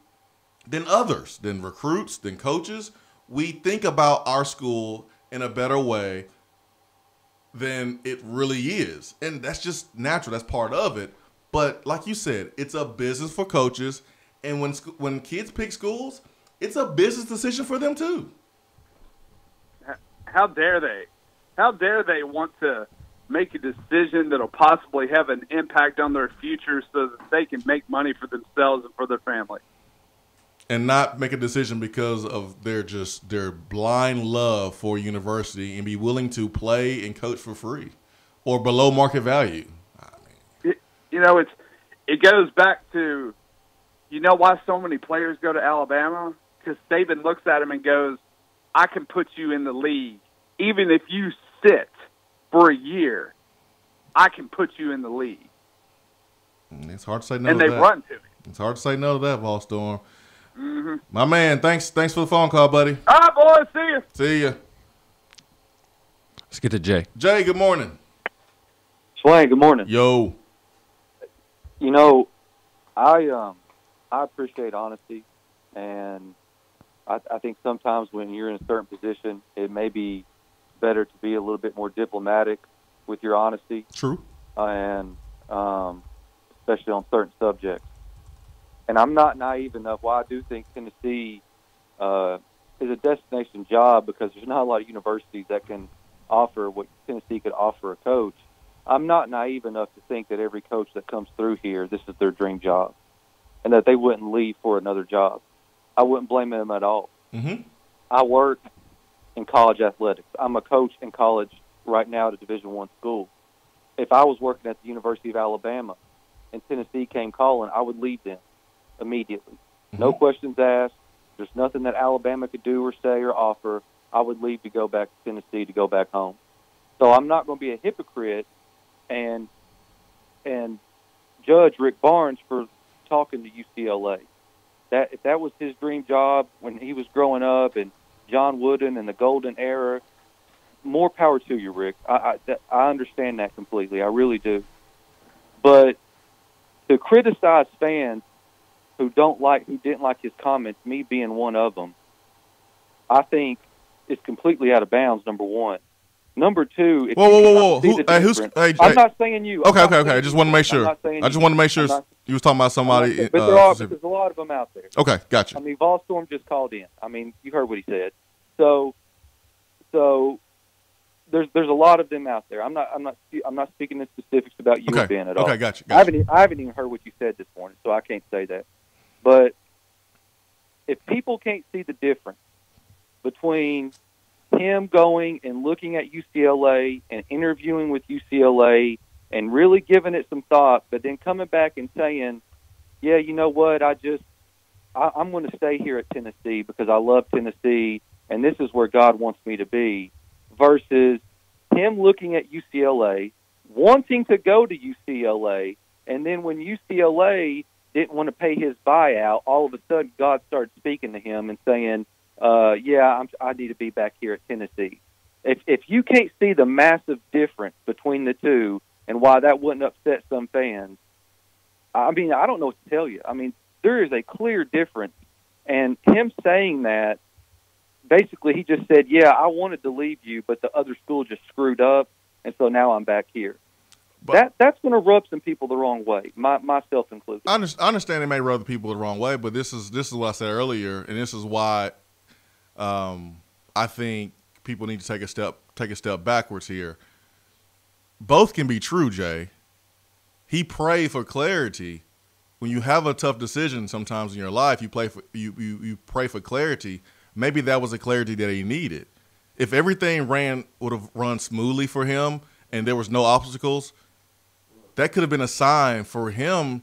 than others, than recruits, than coaches. We think about our school in a better way than it really is. And that's just natural. That's part of it. But like you said, it's a business for coaches. And when kids pick schools, it's a business decision for them too.
How dare they? How dare they want to make a decision that'll possibly have an impact on their future so that they can make money for themselves and for their family?
And not make a decision because of their blind love for university and be willing to play and coach for free or below market value.
It goes back to, why so many players go to Alabama? Because Saban looks at them and goes, I can put you in the league. Even if you sit for a year, I can put you in the league.
It's hard to say no
to that. And they run to it.
It's hard to say no to that, Volstorm.
Mm-hmm.
My man, thanks for the phone call, buddy.
All right, boys. See you.
See ya.
Let's get to Jay.
Jay, good morning.
Swain, good morning.
Yo.
I appreciate honesty, and I think sometimes when you're in a certain position, it may be better to be a little bit more diplomatic with your honesty.
True.
And especially on certain subjects. And I'm not naive enough. Well, I do think Tennessee is a destination job because there's not a lot of universities that can offer what Tennessee could offer a coach. I'm not naive enough to think that every coach that comes through here, this is their dream job, and that they wouldn't leave for another job. I wouldn't blame them at all.
Mm-hmm.
I work in college athletics. I'm a coach in college right now at a Division I school. If I was working at the University of Alabama and Tennessee came calling, I would leave them immediately. Mm-hmm. No questions asked. There's nothing that Alabama could do or say or offer. I would leave to go back to Tennessee, to go back home. So I'm not going to be a hypocrite and judge Rick Barnes for talking to UCLA. If that was his dream job when he was growing up, and John Wooden and the golden era, more power to you, Rick. I understand that completely. I really do. But to criticize fans who didn't like his comments, me being one of them, I think is completely out of bounds. Number one. Number two.
Whoa!
I'm not saying you.
Okay. I just want to make sure. You was talking about somebody.
But there's a lot of them out there.
Okay, gotcha.
I mean, Volstorm just called in. I mean, you heard what he said. So there's a lot of them out there. I'm not speaking in specifics about you, Ben, at all.
Okay, gotcha.
I haven't even heard what you said this morning, so I can't say that. But if people can't see the difference between him going and looking at UCLA and interviewing with UCLA and really giving it some thought, but then coming back and saying, yeah, you know what, I'm going to stay here at Tennessee because I love Tennessee and this is where God wants me to be, versus him looking at UCLA, wanting to go to UCLA, and then when UCLA didn't want to pay his buyout, all of a sudden God started speaking to him and saying, I need to be back here at Tennessee. If you can't see the massive difference between the two and why that wouldn't upset some fans, I mean, I don't know what to tell you. I mean, there is a clear difference. And him saying that, basically he just said, yeah, I wanted to leave you, but the other school just screwed up, and so now I'm back here. But that's going to rub some people the wrong way, myself included.
I understand it may rub people the wrong way, but this is what I said earlier, and this is why I think people need to take a step backwards here. Both can be true, Jay. He prayed for clarity. When you have a tough decision sometimes in your life, you pray for clarity. Maybe that was the clarity that he needed. If everything would have run smoothly for him and there was no obstacles, that could have been a sign for him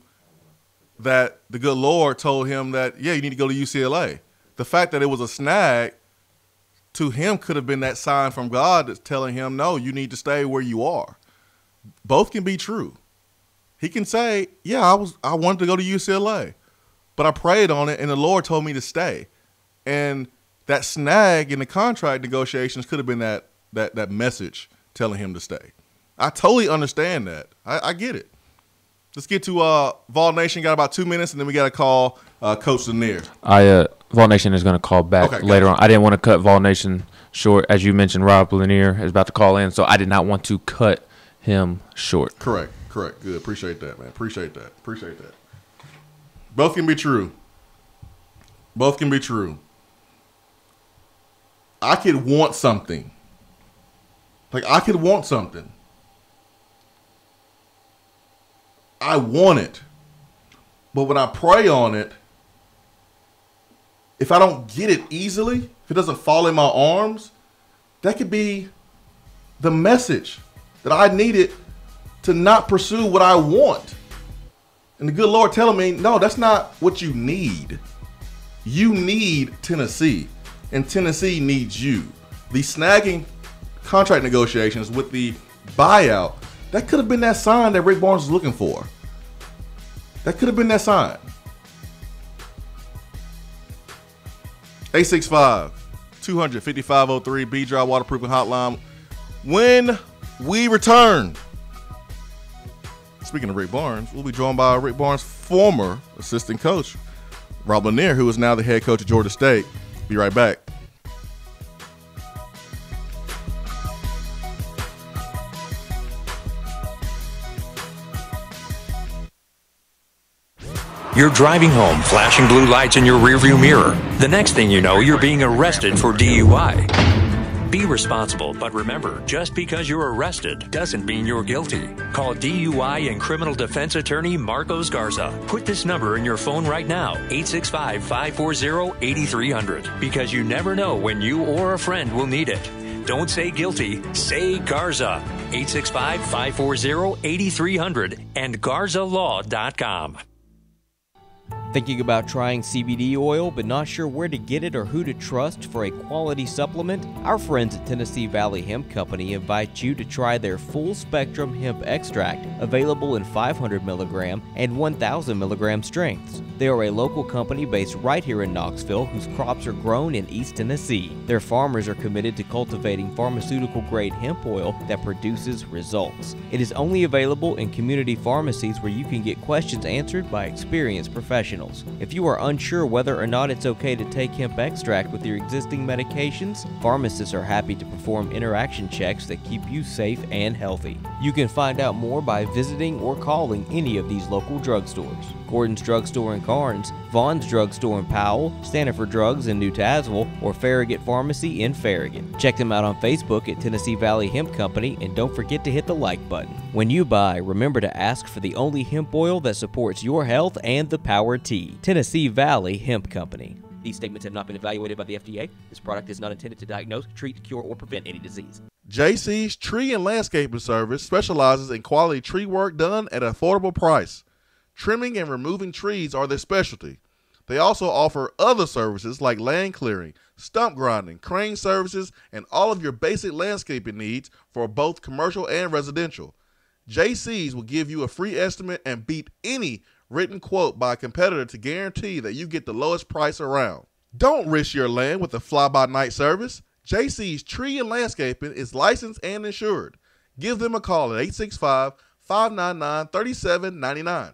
that the good Lord told him that, yeah, you need to go to UCLA. The fact that it was a snag to him could have been that sign from God that's telling him, no, you need to stay where you are. Both can be true. He can say, yeah, I wanted to go to UCLA, but I prayed on it and the Lord told me to stay. And that snag in the contract negotiations could have been that message telling him to stay. I totally understand that. I get it. Let's get to Vol Nation. Got about 2 minutes, and then we got to call Coach Lanier.
Vol Nation is going to call back later on. I didn't want to cut Vol Nation short. As you mentioned, Rob Lanier is about to call in, so I did not want to cut him short.
Correct. Good. Appreciate that, man. Appreciate that. Both can be true. I could want something. I want it. But when I pray on it, if I don't get it easily, if it doesn't fall in my arms, that could be the message that I needed to not pursue what I want. And the good Lord telling me, no, that's not what you need. You need Tennessee, and Tennessee needs you. The snagging contract negotiations with the buyout, that could have been that sign that Rick Barnes was looking for. That could have been that sign. 865-200-5503, B-Drive Waterproofing Hotline. When we return, speaking of Rick Barnes, we'll be joined by Rick Barnes' former assistant coach, Rob Lanier, who is now the head coach at Georgia State. Be right back.
You're driving home, flashing blue lights in your rearview mirror. The next thing you know, you're being arrested for DUI. Be responsible, but remember, just because you're arrested doesn't mean you're guilty. Call DUI and criminal defense attorney Marcos Garza. Put this number in your phone right now, 865-540-8300, because you never know when you or a friend will need it. Don't say guilty, say Garza. 865-540-8300 and GarzaLaw.com.
Thinking about trying CBD oil but not sure where to get it or who to trust for a quality supplement? Our friends at Tennessee Valley Hemp Company invite you to try their full spectrum hemp extract, available in 500 milligram and 1,000 milligram strengths. They are a local company based right here in Knoxville whose crops are grown in East Tennessee. Their farmers are committed to cultivating pharmaceutical grade hemp oil that produces results. It is only available in community pharmacies where you can get questions answered by experienced professionals. If you are unsure whether or not it's okay to take hemp extract with your existing medications, pharmacists are happy to perform interaction checks that keep you safe and healthy. You can find out more by visiting or calling any of these local drugstores: Gordon's Drugstore in Carnes, Vaughn's Drugstore in Powell, Stanford Drugs in New Tazewell, or Farragut Pharmacy in Farragut. Check them out on Facebook at Tennessee Valley Hemp Company, and don't forget to hit the like button. When you buy, remember to ask for the only hemp oil that supports your health and the power tea. Tennessee Valley Hemp Company. These statements have not been evaluated by the FDA. This product is not intended to diagnose, treat, cure, or prevent any disease.
JC's Tree and Landscaping Service specializes in quality tree work done at an affordable price. Trimming and removing trees are their specialty. They also offer other services like land clearing, stump grinding, crane services, and all of your basic landscaping needs for both commercial and residential. JC's will give you a free estimate and beat any written quote by a competitor to guarantee that you get the lowest price around. Don't risk your land with a fly-by-night service. JC's Tree and Landscaping is licensed and insured. Give them a call at 865-599-3799.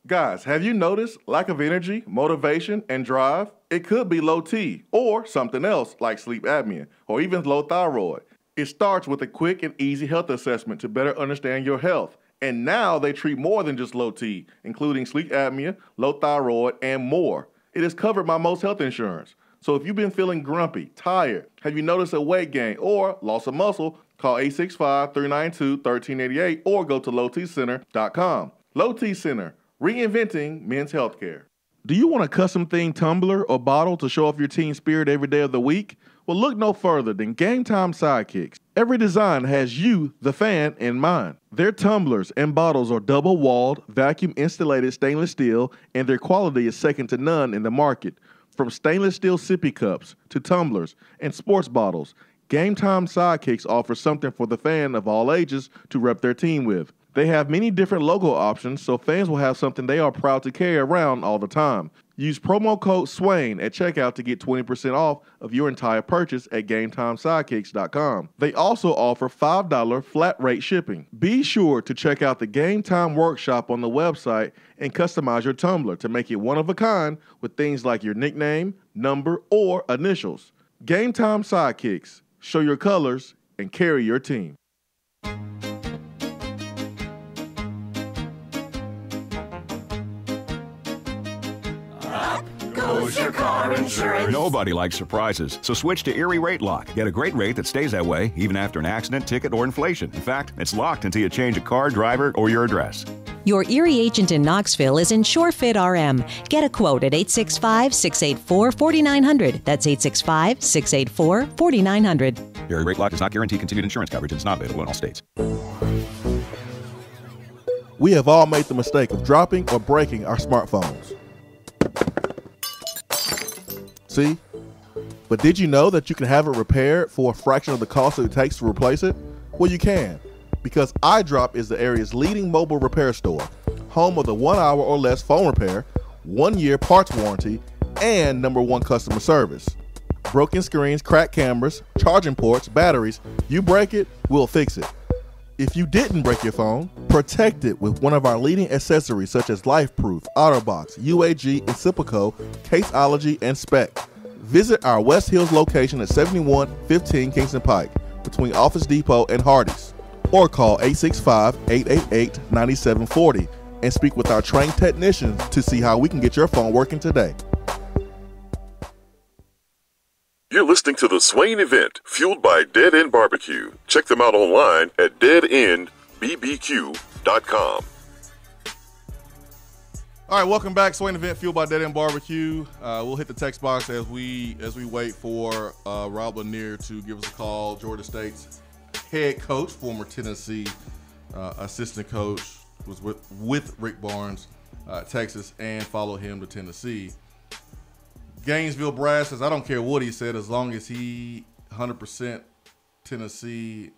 Guys, have you noticed lack of energy, motivation, and drive? It could be low T or something else like sleep apnea or even low thyroid. It starts with a quick and easy health assessment to better understand your health. And now they treat more than just low T, including sleep apnea, low thyroid, and more. It is covered by most health insurance. So if you've been feeling grumpy, tired, have you noticed a weight gain or loss of muscle, call 865-392-1388 or go to lowtcenter.com. Low T Center, reinventing men's healthcare. Do you want a custom themed tumbler or bottle to show off your team spirit every day of the week? Well, look no further than Game Time Sidekicks. Every design has you, the fan, in mind. Their tumblers and bottles are double-walled, vacuum-insulated stainless steel, and their quality is second to none in the market. From stainless steel sippy cups to tumblers and sports bottles, Game Time Sidekicks offers something for the fan of all ages to rep their team with. They have many different logo options, so fans will have something they are proud to carry around all the time. Use promo code SWAIN at checkout to get 20% off of your entire purchase at GameTimeSidekicks.com. They also offer $5 flat rate shipping. Be sure to check out the Game Time Workshop on the website and customize your tumbler to make it one of a kind with things like your nickname, number, or initials. Game Time Sidekicks. Show your colors and carry your team.
Goes your car insurance. Nobody likes surprises, so switch to Erie Rate Lock. Get a great rate that stays that way even after an accident, ticket, or inflation. In fact, it's locked until you change a car, driver, or your address.
Your Erie agent in Knoxville is InsureFit RM. Get a quote at 865-684-4900. That's 865-684-4900.
Erie Rate Lock does not guarantee continued insurance coverage and is not available in all states.
We have all made the mistake of dropping or breaking our smartphones. See? But did you know that you can have it repaired for a fraction of the cost that it takes to replace it? Well, you can, because iDrop is the area's leading mobile repair store, home of the 1 hour or less phone repair, 1 year parts warranty, and #1 customer service. Broken screens, cracked cameras, charging ports, batteries, you break it, we'll fix it. If you didn't break your phone, protect it with one of our leading accessories such as LifeProof, OtterBox, UAG, Incipico, Caseology, and Spec. Visit our West Hills location at 7115 Kingston Pike between Office Depot and Hardee's, or call 865-888-9740 and speak with our trained technicians to see how we can get your phone working today.
You're listening to the Swain event, fueled by Dead End Barbecue. Check them out online at deadendbbq.com.
All right, welcome back. Swain event, fueled by Dead End Barbecue. We'll hit the text box as we wait for Rob Lanier to give us a call. Georgia State's head coach, former Tennessee assistant coach, was with Rick Barnes, Texas, and followed him to Tennessee. Gainesville Brad says, I don't care what he said as long as he 100% Tennessee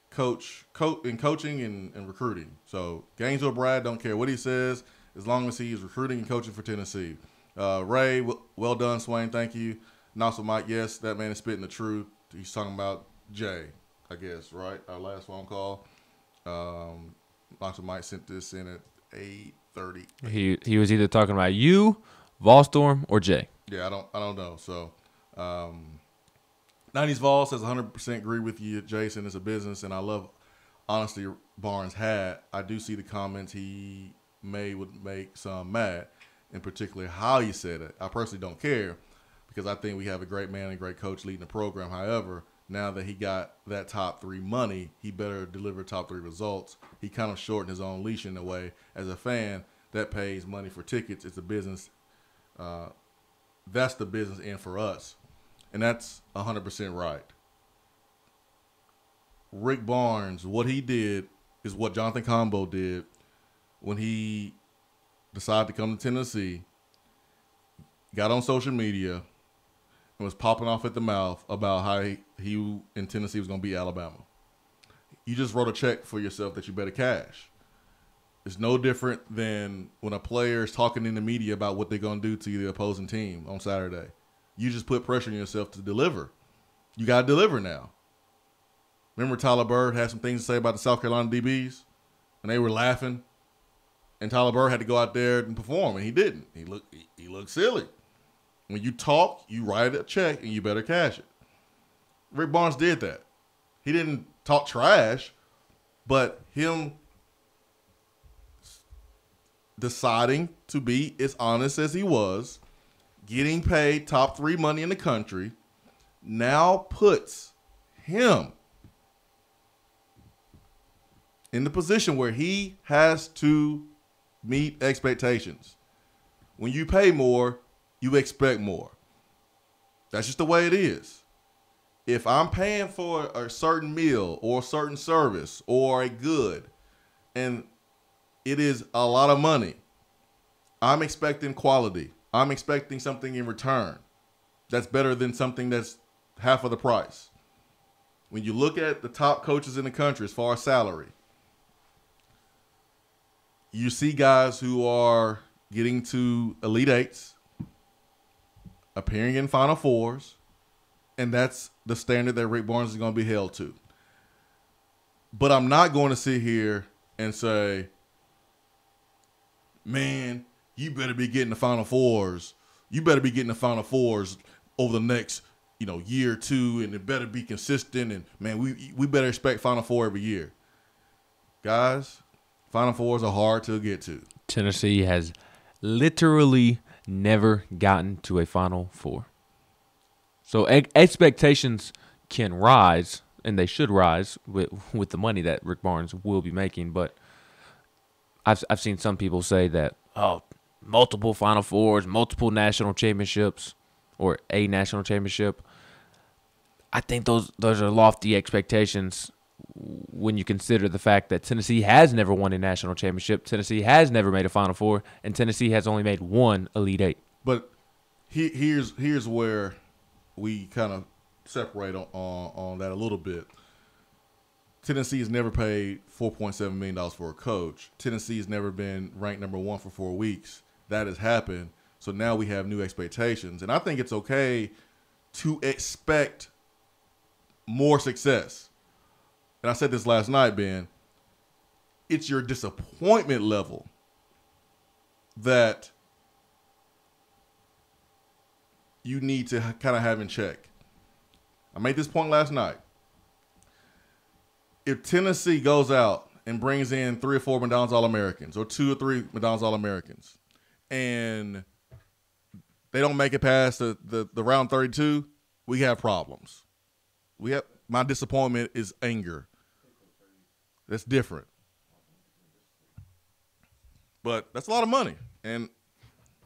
coach in coaching and recruiting. So Gainesville Brad don't care what he says as long as he's recruiting and coaching for Tennessee. Ray, well done, Swain. Thank you. And also Mike, yes, that man is spitting the truth. He's talking about Jay, I guess, right? Our last phone call. Dr. Mike sent this in at 8:30.
He was either talking about you, Volstorm, or Jay.
Yeah, I don't know. So, 90s Vol says 100% agree with you, Jason. It's a business, and I love honesty Barnes had. I do see the comments he made would make some mad, in particular how he said it. I personally don't care because I think we have a great man and great coach leading the program. However, now that he got that top 3 money, he better deliver top 3 results. He kind of shortened his own leash in a way. As a fan that pays money for tickets, it's a business. That's the business end for us. And that's 100% right. Rick Barnes, what he did is what Jonathan Combo did when he decided to come to Tennessee, got on social media, and was popping off at the mouth about how he in Tennessee was going to beat Alabama. You just wrote a check for yourself that you better cash. It's no different than when a player is talking in the media about what they're going to do to the opposing team on Saturday. You just put pressure on yourself to deliver. You got to deliver now. Remember Tyler Bird had some things to say about the South Carolina DBs? And they were laughing. And Tyler Bird had to go out there and perform, and he didn't. He looked silly. When you talk, you write a check, and you better cash it. Rick Barnes did that. He didn't talk trash, but him deciding to be as honest as he was, getting paid top 3 money in the country, now puts him in the position where he has to meet expectations. When you pay more, you expect more. That's just the way it is. If I'm paying for a certain meal or a certain service or a good, and it is a lot of money, I'm expecting quality. I'm expecting something in return that's better than something that's half of the price. When you look at the top coaches in the country as far as salary, you see guys who are getting to Elite Eights, appearing in Final Fours, and that's the standard that Rick Barnes is going to be held to. But I'm not going to sit here and say, man, you better be getting the Final Fours. You better be getting the Final Fours over the next, year or two, and it better be consistent. And, man, we better expect Final Four every year. Guys, Final Fours are hard to get to.
Tennessee has literally never gotten to a Final Four. So expectations can rise, and they should rise with the money that Rick Barnes will be making. But I've seen some people say that, multiple Final Fours, multiple national championships, or a national championship. I think those are lofty expectations when you consider the fact that Tennessee has never won a national championship, Tennessee has never made a Final Four, and Tennessee has only made one Elite Eight.
But here's where we kind of separate on that a little bit. Tennessee has never paid $4.7 million for a coach. Tennessee has never been ranked number 1 for 4 weeks. That has happened. So now we have new expectations. And I think it's okay to expect more success. And I said this last night, Ben. It's your disappointment level that you need to kind of have in check. I made this point last night. If Tennessee goes out and brings in 3 or 4 McDonald's All-Americans or 2 or 3 McDonald's All-Americans and they don't make it past the round 32, we have problems. My disappointment is anger. That's different. But that's a lot of money. And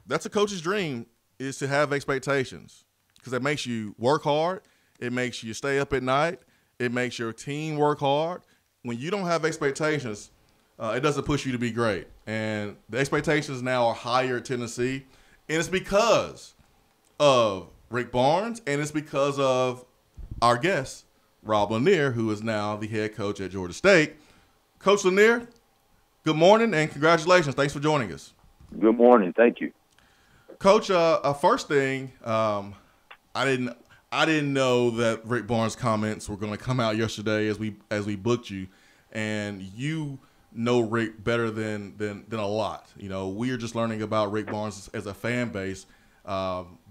that's a coach's dream, is to have expectations, because it makes you work hard. It makes you stay up at night. It makes your team work hard. When you don't have expectations, it doesn't push you to be great. And the expectations now are higher at Tennessee. And it's because of Rick Barnes, and it's because of our guest, Rob Lanier, who is now the head coach at Georgia State. Coach Lanier, good morning and congratulations. Thanks for joining us.
Good morning. Thank you.
Coach, first thing, I didn't know that Rick Barnes' comments were going to come out yesterday as we booked you, and you know Rick better than a lot. We are just learning about Rick Barnes as a fan base.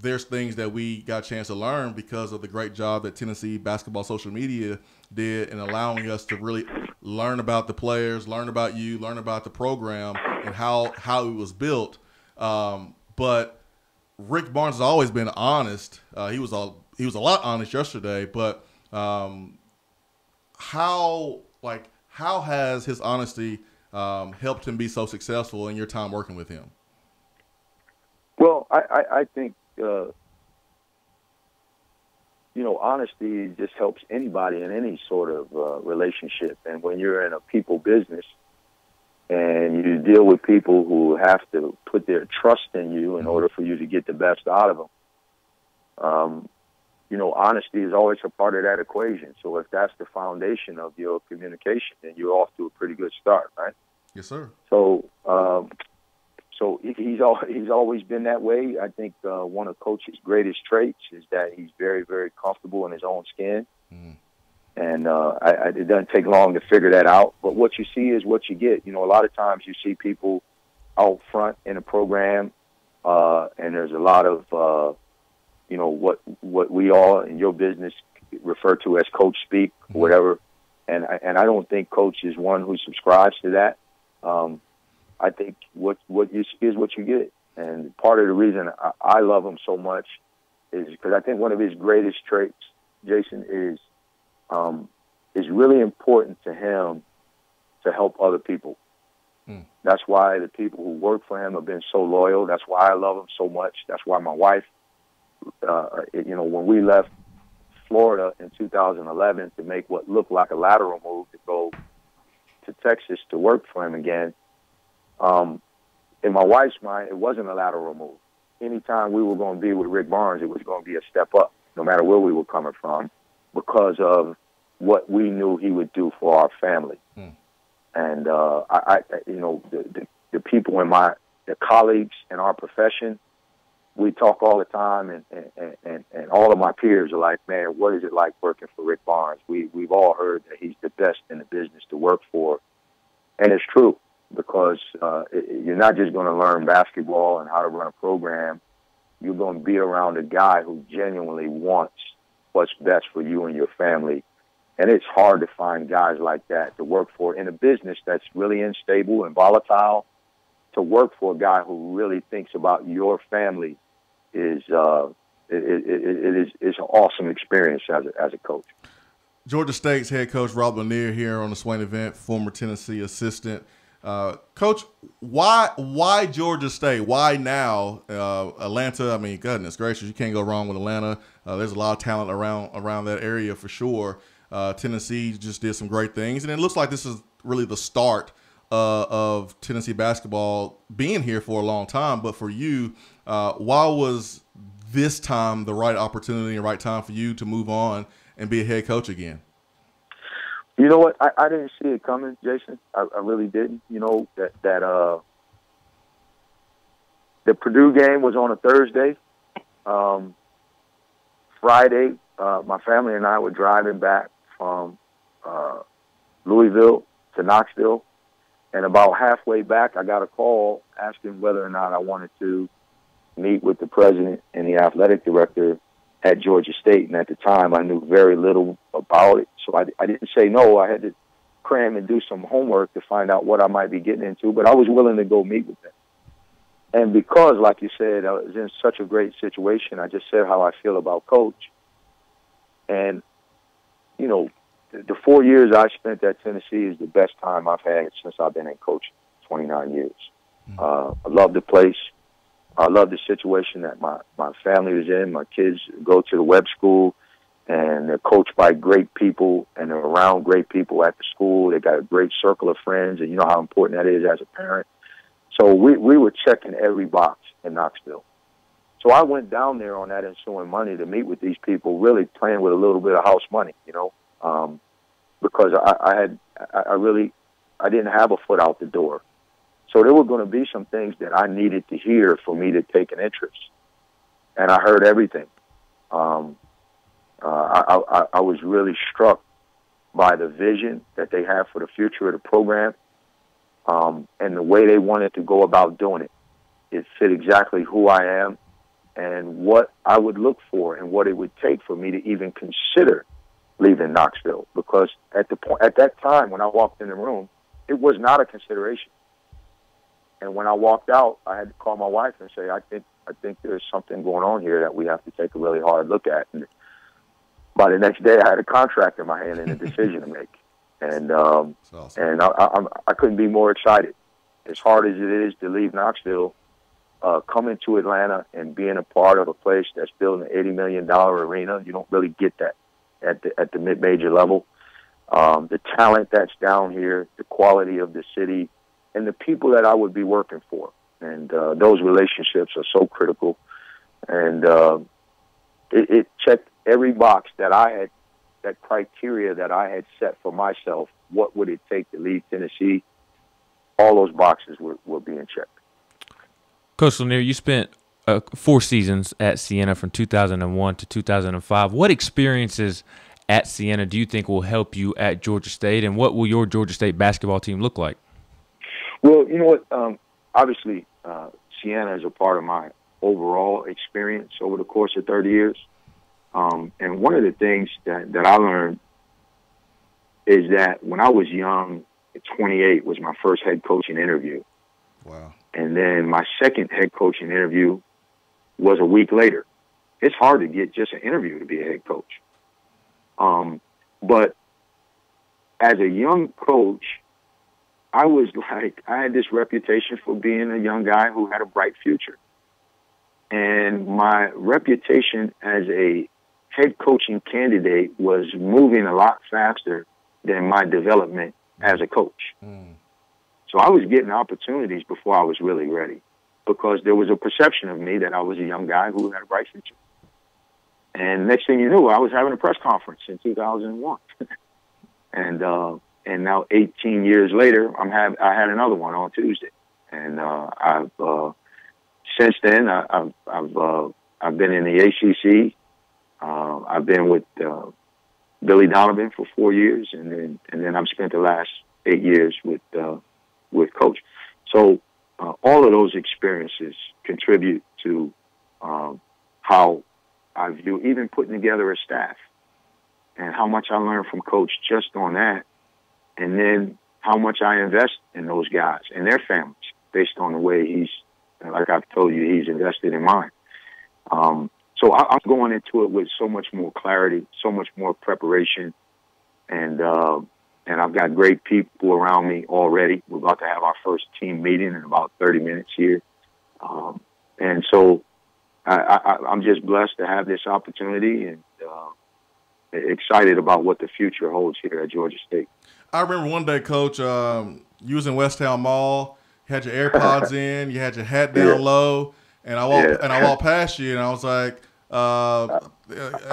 There's things that we got a chance to learn because of the great job that Tennessee basketball social media did in allowing us to really learn about the players, learn about you, learn about the program and how it was built. But Rick Barnes has always been honest. He was a lot honest yesterday, but how has his honesty helped him be so successful in your time working with him?
Well,
I think, honesty just helps anybody in any sort of relationship. And when you're in a people business and you deal with people who have to put their trust in you in order for you to get the best out of them, honesty is always a part of that equation. So if that's the foundation of your communication, then you're off to a pretty good start, right?
Yes, sir.
So, he's always been that way. I think one of Coach's greatest traits is that he's very, very comfortable in his own skin. And it doesn't take long to figure that out. But what you see is what you get. A lot of times you see people out front in a program, and there's a lot of, what we all in your business refer to as coach speak, or whatever. And I don't think Coach is one who subscribes to that. I think what you see is what you get. And part of the reason I love him so much is because I think one of his greatest traits, Jason, is really important to him to help other people. That's why the people who work for him have been so loyal. That's why I love him so much. That's why my wife, when we left Florida in 2011 to make what looked like a lateral move to go to Texas to work for him again, in my wife's mind, it wasn't a lateral move. Anytime we were going to be with Rick Barnes, it was going to be a step up, no matter where we were coming from, because of what we knew he would do for our family. And the people in the colleagues in our profession, we talk all the time, and all of my peers are like, man, what is it like working for Rick Barnes? We've all heard that he's the best in the business to work for, and it's true. Because you're not just going to learn basketball and how to run a program. You're going to be around a guy who genuinely wants what's best for you and your family. And it's hard to find guys like that to work for in a business that's really unstable and volatile. To work for a guy who really thinks about your family is it's an awesome experience as a coach.
Georgia State's head coach Rob Lanier here on the Swain event, former Tennessee assistant. Coach, why Georgia State? Why now? Atlanta, I mean, goodness gracious, you can't go wrong with Atlanta. There's a lot of talent around that area for sure. Tennessee just did some great things, and it looks like this is really the start of Tennessee basketball being here for a long time. But for you, why was this time the right opportunity and right time for you to move on and be a head coach again?
You know what? I didn't see it coming, Jason. I really didn't. The Purdue game was on a Thursday. Friday, my family and I were driving back from Louisville to Knoxville, and about halfway back, I got a call asking whether or not I wanted to meet with the president and the athletic director at Georgia State. And at the time, I knew very little about it. So I didn't say no. I had to cram and do some homework to find out what I might be getting into, but I was willing to go meet with them. And because, like you said, I was in such a great situation, I just said how I feel about Coach. And, the 4 years I spent at Tennessee is the best time I've had since I've been in coaching, 29 years. I love the place. I love the situation that my family is in. My kids go to the web school, and they're coached by great people, and they're around great people at the school. They got a great circle of friends, and you know how important that is as a parent. So we were checking every box in Knoxville. So I went down there on that ensuing Monday to meet with these people, really playing with a little bit of house money, because I didn't have a foot out the door. So there were going to be some things that I needed to hear for me to take an interest. And I heard everything. I was really struck by the vision that they have for the future of the program, and the way they wanted to go about doing it. It fit exactly who I am and what I would look for and what it would take for me to even consider leaving Knoxville. Because at that time when I walked in the room, it was not a consideration. And when I walked out, I had to call my wife and say, I think there's something going on here that we have to take a really hard look at. And by the next day, I had a contract in my hand and a decision to make. And awesome. And I couldn't be more excited. As hard as it is to leave Knoxville, coming to Atlanta and being a part of a place that's building an $80 million arena. You don't really get that at the mid-major level. The talent that's down here, the quality of the city, and the people that I would be working for. And those relationships are so critical. And it checked every box that I had, that criteria that I had set for myself. What would it take to leave Tennessee? All those boxes were being checked.
Coach Lanier, you spent 4 seasons at Siena from 2001 to 2005. What experiences at Siena do you think will help you at Georgia State, and what will your Georgia State basketball team look like?
Well, you know what? Obviously, Siena is a part of my overall experience over the course of 30 years. And one of the things that I learned is that when I was young, at 28 was my first head coaching interview.
Wow.
And then my second head coaching interview was a week later. It's hard to get just an interview to be a head coach. But as a young coach, I had this reputation for being a young guy who had a bright future. And my reputation as a head coaching candidate was moving a lot faster than my development as a coach. So I was getting opportunities before I was really ready, because there was a perception of me that I was a young guy who had a bright future. And next thing you knew, I was having a press conference in 2001. And now 18 years later, I had another one on Tuesday. And since then, I've been in the ACC. I've been with Billy Donovan for 4 years, and then I've spent the last 8 years with Coach. So all of those experiences contribute to how I view even putting together a staff, and how much I learned from Coach just on that, and then how much I invest in those guys and their families based on the way he's, like I've told you, he's invested in mine. So I'm going into it with so much more clarity, so much more preparation, and I've got great people around me already. We're about to have our first team meeting in about 30 minutes here. And so I'm just blessed to have this opportunity, and excited about what the future holds here at Georgia State.
I remember one day, Coach, you was in Westtown Mall, you had your AirPods in, you had your hat down low, and I walked past you, and I was like, I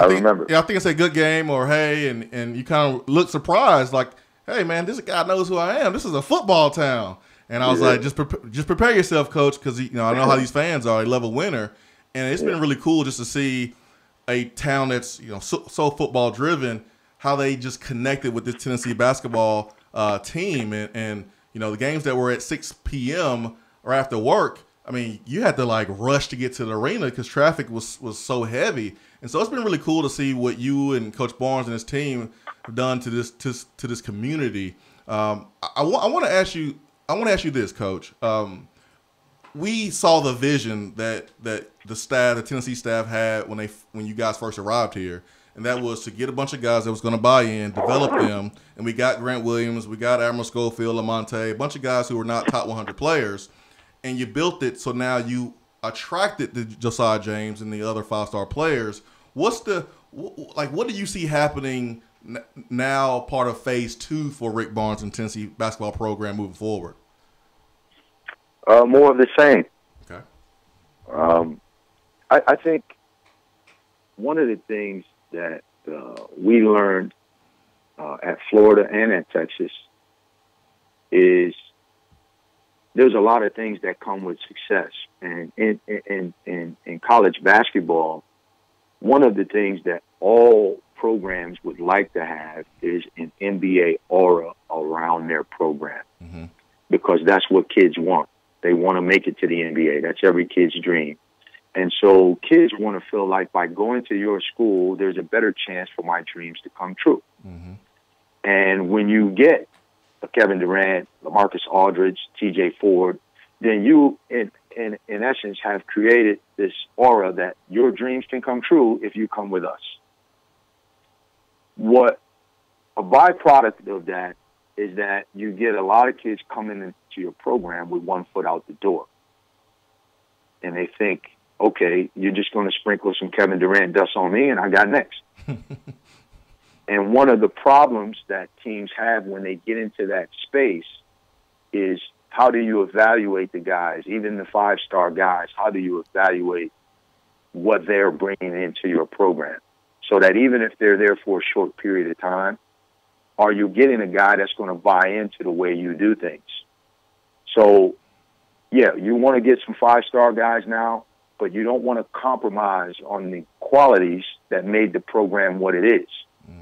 remember. Yeah, I think I said good game or hey, and you kind of looked surprised, like, hey man, this guy knows who I am. This is a football town, and I was like, just prepare yourself, Coach, because I know how these fans are. They love a winner, and it's been really cool just to see a town that's so football driven, how they just connected with this Tennessee basketball team, and the games that were at 6 p.m. or after work. I mean, you had to like rush to get to the arena because traffic was so heavy, and so it's been really cool to see what you and Coach Barnes and his team have done to this community. I want to ask you this, Coach. We saw the vision that the Tennessee staff had when you guys first arrived here, and that was to get a bunch of guys that was going to buy in, develop them, and we got Grant Williams, we got Admiral Schofield, Lamonte, a bunch of guys who were not top 100 players. And you built it so now you attracted the Josiah James and the other 5-star players. What do you see happening now, part of phase 2 for Rick Barnes and Tennessee basketball program moving forward?
More of the same.
Okay.
I think one of the things that we learned at Florida and at Texas is there's a lot of things that come with success. And in college basketball, one of the things that all programs would like to have is an NBA aura around their program, because that's what kids want. They want to make it to the NBA. That's every kid's dream. And so kids want to feel like by going to your school, there's a better chance for my dreams to come true. And when you get Kevin Durant, LaMarcus Aldridge, TJ Ford, then you, in essence, have created this aura that your dreams can come true if you come with us. What a byproduct of that is that you get a lot of kids coming into your program with one foot out the door. and they think, okay, you're just going to sprinkle some Kevin Durant dust on me, and I got next. And one of the problems that teams have when they get into that space is, how do you evaluate the guys, even the 5-star guys? How do you evaluate what they're bringing into your program? So that even if they're there for a short period of time, are you getting a guy that's going to buy into the way you do things? So, yeah, you want to get some 5-star guys now, but you don't want to compromise on the qualities that made the program what it is.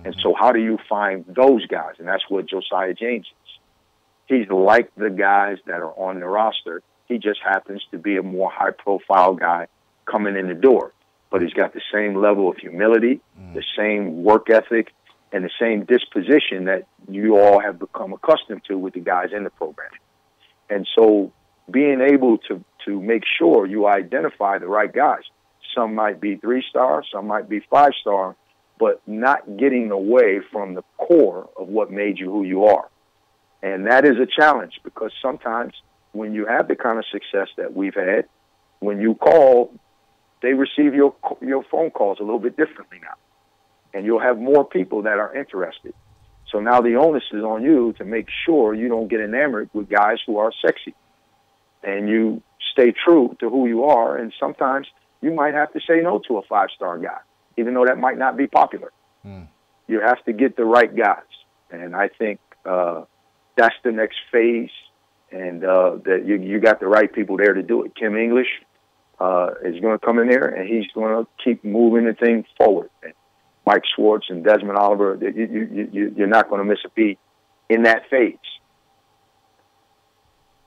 And so how do you find those guys? And that's what Josiah James is. He's like the guys that are on the roster. He just happens to be a more high-profile guy coming in the door. But he's got the same level of humility, the same work ethic, and the same disposition that you all have become accustomed to with the guys in the program. And so being able to make sure you identify the right guys. Some might be 3-star, some might be 5-star, but not getting away from the core of what made you who you are. And that is a challenge, because sometimes when you have the kind of success that we've had, when you call, they receive your phone calls a little bit differently now. And you'll have more people that are interested. So now the onus is on you to make sure you don't get enamored with guys who are sexy. And you stay true to who you are. And sometimes you might have to say no to a 5-star guy, even though that might not be popular. You have to get the right guys. And I think that's the next phase. And that you got the right people there to do it. Kim English is going to come in there, and he's going to keep moving the thing forward. And Mike Schwartz and Desmond Oliver, you're not going to miss a beat in that phase.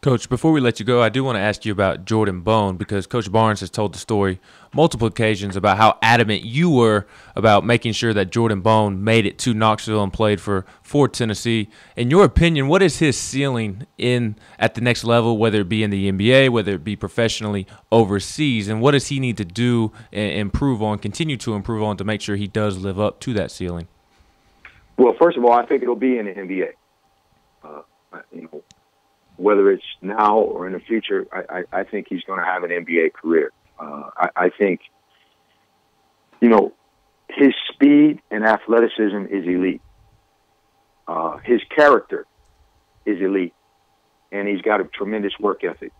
Coach, before we let you go, I do want to ask you about Jordan Bone, because Coach Barnes has told the story multiple occasions about how adamant you were about making sure that Jordan Bone made it to Knoxville and played for Tennessee. In your opinion, what is his ceiling at the next level, whether it be in the NBA, whether it be professionally overseas, and what does he need to do and continue to improve on to make sure he does live up to that ceiling?
Well, first of all, I think it'll be in the NBA. Whether it's now or in the future, I think he's going to have an NBA career. I think, his speed and athleticism is elite. His character is elite, and he's got a tremendous work ethic.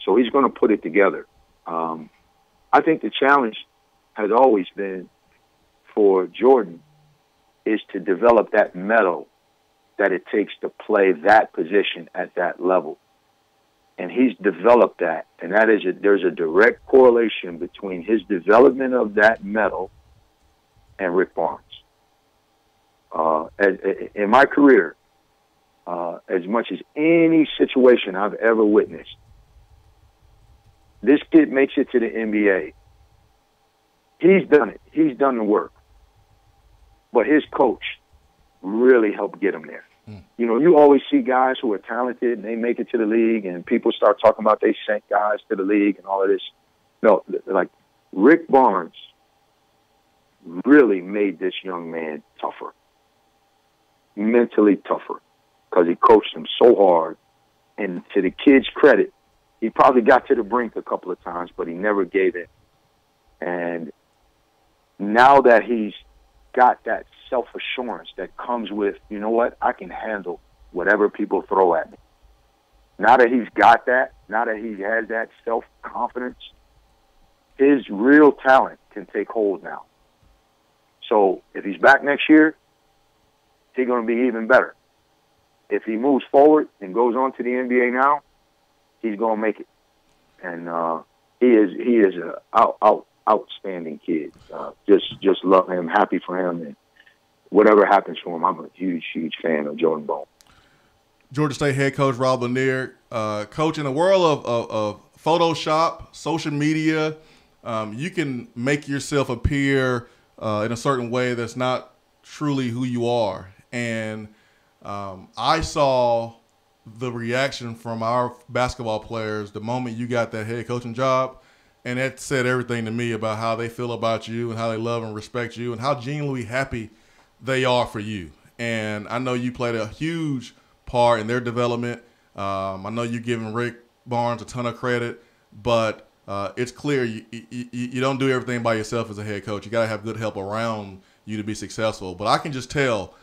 So he's going to put it together. I think the challenge has always been for Jordan is to develop that mettle that it takes to play that position at that level. And he's developed that. And there's a direct correlation between his development of that mettle and Rick Barnes. In my career, as much as any situation I've ever witnessed, this kid makes it to the NBA. He's done it. He's done the work. But his coach really helped get him there. You always see guys who are talented and they make it to the league, and people start talking about they sent guys to the league and all of this. No, like Rick Barnes really made this young man tougher, mentally tougher, because he coached him so hard. And to the kid's credit, he probably got to the brink a couple of times, but he never gave in. And now that he's got that self-assurance that comes with, you know what, I can handle whatever people throw at me. Now that he's got that, now that he has that self-confidence, his real talent can take hold now. So if he's back next year, he's going to be even better. If he moves forward and goes on to the NBA now, he's going to make it. And he is an outstanding kid. Just love him, happy for him, and whatever happens for him, I'm a huge, huge fan of Jordan Bone.
Georgia State head coach Rob Lanier. Coach, in the world of Photoshop, social media, you can make yourself appear in a certain way that's not truly who you are. And I saw the reaction from our basketball players the moment you got that head coaching job. And that said everything to me about how they feel about you and how they love and respect you and how genuinely happy they are for you. And I know you played a huge part in their development. I know you're giving Rick Barnes a ton of credit, but it's clear you don't do everything by yourself as a head coach. You got to have good help around you to be successful. But I can just tell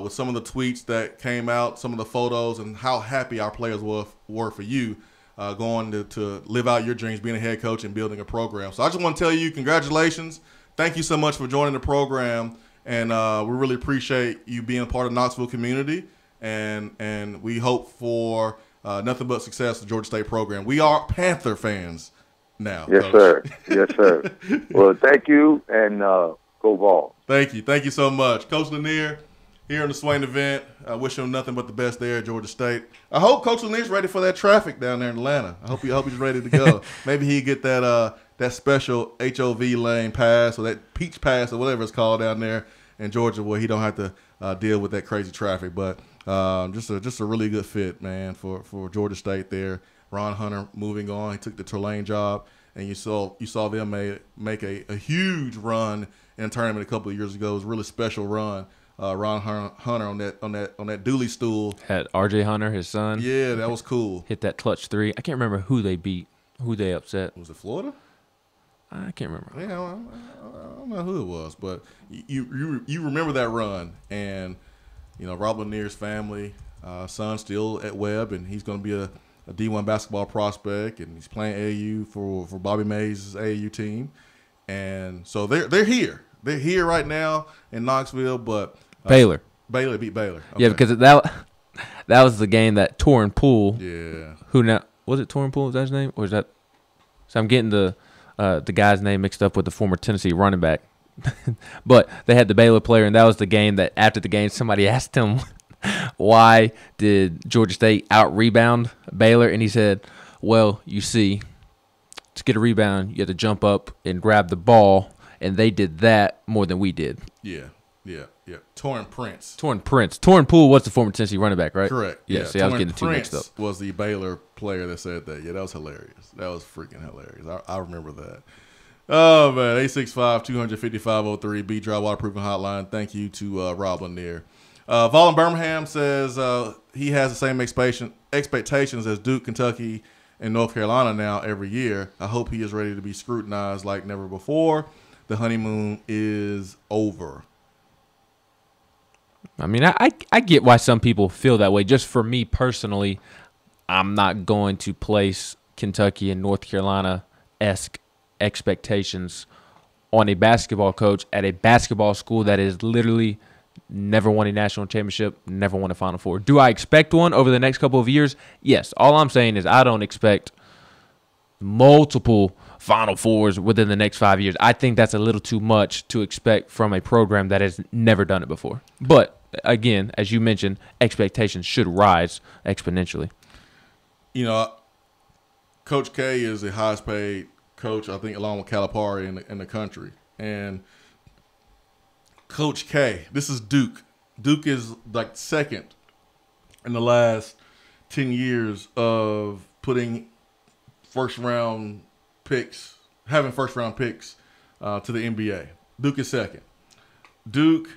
with some of the tweets that came out, some of the photos, and how happy our players were for you going to live out your dreams, being a head coach and building a program. So I just want to tell you congratulations. Thank you so much for joining the program, and we really appreciate you being a part of the Knoxville community, and we hope for nothing but success with the Georgia State program. We are Panther fans now.
Yes,
Coach.
sir. Yes, sir. Well, thank you, and go Vols.
Thank you. Thank you so much. Coach Lanier here in the Swain event. I wish him nothing but the best there at Georgia State. I hope Coach Lanier's ready for that traffic down there in Atlanta. I hope he's ready to go. Maybe he'll get that special HOV lane pass or that peach pass or whatever it's called down there in Georgia where he don't have to deal with that crazy traffic. But just a really good fit, man, for Georgia State there. Ron Hunter moving on. He took the Tulane job, and you saw them make a huge run in a tournament a couple of years ago. It was a really special run. Ron Hunter on that Dooley stool.
Had R.J. Hunter, his son.
Yeah, that was cool.
Hit that clutch 3. I can't remember who they beat, who they upset.
Was it Florida?
I can't remember.
Yeah, I don't know who it was, but you remember that run, and Rob Lanier's family, son still at Webb, and he's going to be a D1 basketball prospect, and he's playing AAU for Bobby Mays' AAU team, and so they're here. They're here right now in Knoxville, but
Baylor
beat Baylor. Okay.
Yeah, because that was the game that Torrin Poole.
Yeah.
Who now was it? Torrin Poole? Is that his name, or is that? So I'm getting the guy's name mixed up with the former Tennessee running back. But they had the Baylor player, and that was the game that after the game somebody asked him why did Georgia State out-rebound Baylor, and he said, well, you see, to get a rebound, you have to jump up and grab the ball, and they did that more than we did.
Yeah. Torrin Prince.
Torrin Poole was the former Tennessee running back, right?
Correct.
Yeah, see, I was getting the two mixed up.
Was the Baylor player that said that. Yeah, that was hilarious. That was freaking hilarious. I remember that. Oh, man, 865-255-03, B-Drive Waterproofing Hotline. Thank you to Rob Lanier. Vol in Birmingham says he has the same expectations as Duke, Kentucky, and North Carolina now every year. I hope he is ready to be scrutinized like never before. The honeymoon is over.
I mean, I get why some people feel that way. Just for me personally, I'm not going to place Kentucky and North Carolina-esque expectations on a basketball coach at a basketball school that is literally never won a national championship, never won a Final Four. Do I expect one over the next couple of years? Yes. All I'm saying is I don't expect multiple Final Fours within the next 5 years. I think that's a little too much to expect from a program that has never done it before. But, again, as you mentioned, expectations should rise exponentially.
Coach K is the highest paid coach, I think, along with Calipari in the country. And Coach K, this is Duke. Duke is like second in the last 10 years of putting first-round picks, having first-round picks to the NBA. Duke is second. Duke,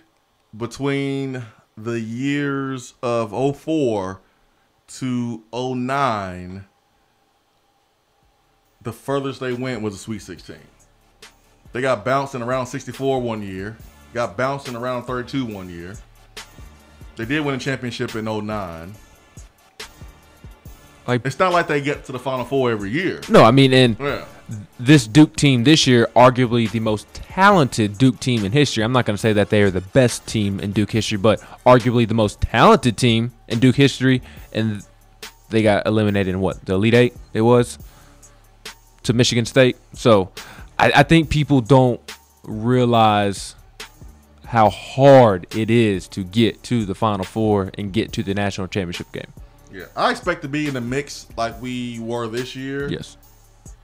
between the years of 04 to 09, the furthest they went was a Sweet 16. They got bounced in around 64 one year, got bounced in around 32 one year. They did win a championship in 09. It's not like they get to the Final Four every year.
No, I mean, this Duke team this year, arguably the most talented Duke team in history. I'm not going to say that they are the best team in Duke history, but arguably the most talented team in Duke history. And they got eliminated in the Elite Eight it was to Michigan State. So I think people don't realize how hard it is to get to the Final Four and get to the national championship game.
Yeah, I expect to be in the mix like we were this year.
Yes,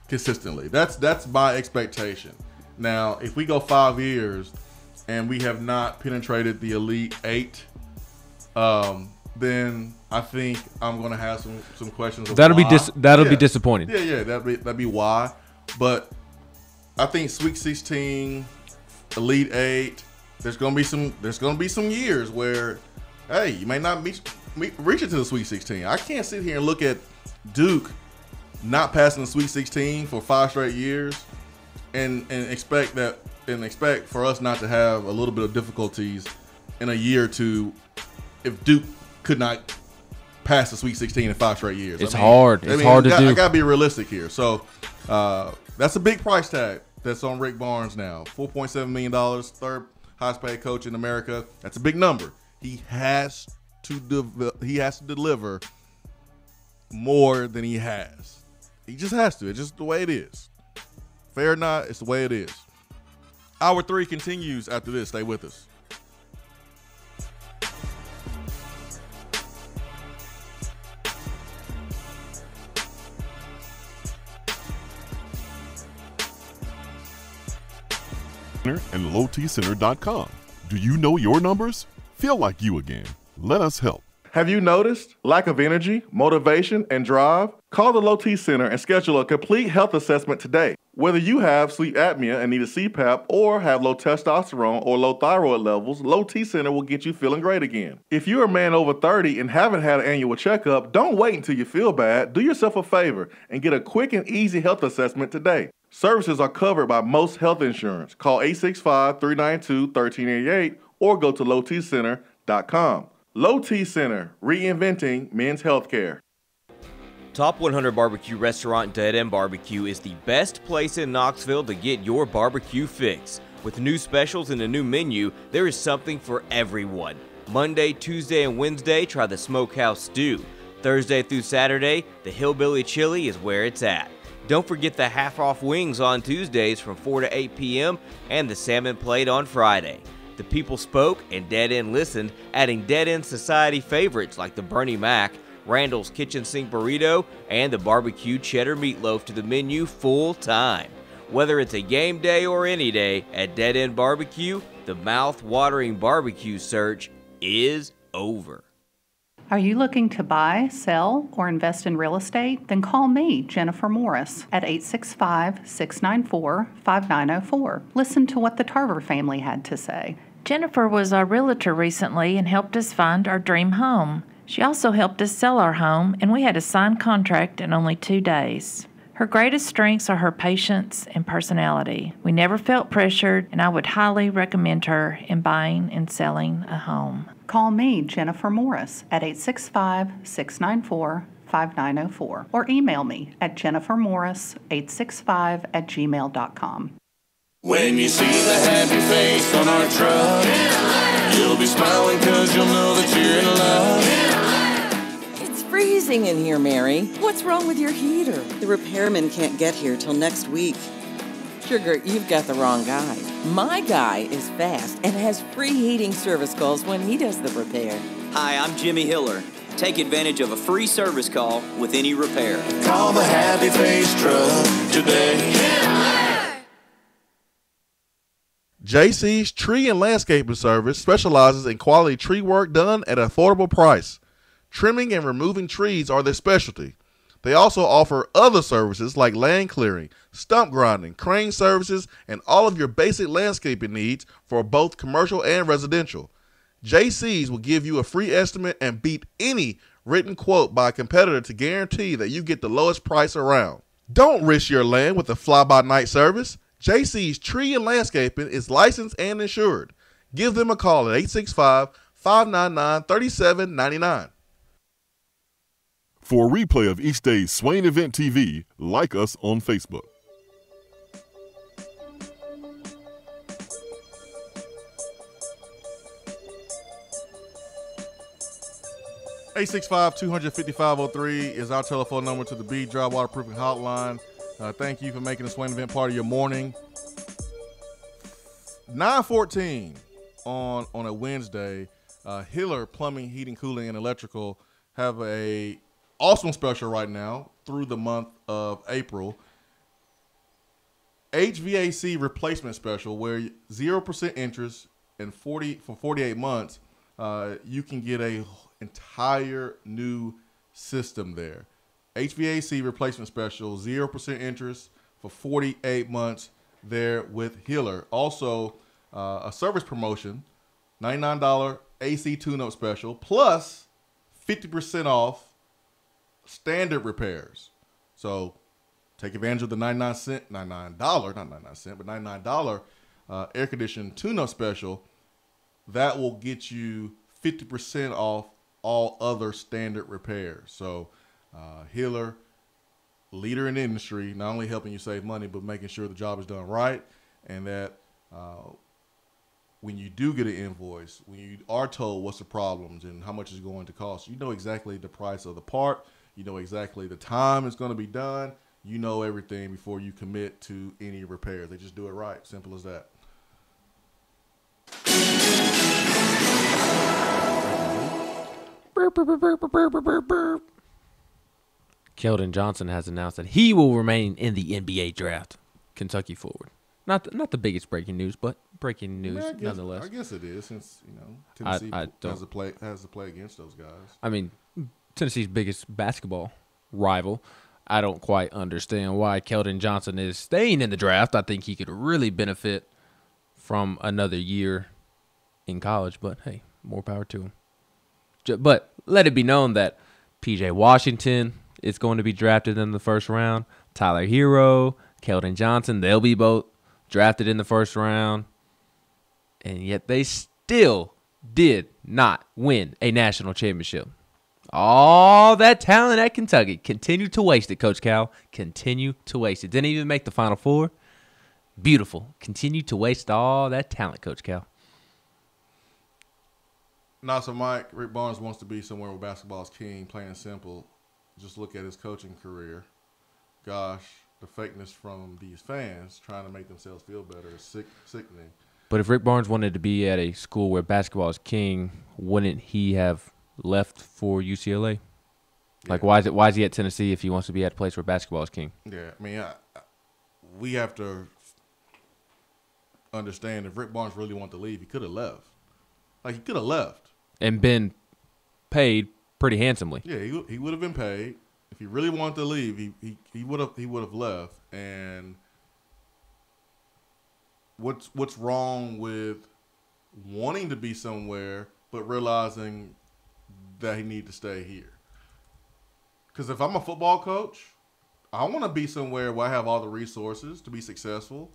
consistently. That's my expectation. Now, if we go 5 years and we have not penetrated the Elite Eight, then I think I'm going to have some questions.
That'll be disappointing.
Yeah, that'd be why. But I think Sweet 16, Elite 8. There's going to be some years where, hey, you may not reach it to the Sweet 16. I can't sit here and look at Duke not passing the Sweet 16 for 5 straight years, and expect for us not to have a little bit of difficulties in a year or two if Duke could not pass the Sweet 16 in 5 straight years.
It's hard. It's hard to do.
I gotta be realistic here. So that's a big price tag that's on Rick Barnes now. $4.7 million, third highest paid coach in America. That's a big number. He has to deliver more than he has. He just has to. It's just the way it is. Fair or not, it's the way it is. Hour 3 continues after this. Stay with us.
And lowtcenter.com. Do you know your numbers? Feel like you again. Let us help.
Have you noticed lack of energy, motivation, and drive? Call the Low T Center and schedule a complete health assessment today. Whether you have sleep apnea and need a CPAP or have low testosterone or low thyroid levels, Low T Center will get you feeling great again. If you're a man over 30 and haven't had an annual checkup, don't wait until you feel bad. Do yourself a favor and get a quick and easy health assessment today. Services are covered by most health insurance. Call 865-392-1388 or go to lowtcenter.com. Low T Center, reinventing men's healthcare.
Top 100 Barbecue Restaurant Dead End Barbecue is the best place in Knoxville to get your barbecue fix. With new specials and a new menu, there is something for everyone. Monday, Tuesday, and Wednesday, try the Smokehouse Stew. Thursday through Saturday, the Hillbilly Chili is where it's at. Don't forget the half-off wings on Tuesdays from 4 to 8 p.m. and the salmon plate on Friday. The people spoke and Dead End listened, adding Dead End Society favorites like the Bernie Mac, Randall's Kitchen Sink Burrito, and the Barbecue Cheddar Meatloaf to the menu full time. Whether it's a game day or any day, at Dead End Barbecue, the mouth-watering barbecue search is over.
Are you looking to buy, sell, or invest in real estate? Then call me, Jennifer Morris, at 865-694-5904. Listen to what the Tarver family had to say.
Jennifer was our realtor recently and helped us find our dream home. She also helped us sell our home, and we had a signed contract in only 2 days. Her greatest strengths are her patience and personality. We never felt pressured, and I would highly recommend her in buying and selling a home.
Call me, Jennifer Morris, at 865-694-5904 or email me at jennifermorris865@gmail.com.
When you see the happy face on our truck, you'll be smiling because you'll know that you're in love.
It's freezing in here, Mary. What's wrong with your heater? The repairman can't get here till next week. Sugar, you've got the wrong guy. My guy is fast and has free heating service calls when he does the repair.
Hi, I'm Jimmy Hiller. Take advantage of a free service call with any repair.
Call the Happy Face Truck today.
JC's Tree and Landscaping Service specializes in quality tree work done at an affordable price. Trimming and removing trees are their specialty. They also offer other services like land clearing, stump grinding, crane services, and all of your basic landscaping needs for both commercial and residential. JC's will give you a free estimate and beat any written quote by a competitor to guarantee that you get the lowest price around. Don't risk your land with a fly-by-night service. JC's Tree and Landscaping is licensed and insured. Give them a call at 865-599-3799.
For a replay of each day's Swain Event TV, like us on Facebook.
Eight 865-250-503 is our telephone number to the B Dry Waterproofing Hotline. Thank you for making the Swain Event part of your morning. 9:14 on a Wednesday. Hiller Plumbing, Heating, Cooling, and Electrical have a awesome special right now through the month of April. HVAC replacement special where 0% interest and for 48 months, you can get a entire new system there. HVAC replacement special, 0% interest for 48 months there with Hiller. Also, a service promotion, $99 AC tune-up special, plus 50% off standard repairs. So take advantage of the $99 air conditioning tune-up special. That will get you 50% off all other standard repairs. So Hiller, leader in the industry, not only helping you save money, but making sure the job is done right, and that when you do get an invoice, when you are told what's the problems and how much it's going to cost, you know exactly the price of the part, you know exactly the time it's going to be done, you know everything before you commit to any repairs. They just do it right. Simple as that.
Keldon Johnson has announced that he will remain in the NBA draft. Kentucky forward. Not the biggest breaking news, but breaking news nonetheless.
I guess it is, since Tennessee has to play against those guys.
I mean, Tennessee's biggest basketball rival. I don't quite understand why Keldon Johnson is staying in the draft. I think he could really benefit from another year in college, but hey, more power to him. But let it be known that P.J. Washington is going to be drafted in the first round. Tyler Hero, Keldon Johnson, they'll be both drafted in the first round. And yet they still did not win a national championship. All that talent at Kentucky. Continue to waste it, Coach Cal. Continue to waste it. Didn't even make the Final Four. Beautiful. Continue to waste all that talent, Coach Cal.
Not so, Mike. Rick Barnes wants to be somewhere where basketball is king, plain and simple. Just look at his coaching career. Gosh, the fakeness from these fans trying to make themselves feel better is sickening.
But if Rick Barnes wanted to be at a school where basketball is king, wouldn't he have left for UCLA? Yeah. Like, why is he at Tennessee if he wants to be at a place where basketball is king?
Yeah, I mean, we have to understand if Rick Barnes really wanted to leave, he could have left. Like, he could have left.
And been paid pretty handsomely.
Yeah, he would have been paid. If he really wanted to leave, he would have left. And what's wrong with wanting to be somewhere but realizing that he need to stay here? Because if I'm a football coach, I want to be somewhere where I have all the resources to be successful.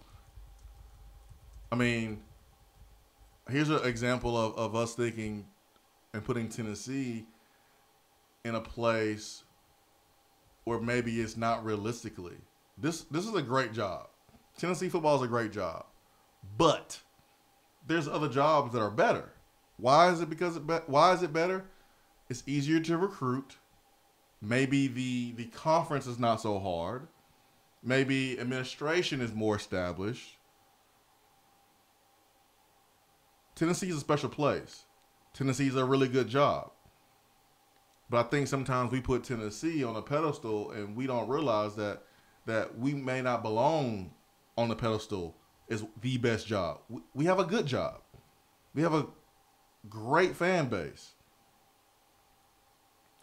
I mean, here's an example of us thinking and putting Tennessee in a place where maybe it's not realistically. This is a great job. Tennessee football is a great job. But there's other jobs that are better. Why is it better? It's easier to recruit. Maybe the conference is not so hard. Maybe administration is more established. Tennessee is a special place. Tennessee is a really good job. But I think sometimes we put Tennessee on a pedestal and we don't realize that we may not belong on the pedestal as the best job. We have a good job. We have a great fan base.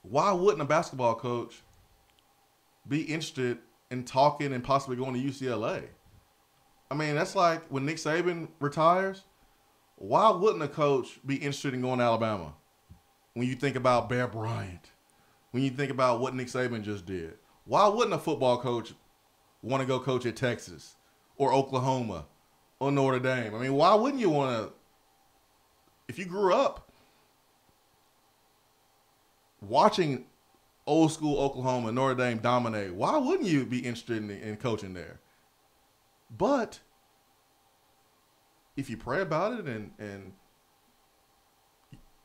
Why wouldn't a basketball coach be interested in talking and possibly going to UCLA? I mean, that's like when Nick Saban retires. Why wouldn't a coach be interested in going to Alabama? When you think about Bear Bryant, when you think about what Nick Saban just did, why wouldn't a football coach want to go coach at Texas or Oklahoma or Notre Dame? I mean, why wouldn't you want to, if you grew up watching old school Oklahoma, Notre Dame dominate, why wouldn't you be interested in coaching there? But if you pray about it and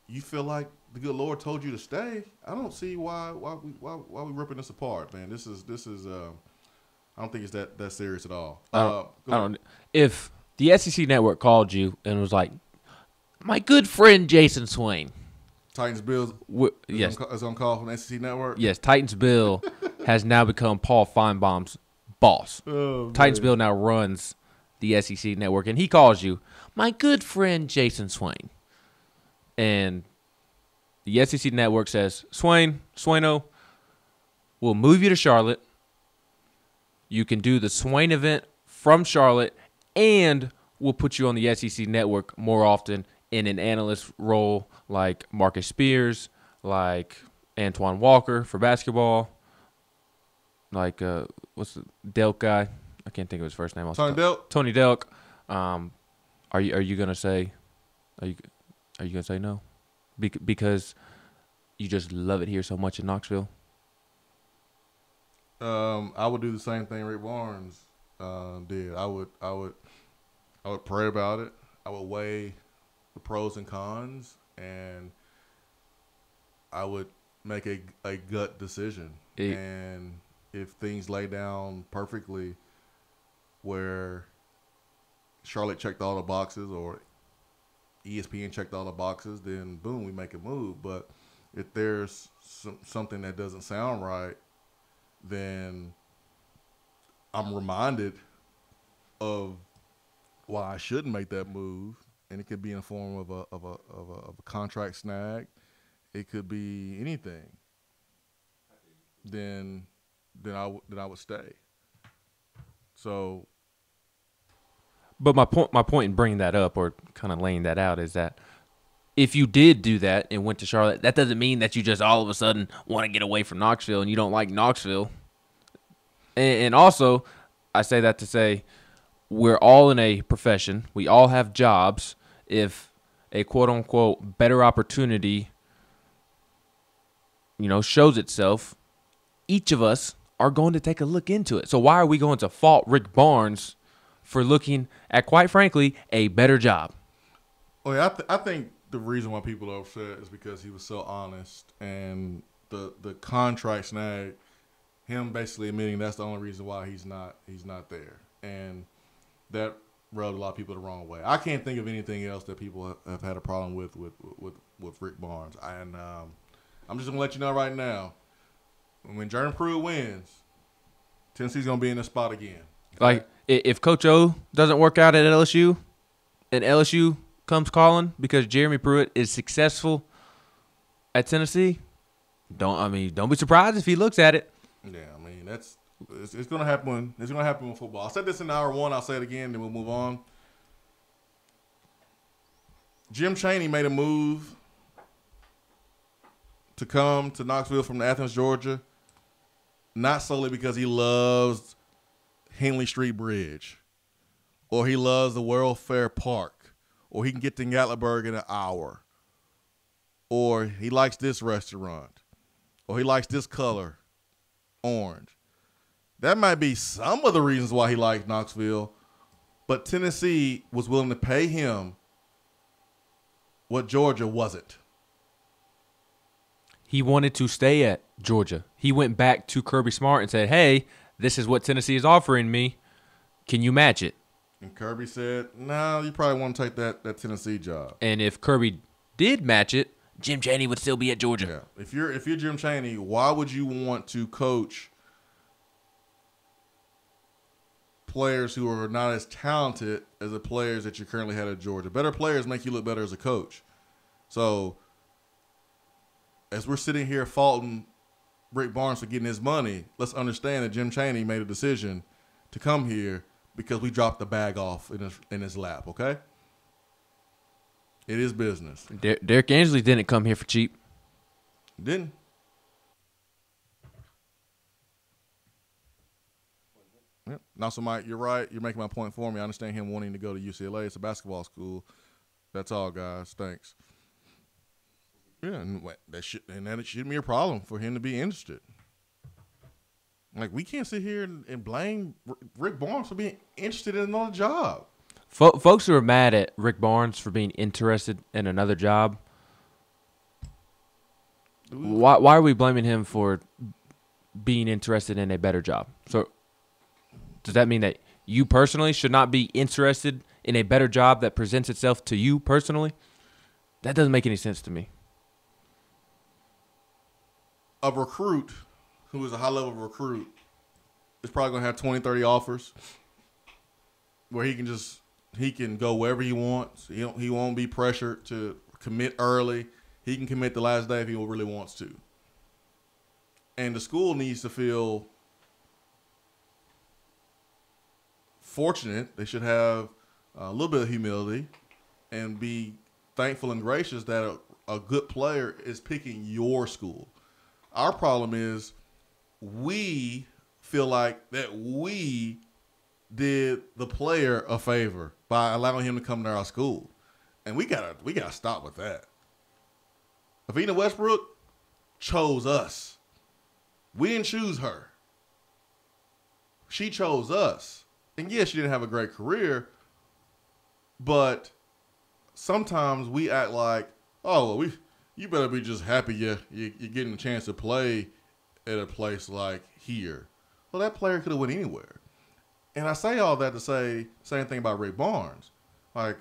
you feel like the good Lord told you to stay, I don't see why we ripping this apart, man. This is I don't think it's that serious at all.
I don't. If the SEC Network called you and was like, "My good friend Jason Swain,"
Titans Bill,
yes,
is on call from the SEC Network.
Yes, Titans Bill has now become Paul Feinbaum's boss.
Oh,
Titans Bill now runs the SEC Network, and he calls you, "My good friend Jason Swain," and the SEC Network says, Swaino, we'll move you to Charlotte. You can do the Swain event from Charlotte, and we'll put you on the SEC Network more often in an analyst role like Marcus Spears, like Antoine Walker for basketball. like what's the Delk guy? I can't think of his first name.
Tony Delk.
Tony Delk. Are you gonna say? Are you gonna say no? Because you just love it here so much in Knoxville.
I would do the same thing Rick Barnes did. I would pray about it. I would weigh the pros and cons, and I would make a gut decision. And if things lay down perfectly, where Charlotte checked all the boxes or ESPN checked all the boxes, then boom, we make a move. But if there's something that doesn't sound right, then I'm reminded of why I shouldn't make that move, and it could be in the form of a contract snag. It could be anything. Then I would stay. So.
But my point in bringing that up or kind of laying that out is that if you did do that and went to Charlotte, that doesn't mean that you just all of a sudden want to get away from Knoxville and you don't like Knoxville. And also, I say that to say we're all in a profession. We all have jobs. If a quote-unquote better opportunity, shows itself, each of us are going to take a look into it. So why are we going to fault Rick Barnes for looking at, quite frankly, a better job?
Well, yeah, I think the reason why people are upset is because he was so honest, and the contract snag, him basically admitting that's the only reason why he's not there, and that rubbed a lot of people the wrong way. I can't think of anything else that people have had a problem with Rick Barnes, and I'm just gonna let you know right now, when Jordan Pruitt wins, Tennessee's gonna be in the spot again.
Like, if Coach O doesn't work out at LSU and LSU comes calling because Jeremy Pruitt is successful at Tennessee, don't be surprised if he looks at it.
Yeah, it's going to happen. It's going to happen with football. I said this in hour one. I'll say it again, then we'll move on. Jim Chaney made a move to come to Knoxville from Athens, Georgia, not solely because he loves Henley Street Bridge, or he loves the World Fair Park, or he can get to Gatlinburg in an hour, or he likes this restaurant, or he likes this color, orange. That might be some of the reasons why he liked Knoxville, but Tennessee was willing to pay him what Georgia wasn't.
He wanted to stay at Georgia. He went back to Kirby Smart and said, hey, this is what Tennessee is offering me. Can you match it?
And Kirby said, no, you probably want to take that Tennessee job.
And if Kirby did match it, Jim Chaney would still be at Georgia.
Yeah. If you're Jim Chaney, why would you want to coach players who are not as talented as the players that you currently had at Georgia? Better players make you look better as a coach. So as we're sitting here faulting Rick Barnes for getting his money, let's understand that Jim Chaney made a decision to come here because we dropped the bag off in his lap, okay? It is business.
Derek Ansley didn't come here for cheap.
Didn't. Yep. Now, so Mike, you're right. You're making my point for me. I understand him wanting to go to UCLA. It's a basketball school. That's all, guys. Thanks. Yeah, and that shouldn't be a problem for him to be interested. Like, we can't sit here and blame Rick Barnes for being interested in another job.
Folks who are mad at Rick Barnes for being interested in another job, why are we blaming him for being interested in a better job? So does that mean that you personally should not be interested in a better job that presents itself to you personally? That doesn't make any sense to me.
A recruit who is a high-level recruit is probably going to have 20, 30 offers where he can go wherever he wants. He won't be pressured to commit early. He can commit the last day if he really wants to. And the school needs to feel fortunate. They should have a little bit of humility and be thankful and gracious that a good player is picking your school. Our problem is we feel like that we did the player a favor by allowing him to come to our school. And we gotta stop with that. Avina Westbrook chose us. We didn't choose her. She chose us. And yes, she didn't have a great career, but sometimes we act like, oh, well, you better be just happy you're getting a chance to play at a place like here. Well, that player could have went anywhere. And I say all that to say same thing about Rick Barnes. Like,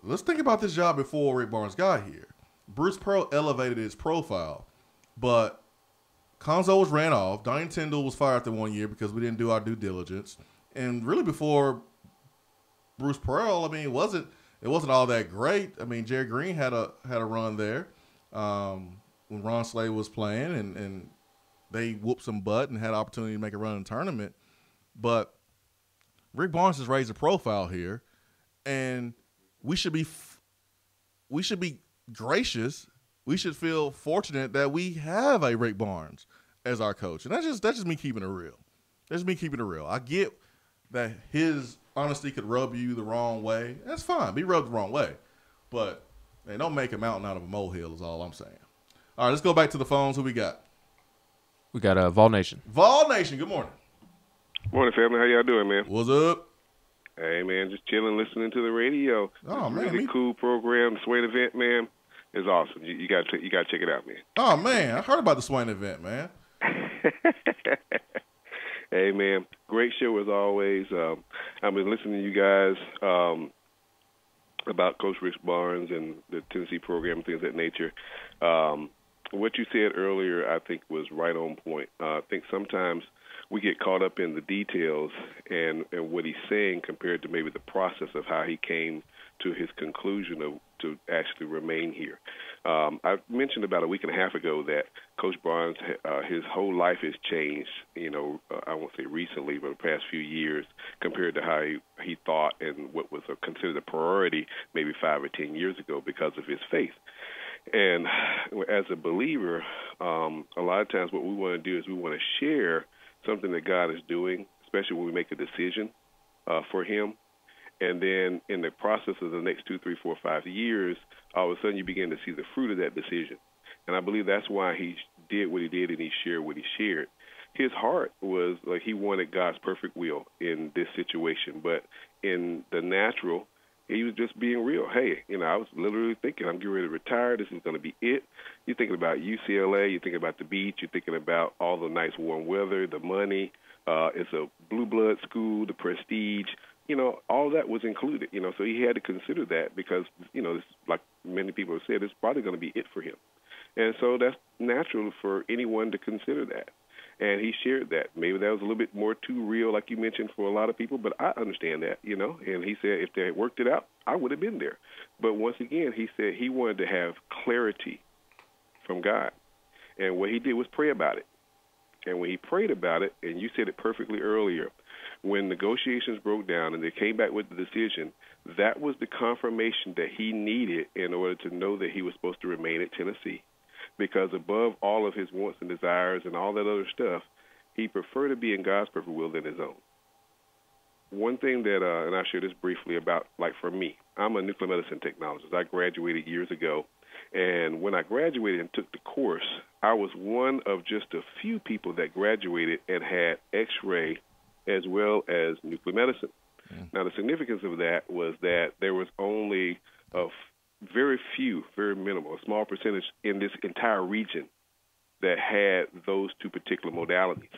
let's think about this job before Rick Barnes got here. Bruce Pearl elevated his profile, but Conzo was ran off. Donnie Tyndall was fired after 1 year because we didn't do our due diligence. And really before Bruce Pearl, I mean, it wasn't all that great. I mean, Jerry Green had a run there when Ron Slade was playing, and they whooped some butt and had an opportunity to make a run in the tournament. But Rick Barnes has raised a profile here, and we should be gracious. We should feel fortunate that we have a Rick Barnes as our coach, and that's just me keeping it real. That's me keeping it real. I get that his honesty could rub you the wrong way. That's fine. Be rubbed the wrong way, but man, don't make a mountain out of a molehill. Is all I'm saying. All right, let's go back to the phones. Who we got?
We got Vol Nation.
Vol Nation. Good morning.
Morning, family. How y'all doing, man?
What's up?
Hey, man, just chilling, listening to the radio.
Oh, man.
Really cool program. The Swain event, man, is awesome. You got to check it out, man.
Oh, man. I heard about the Swain event, man.
Hey, man, great show as always. I've been listening to you guys about Coach Rick Barnes and the Tennessee program and things of that nature. What you said earlier, I think, was right on point. I think sometimes we get caught up in the details and what he's saying compared to maybe the process of how he came to his conclusion to actually remain here. I mentioned about a week and a half ago that Coach Barnes, his whole life has changed, I won't say recently, but the past few years compared to how he thought and what was considered a priority maybe 5 or 10 years ago because of his faith. And as a believer, a lot of times what we want to do is we want to share something that God is doing, especially when we make a decision for him. And then in the process of the next 2, 3, 4, 5 years, all of a sudden you begin to see the fruit of that decision. And I believe that's why he did what he did and he shared what he shared. His heart was like he wanted God's perfect will in this situation. But in the natural, he was just being real. Hey, I was literally thinking, I'm getting ready to retire. This is going to be it. You're thinking about UCLA. You're thinking about the beach. You're thinking about all the nice warm weather, the money. It's a blue blood school, the prestige. All that was included. So he had to consider that because, this, like many people have said, it's probably going to be it for him. And so that's natural for anyone to consider that. And he shared that. Maybe that was a little bit more too real, like you mentioned, for a lot of people, but I understand that, And he said if they had worked it out, I would have been there. But once again, he said he wanted to have clarity from God. And what he did was pray about it. And when he prayed about it, and you said it perfectly earlier, when negotiations broke down and they came back with the decision, that was the confirmation that he needed in order to know that he was supposed to remain at Tennessee. Because above all of his wants and desires and all that other stuff, he preferred to be in God's perfect will than his own. One thing that, and I'll share this briefly about, like for me, I'm a nuclear medicine technologist. I graduated years ago, and when I graduated and took the course, I was one of just a few people that graduated and had X-ray as well as nuclear medicine. Now, the significance of that was that there was only a very few, very minimal, a small percentage in this entire region that had those two particular modalities.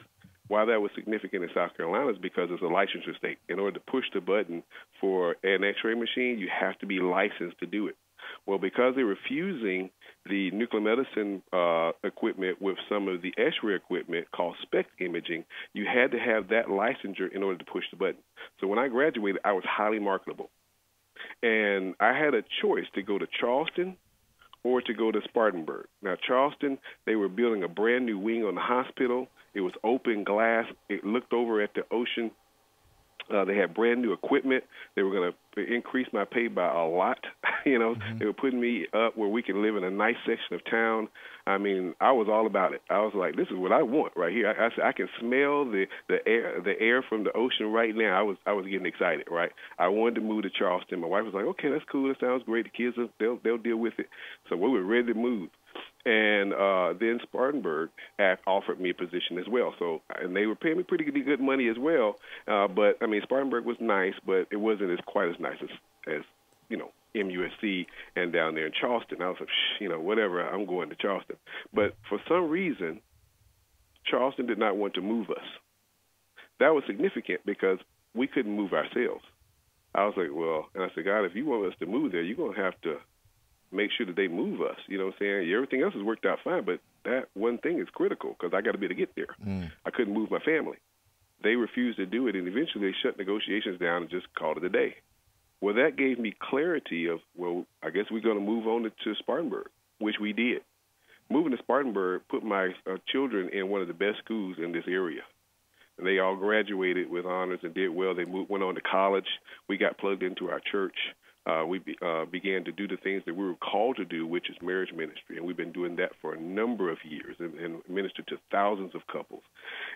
Why that was significant in South Carolina is because it's a licensure state. In order to push the button for an X-ray machine, you have to be licensed to do it. Well, because they were fusing the nuclear medicine equipment with some of the X-ray equipment called SPECT imaging, you had to have that licensure in order to push the button. So when I graduated, I was highly marketable. And I had a choice to go to Charleston or to go to Spartanburg. Now, Charleston, they were building a brand-new wing on the hospital. It was open glass. It looked over at the ocean. They had brand new equipment. They were going to increase my pay by a lot. They were putting me up where we could live in a nice section of town. I mean, I was all about it. I was like, this is what I want right here. I can smell the air from the ocean right now. I was getting excited, right? I wanted to move to Charleston. My wife was like, okay, that's cool. That sounds great. The kids, they'll deal with it. So we were ready to move. And then Spartanburg offered me a position as well. So, and they were paying me pretty good money as well. But I mean, Spartanburg was nice, but it wasn't quite as nice as MUSC and down there in Charleston. I was like, whatever. I'm going to Charleston. But for some reason, Charleston did not want to move us. That was significant because we couldn't move ourselves. I was like, well, and I said, God, if you want us to move there, you're going to have to make sure that they move us. You know what I'm saying? Everything else has worked out fine, but that one thing is critical because I got to be able to get there. I couldn't move my family. They refused to do it, and eventually they shut negotiations down and just called it a day. Well, that gave me clarity of, well, I guess we're going to move on to Spartanburg, which we did. Moving to Spartanburg put my children in one of the best schools in this area. And they all graduated with honors and did well. They went on to college. We got plugged into our church. We began to do the things that we were called to do, which is marriage ministry. And we've been doing that for a number of years and ministered to thousands of couples.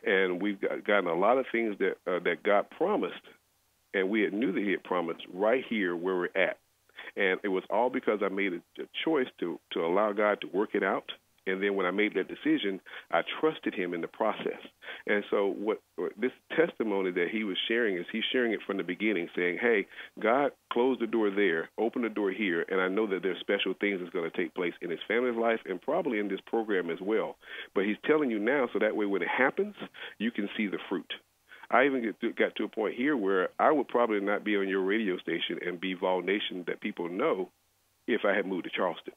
And we've gotten a lot of things that God promised, and we knew that he had promised right here where we're at. And it was all because I made a choice to allow God to work it out. And then when I made that decision, I trusted him in the process. And so what this testimony that he was sharing is he's sharing it from the beginning, saying, hey, God closed the door there, opened the door here, and I know that there's special things that's going to take place in his family's life and probably in this program as well. But he's telling you now so that way when it happens, you can see the fruit. I even got to a point here where I would probably not be on your radio station and be Vol Nation that people know if I had moved to Charleston.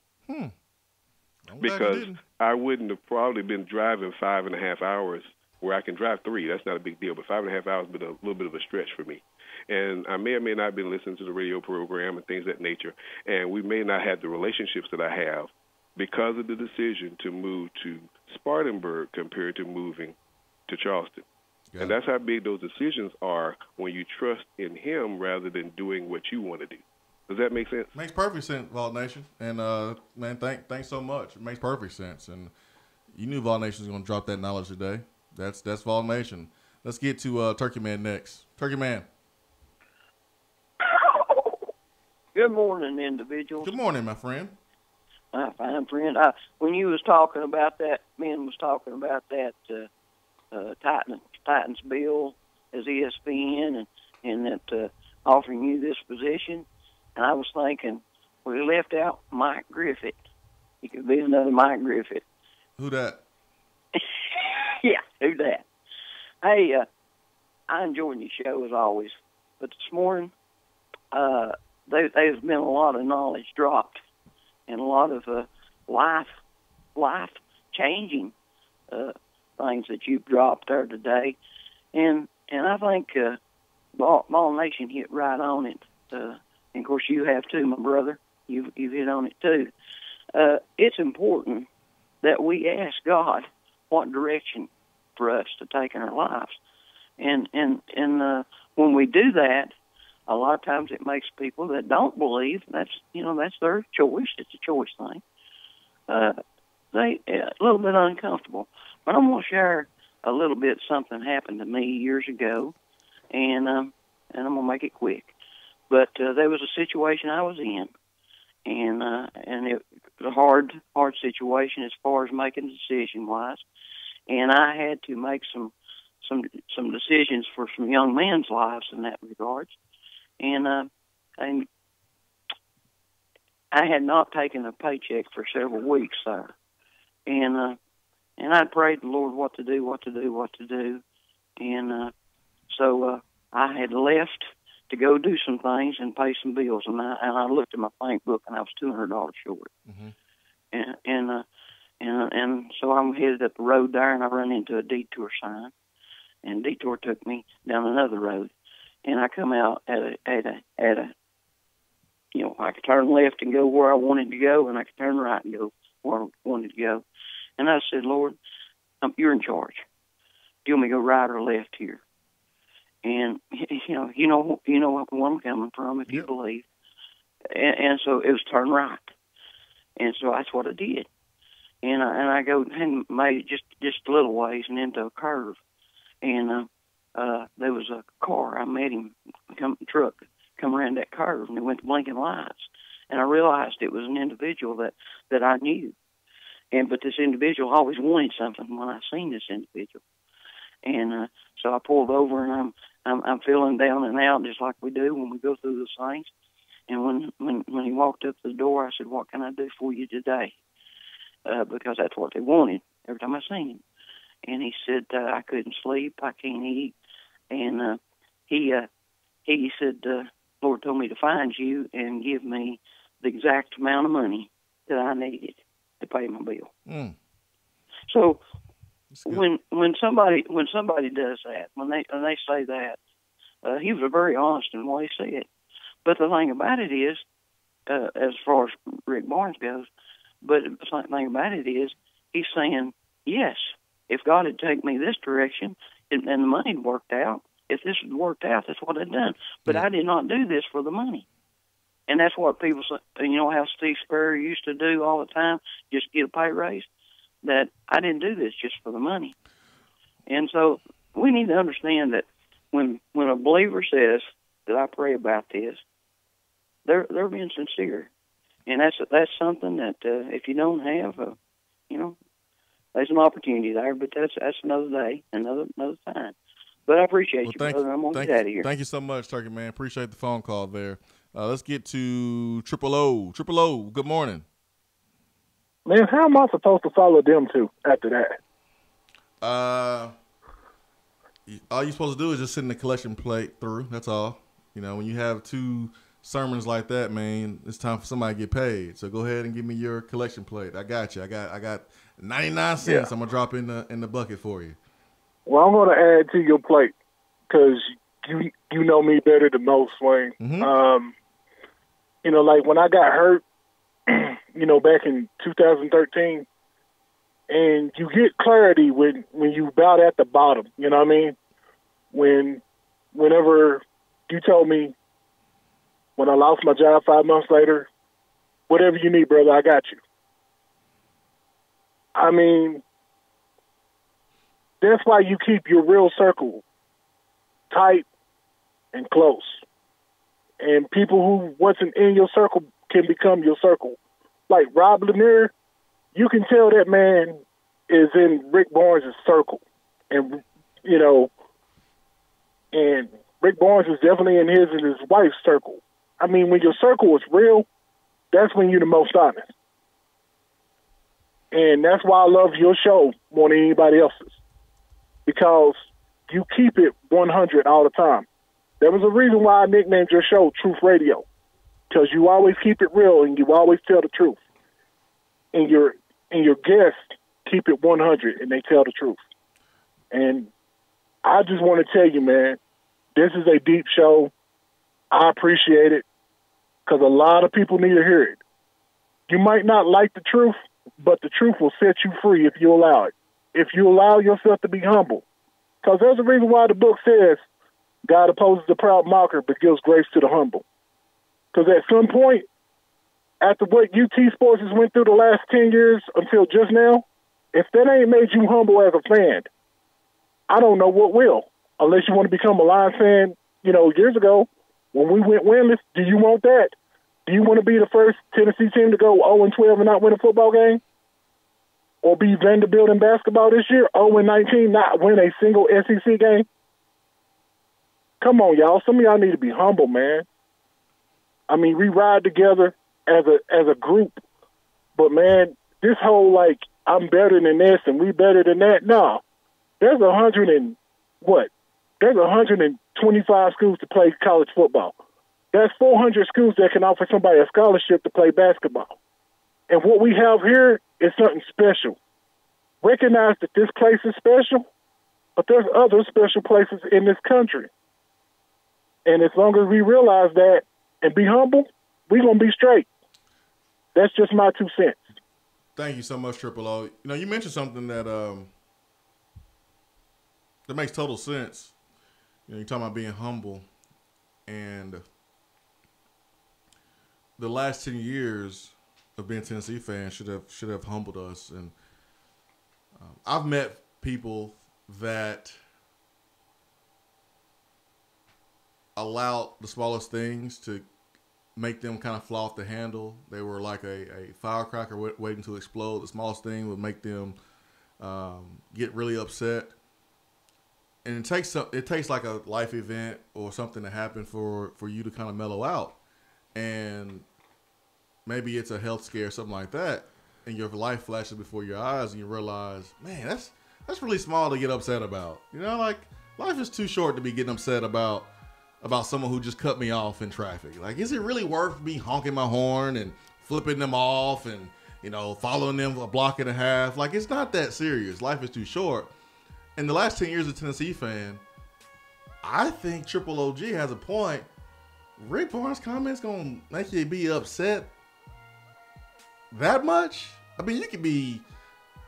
Because I wouldn't have probably been driving 5.5 hours where I can drive 3. That's not a big deal, but 5.5 hours has been a little bit of a stretch for me. And I may or may not have been listening to the radio program and things of that nature, and we may not have the relationships that I have because of the decision to move to Spartanburg compared to moving to Charleston. And that's how big those decisions are when you trust in him rather than doing what you want to do. Does that make sense?
Makes perfect sense, Vault Nation. And, man, thanks so much. It makes perfect sense. And you knew Vault Nation was going to drop that knowledge today. That's Vault Nation. Let's get to Turkey Man next. Turkey Man.
Good morning, individuals.
Good morning, my friend.
My fine friend. When you was talking about that, men was talking about that Titans bill as ESPN and that offering you this position. And I was thinking, well, he left out Mike Griffith. He could be another Mike Griffith.
Who that?
Yeah, who that? Hey, I enjoyed your show as always. But this morning, there's been a lot of knowledge dropped and a lot of life-changing things that you've dropped there today. And I think Ball Nation hit right on it. And of course, you have too, my brother. You've hit on it too. It's important that we ask God what direction for us to take in our lives, and when we do that, a lot of times it makes people that don't believe that's their choice. It's a choice thing. They a little bit uncomfortable, but I'm going to share a little bit. Something happened to me years ago, and I'm going to make it quick. But there was a situation I was in, and it was a hard situation as far as making a decision wise, and I had to make some decisions for some young men's lives in that regards, and I had not taken a paycheck for several weeks there, and I prayed the Lord what to do, and so I had left to go do some things and pay some bills, and I looked at my bank book and I was $200 short, and so I'm headed up the road there, and I run into a detour sign, and detour took me down another road, and I come out at a I could turn left and go where I wanted to go, and I could turn right and go where I wanted to go, and I said, Lord, you're in charge. Do you want me to go right or left here? And you know where I'm coming from, if you believe. And so it was turn right, and so that's what I did. And I go and made just a little ways and into a curve, and there was a car. I met him, truck come around that curve, and it went to blinking lights, and I realized it was an individual that I knew, but this individual always wanted something when I seen this individual, and so I pulled over, and I'm feeling down and out just like we do when we go through those things. And when he walked up the door, I said, "What can I do for you today?" Because that's what they wanted every time I seen him. And he said, "I couldn't sleep, I can't eat," and he said, "Lord told me to find you and give me the exact amount of money that I needed to pay my bill."
Mm.
So when somebody does that, when they say that, he was very honest in what he said. But the thing about it is, as far as Rick Barnes goes, but the thing about it is, he's saying, yes, if God had taken me this direction and the money had worked out, if this had worked out, that's what I'd done. But I did not do this for the money. And that's what people say, how Steve Spurrier used to do all the time, just get a pay raise, that I didn't do this just for the money. And so we need to understand that when a believer says that I pray about this, they're being sincere. And that's something that if you don't have, there's an opportunity there, but that's another day, another time. But I appreciate you, brother. I'm going to get out of here.
Thank you so much, Turkey Man. Appreciate the phone call there. Let's get to Triple O. Triple O, good morning.
Man, how am I supposed to follow them two after that?
All you're supposed to do is just send the collection plate through. That's all. When you have two sermons like that, man, it's time for somebody to get paid. So go ahead and give me your collection plate. I got you. I got 99 cents.
Yeah.
I'm gonna drop in the bucket for you.
Well, I'm going to add to your plate because you know me better than most, Swain.
Mm-hmm.
Like when I got hurt, back in 2013, and you get clarity when you about at the bottom. You know what I mean? Whenever you told me when I lost my job 5 months later, whatever you need, brother, I got you. I mean, that's why you keep your real circle tight and close. And people who wasn't in your circle can become your circle. Like Rob Lanier, you can tell that man is in Rick Barnes' circle. And, and Rick Barnes is definitely in his and his wife's circle. I mean, when your circle is real, that's when you're the most honest. And that's why I love your show more than anybody else's. Because you keep it 100 all the time. There was a reason why I nicknamed your show Truth Radio. Because you always keep it real and you always tell the truth. And your guests keep it 100 and they tell the truth. And I just want to tell you, man, this is a deep show. I appreciate it because a lot of people need to hear it. You might not like the truth, but the truth will set you free if you allow it. If you allow yourself to be humble. Because there's a reason why the book says God opposes the proud mocker but gives grace to the humble. Because at some point, after what UT Sports has went through the last 10 years until just now, if that ain't made you humble as a fan, I don't know what will. Unless you want to become a Lions fan, years ago, when we went winless, do you want that? Do you want to be the first Tennessee team to go 0-12 and not win a football game? Or be Vanderbilt in basketball this year, 0-19, not win a single SEC game? Come on, y'all. Some of y'all need to be humble, man. I mean, we ride together as a group. But, man, this whole, I'm better than this and we better than that, no. There's 125 schools to play college football. There's 400 schools that can offer somebody a scholarship to play basketball. And what we have here is something special. Recognize that this place is special, but there's other special places in this country. And as long as we realize that and be humble, we're going to be straight. That's just my 2 cents.
Thank you so much, Triple O. You mentioned something that makes total sense. you're talking about being humble, and the last 10 years of being a Tennessee fan should have humbled us. And I've met people that allowed the smallest things to make them kind of fly off the handle. They were like a firecracker waiting to explode. The smallest thing would make them get really upset. And it takes like a life event or something to happen for you to kind of mellow out. And maybe it's a health scare or something like that, and your life flashes before your eyes, and you realize, man, that's really small to get upset about. You know, like, life is too short to be getting upset about someone who just cut me off in traffic. Like, is it really worth me honking my horn and flipping them off and, you know, following them a block and a half? Like, it's not that serious. Life is too short. In the last 10 years as a Tennessee fan, I think Triple OG has a point. Rick Barnes' comments gonna make you be upset that much? I mean, you can be,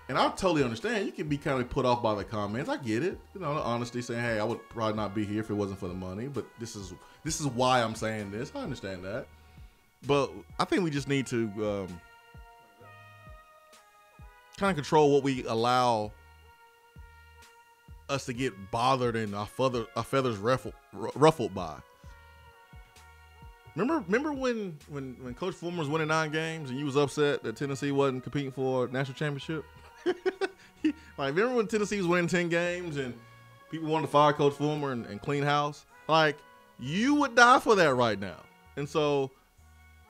and I totally understand, you can be kind of put off by the comments. I get it. You know, the honesty, saying, hey, I would probably not be here if it wasn't for the money, but this is why I'm saying this. I understand that. But I think we just need to kind of control what we allow us to get bothered and our feathers ruffled by. Remember when Coach Fulmer was winning 9 games and you was upset that Tennessee wasn't competing for a national championship? Like, remember when Tennessee was winning 10 games and people wanted to fire Coach Fulmer and clean house? Like, you would die for that right now. And so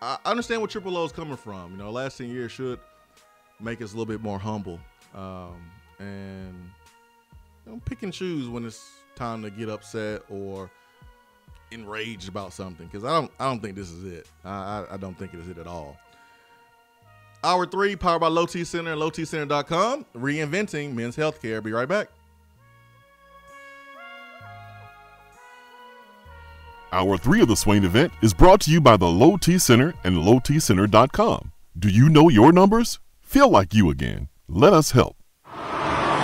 I understand where Triple O is coming from. You know, the last 10 years should make us a little bit more humble, and, you know, pick and choose when it's time to get upset or enraged about something, because I don't think this is it. I don't think it is it at all. Hour 3, powered by Low T Center and lowtcenter.com, reinventing men's healthcare. Be right back.
Hour 3 of the Swain event is brought to you by the Low T Center and lowtcenter.com. Do you know your numbers? Feel like you again. Let us help.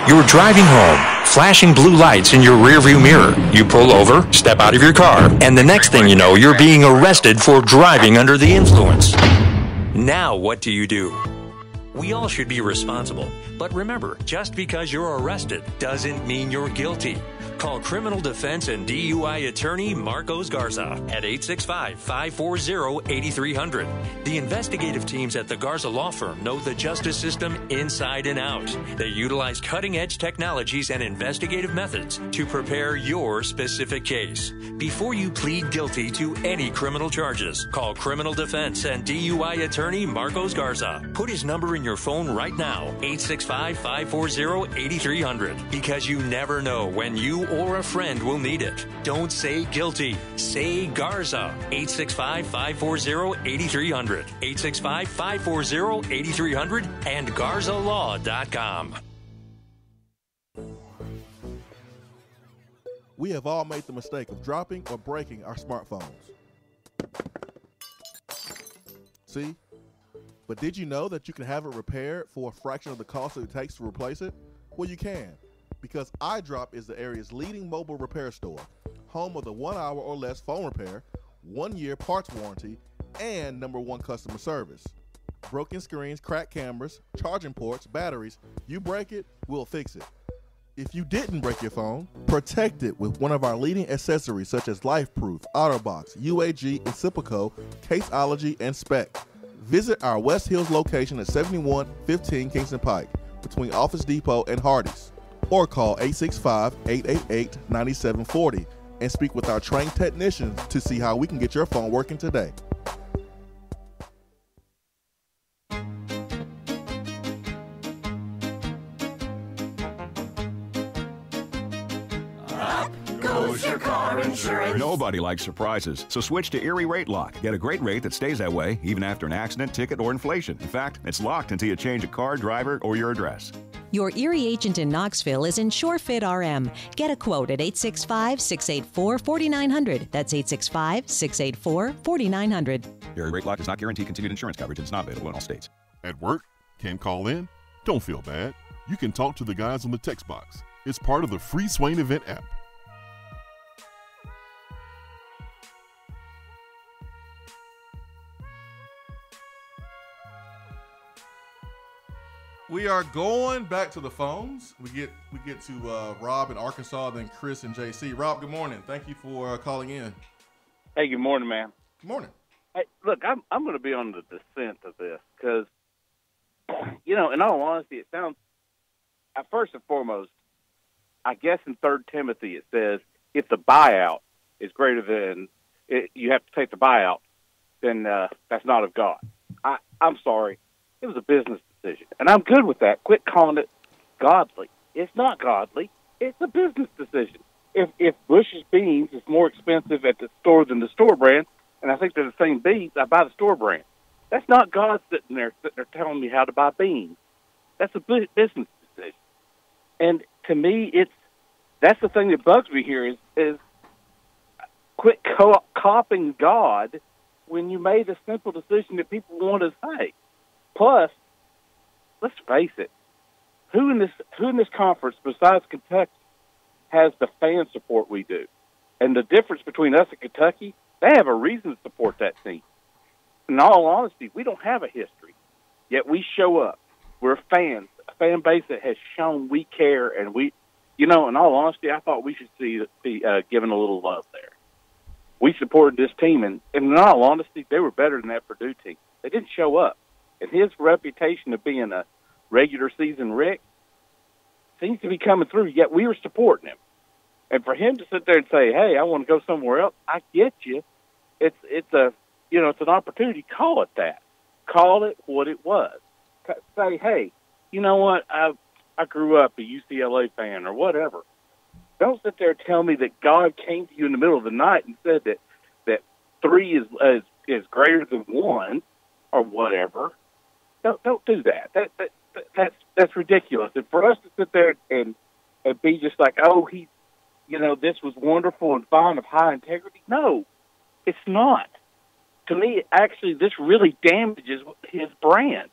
You're driving home, flashing blue lights in your rearview mirror. You pull over, step out of your car, and the next thing you know, you're being arrested for driving under the influence. Now what do? We all should be responsible, but remember, just because you're arrested doesn't mean you're guilty. Call criminal defense and DUI attorney Marcos Garza at 865-540-8300. The investigative teams at the Garza Law Firm know the justice system inside and out. They utilize cutting-edge technologies and investigative methods to prepare your specific case. Before you plead guilty to any criminal charges, call criminal defense and DUI attorney Marcos Garza. Put his number in your phone right now, 865-540-8300, because you never know when you or a friend will need it. Don't say guilty. Say Garza. 865-540-8300. 865-540-8300 and GarzaLaw.com.
We have all made the mistake of dropping or breaking our smartphones. See? But did you know that you can have it repaired for a fraction of the cost it takes to replace it? Well, you can, because iDrop is the area's leading mobile repair store, home of the 1 hour or less phone repair, 1 year parts warranty, and #1 customer service. Broken screens, cracked cameras, charging ports, batteries, you break it, we'll fix it. If you didn't break your phone, protect it with one of our leading accessories such as LifeProof, OtterBox, UAG, Incipico, Caseology, and Spec. Visit our West Hills location at 7115 Kingston Pike between Office Depot and Hardee's, or call 865-888-9740 and speak with our trained technicians to see how we can get your phone working today.
Goes your car insurance. Nobody likes surprises, so switch to Erie Rate Lock. Get a great rate that stays that way even after an accident, ticket, or inflation. In fact, it's locked until you change a car, driver, or your address.
Your Erie agent in Knoxville is InsureFit RM. Get a quote at 865-684-4900. That's 865-684-4900.
Erie Rate Lock does not guarantee continued insurance coverage and is not available in all states.
At work? Can't call in? Don't feel bad. You can talk to the guys on the text box. It's part of the free Swain event app.
We are going back to the phones. We get to Rob in Arkansas, then Chris and JC. Rob, good morning. Thank you for calling in.
Hey, good morning, man.
Good morning.
Hey, look, I'm going to be on the dissent of this because, in all honesty, it sounds, first and foremost, I guess in 3 Timothy it says if the buyout is greater than you have to take the buyout, then that's not of God. I'm sorry. It was a business decision, and I'm good with that. Quit calling it godly. It's not godly. It's a business decision. If Bush's beans is more expensive at the store than the store brand, and I think they're the same beans, I buy the store brand. That's not God sitting there telling me how to buy beans. That's a business decision. And to me, that's the thing that bugs me here is quit copying God when you made a simple decision that people want to say. Plus, let's face it, who in this conference besides Kentucky has the fan support we do? And the difference between us and Kentucky, they have a reason to support that team. In all honesty, we don't have a history, yet we show up. We're fans, a fan base that has shown we care, and we, in all honesty, I thought we should be given a little love there. We supported this team, and in all honesty, they were better than that Purdue team. They didn't show up. And his reputation of being a regular season Rick seems to be coming through, yet we were supporting him. And for him to sit there and say, hey, I want to go somewhere else, I get you. It's an opportunity. Call it that. Call it what it was. Say, hey, you know what? I grew up a UCLA fan or whatever. Don't sit there and tell me that God came to you in the middle of the night and said that 3 is greater than 1 or whatever. Don't do that. That's ridiculous. And for us to sit there and be just like, oh, this was wonderful and fine of high integrity. No, it's not. To me, actually, this really damages his brand.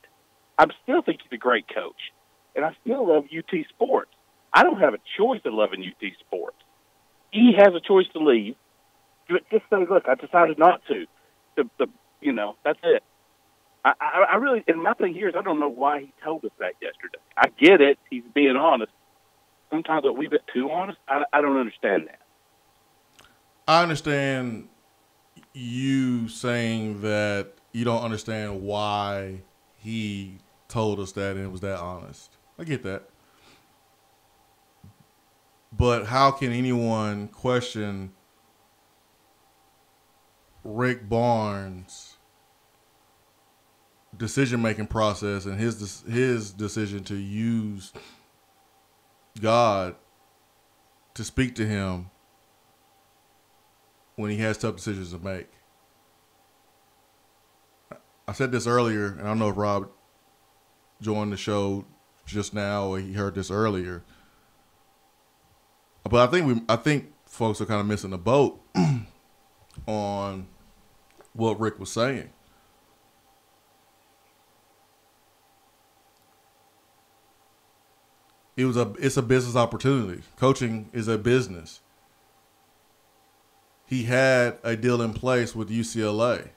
I still think he's a great coach, and I still love UT Sports. I don't have a choice in loving UT Sports. He has a choice to leave. Just say, look, I decided not to. That's it. I really, and my thing here is I don't know why he told us that yesterday. I get it. He's being honest. Sometimes are we a bit too honest? I don't understand that.
I understand you saying that you don't understand why he told us that and it was that honest. I get that. But how can anyone question Rick Barnes' decision-making process and his decision to use God to speak to him when he has tough decisions to make? I said this earlier, and I don't know if Rob joined the show just now or he heard this earlier, but I think folks are kind of missing the boat on what Rick was saying. It's a business opportunity. Coaching is a business. He had a deal in place with UCLA.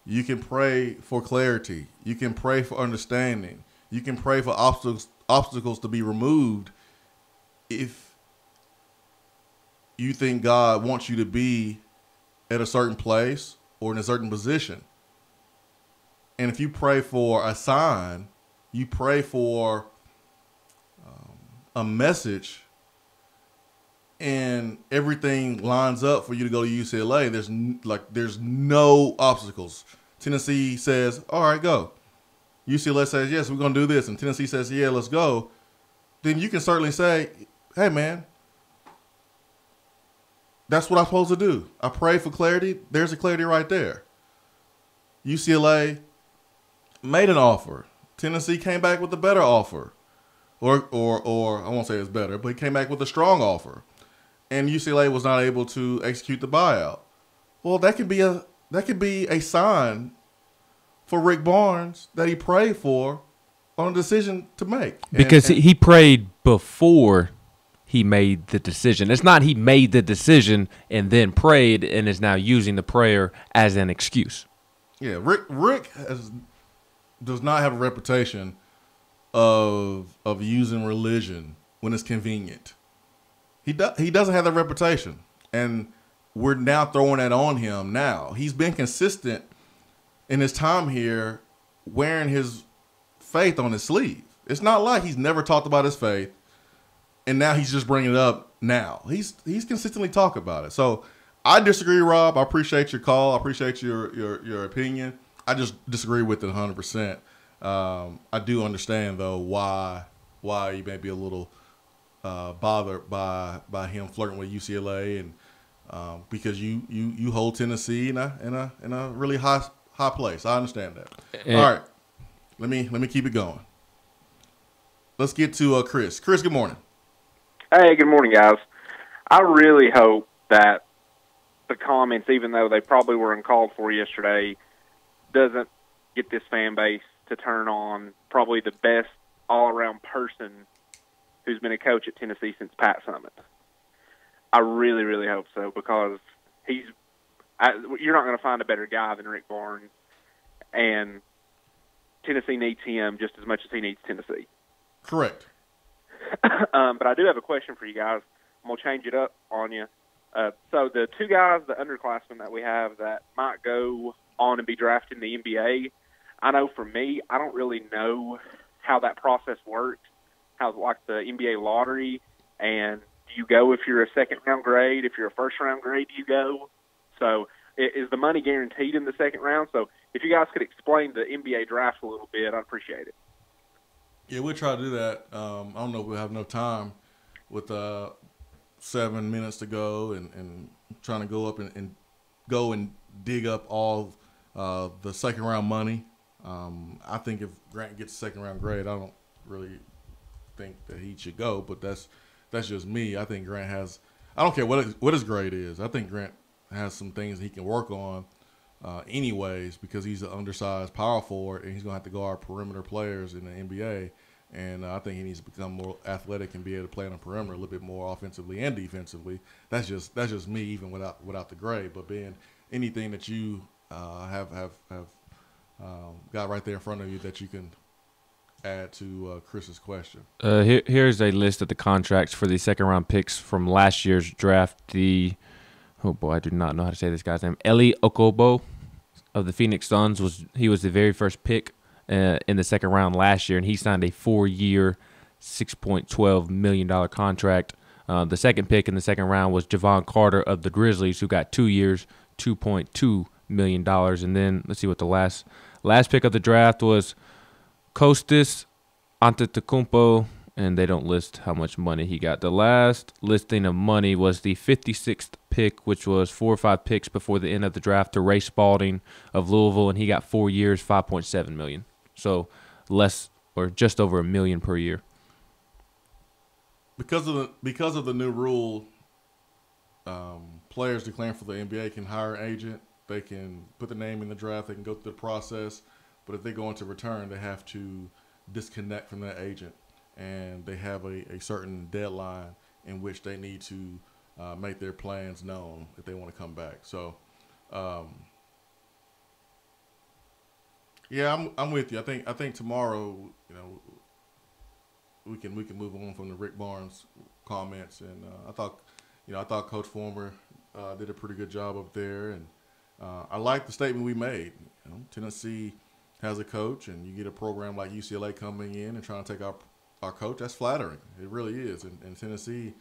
You can pray for clarity. You can pray for understanding. You can pray for obstacles to be removed if you think God wants you to be at a certain place or in a certain position. And if you pray for a sign, you pray for a message, and everything lines up for you to go to UCLA, there's no obstacles. Tennessee says, all right, go. UCLA says, yes, we're going to do this. And Tennessee says, yeah, let's go. Then you can certainly say, hey, man, that's what I'm supposed to do. I pray for clarity. There's a clarity right there. UCLA made an offer. Tennessee came back with a better offer. Or I won't say it's better, but he came back with a strong offer. And UCLA was not able to execute the buyout. Well, that could be a sign for Rick Barnes that he prayed for on a decision to make.
Because he prayed before he made the decision. It's not he made the decision and then prayed and is now using the prayer as an excuse.
Yeah, Rick does not have a reputation of using religion when it's convenient. He doesn't have that reputation, and we're now throwing that on him now. He's been consistent in his time here wearing his faith on his sleeve. It's not like he's never talked about his faith, and now he's just bringing it up now. He's consistently talked about it. So I disagree, Rob. I appreciate your call. I appreciate your opinion. I just disagree with it 100%. I do understand, though, why you may be a little bothered by him flirting with UCLA, and because you hold Tennessee in a really high place. I understand that. All right, let me keep it going. Let's get to Chris. Chris, good morning.
Hey, good morning, guys. I really hope that the comments, even though they probably were uncalled for yesterday, doesn't get this fan base to turn on probably the best all-around person who's been a coach at Tennessee since Pat Summitt. I really, really hope so, because you're not going to find a better guy than Rick Barnes, and Tennessee needs him just as much as he needs Tennessee.
Correct.
But I do have a question for you guys. I'm going to change it up on you. So the two guys, the underclassmen that we have that might go on and be drafted in the NBA, I know for me, I don't really know how that process works, how like the NBA lottery, and do you go if you're a second-round grade? If you're a first-round grade, do you go? So is the money guaranteed in the second round? So if you guys could explain the NBA draft a little bit, I'd appreciate it.
Yeah, we'll try to do that. I don't know if we'll have enough time with 7 minutes to go and trying to go up and go and dig up all the second round money. I think if Grant gets a second round grade, I don't really think that he should go, but that's just me. I think Grant has, I don't care what his grade is. I think Grant has some things he can work on anyways, because he's an undersized power forward and he's going to have to guard perimeter players in the NBA. And I think he needs to become more athletic and be able to play on the perimeter a little bit more offensively and defensively. That's just me, even without the grade. But being anything that you have got right there in front of you that you can add to Chris's question.
Here's a list of the contracts for the second round picks from last year's draft. I do not know how to say this guy's name. Eli Okobo of the Phoenix Suns was the very first pick in the second round last year, and he signed a 4-year, $6.12 million contract. The second pick in the second round was Javon Carter of the Grizzlies, who got 2 years, $2.2 million. And then let's see what the last pick of the draft was. Kostas Antetokounmpo, and they don't list how much money he got. The last listing of money was the 56th pick, which was 4 or 5 picks before the end of the draft, to Ray Spalding of Louisville, and he got 4 years, $5.7 million. So less, or just over $1 million per year.
Because of the new rule, players declaring for the NBA can hire an agent. They can put the name in the draft. They can go through the process. But if they go into return, they have to disconnect from that agent, and they have a certain deadline in which they need to make their plans known if they want to come back. So, yeah, I'm with you. I think tomorrow, we can move on from the Rick Barnes comments, and I thought Coach Former did a pretty good job up there, and I like the statement we made. Tennessee has a coach, and you get a program like UCLA coming in and trying to take our coach. That's flattering. It really is. And Tennessee,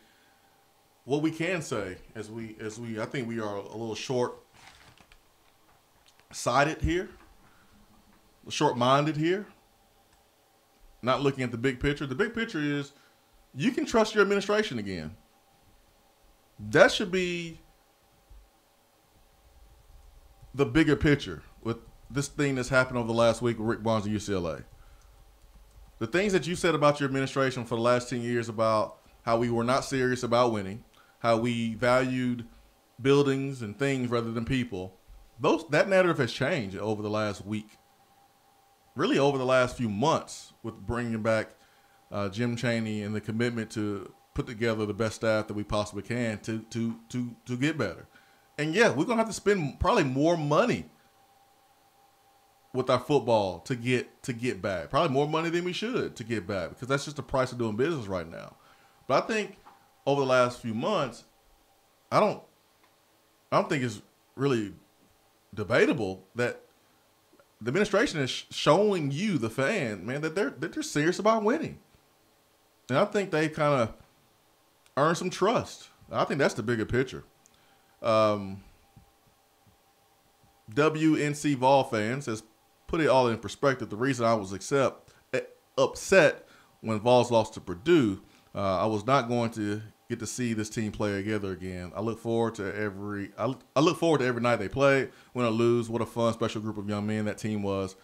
what we can say as we I think we are a little short-sighted here, short-minded here, not looking at the big picture. The big picture is you can trust your administration again. That should be the bigger picture with this thing that's happened over the last week with Rick Barnes and UCLA. The things that you said about your administration for the last 10 years about how we were not serious about winning, how we valued buildings and things rather than people, that narrative has changed over the last week. Really over the last few months with bringing back Jim Chaney and the commitment to put together the best staff that we possibly can to get better. And yeah, we're going to have to spend probably more money with our football to get back. Probably more money than we should to get back, because that's just the price of doing business right now. But I think over the last few months, I don't think it's really debatable that the administration is showing you, the fan, man, that they're serious about winning. And I think they kind of earned some trust. I think that's the bigger picture. WNC Vol fans has put it all in perspective. The reason I was upset when Vols lost to Purdue, I was not going to get to see this team play together again. I look forward to every night they play, win or lose. What a fun, special group of young men that team was.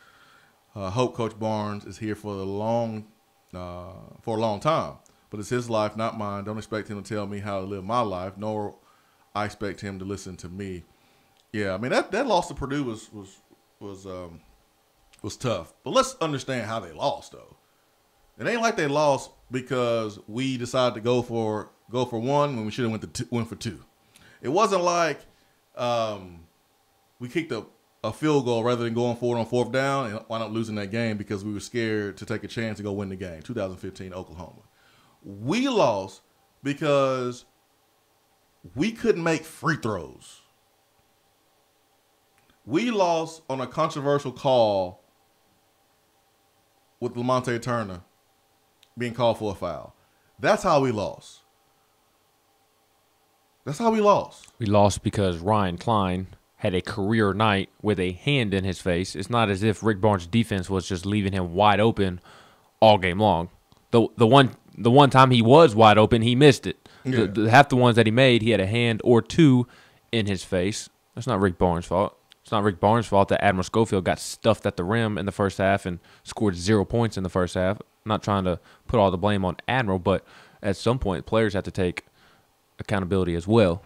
Hope Coach Barnes is here for a long time, but it's his life, not mine. Don't expect him to tell me how to live my life, nor I expect him to listen to me. Yeah, I mean that loss to Purdue was tough, but let's understand how they lost though. It ain't like they lost because we decided to go for one when we should have went for two. It wasn't like we kicked a field goal rather than going for it on fourth down and wound up losing that game because we were scared to take a chance to go win the game. 2015 Oklahoma. We lost because we couldn't make free throws. We lost on a controversial call with Lamonte Turner being called for a foul. That's how we lost. That's how we lost.
We lost because Ryan Klein had a career night with a hand in his face. It's not as if Rick Barnes' defense was just leaving him wide open all game long. The one time he was wide open, he missed it.
Yeah.
Half the ones that he made, he had a hand or two in his face. That's not Rick Barnes' fault. It's not Rick Barnes' fault that Admiral Schofield got stuffed at the rim in the first half and scored 0 points in the first half. I'm not trying to put all the blame on Admiral, but at some point, players have to take accountability as well.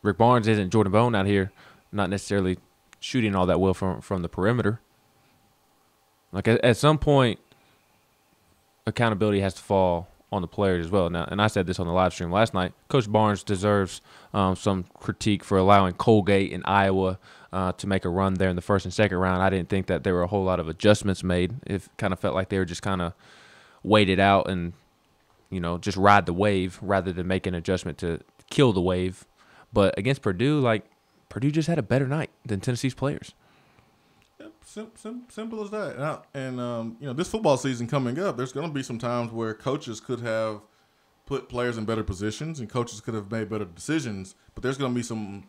Rick Barnes isn't Jordan Bone out here, not necessarily shooting all that well from the perimeter. Like at some point, accountability has to fall on the players as well. Now, and I said this on the live stream last night, Coach Barnes deserves some critique for allowing Colgate and Iowa to make a run there in the first and second round. I didn't think that there were a whole lot of adjustments made. It kind of felt like they were just kind of waited out and, just ride the wave rather than make an adjustment to kill the wave. But against Purdue, Purdue just had a better night than Tennessee's players.
Simple as that. And this football season coming up, there's going to be some times where coaches could have put players in better positions and coaches could have made better decisions. But there's going to be some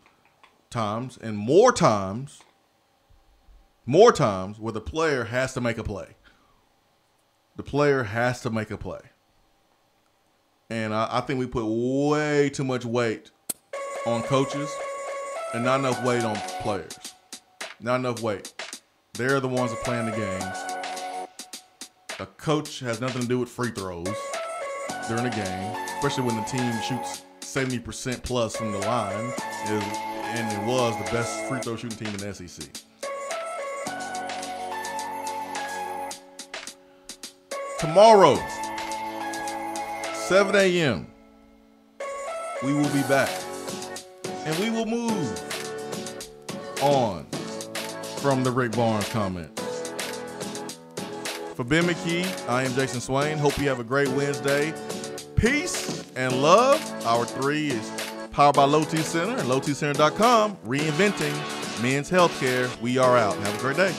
times and more times where the player has to make a play. The player has to make a play. And I think we put way too much weight on coaches and not enough weight on players. Not enough weight. They're the ones that are playing the games. A coach has nothing to do with free throws during a game, especially when the team shoots 70% plus from the line, and it was the best free throw shooting team in the SEC. Tomorrow, 7 a.m., we will be back, and we will move on from the Rick Barnes comment. For Ben McKee, I am Jason Swain. Hope you have a great Wednesday. Peace and love. Hour 3 is powered by Low T Center and lowtcenter.com. Reinventing men's healthcare. We are out. Have a great day.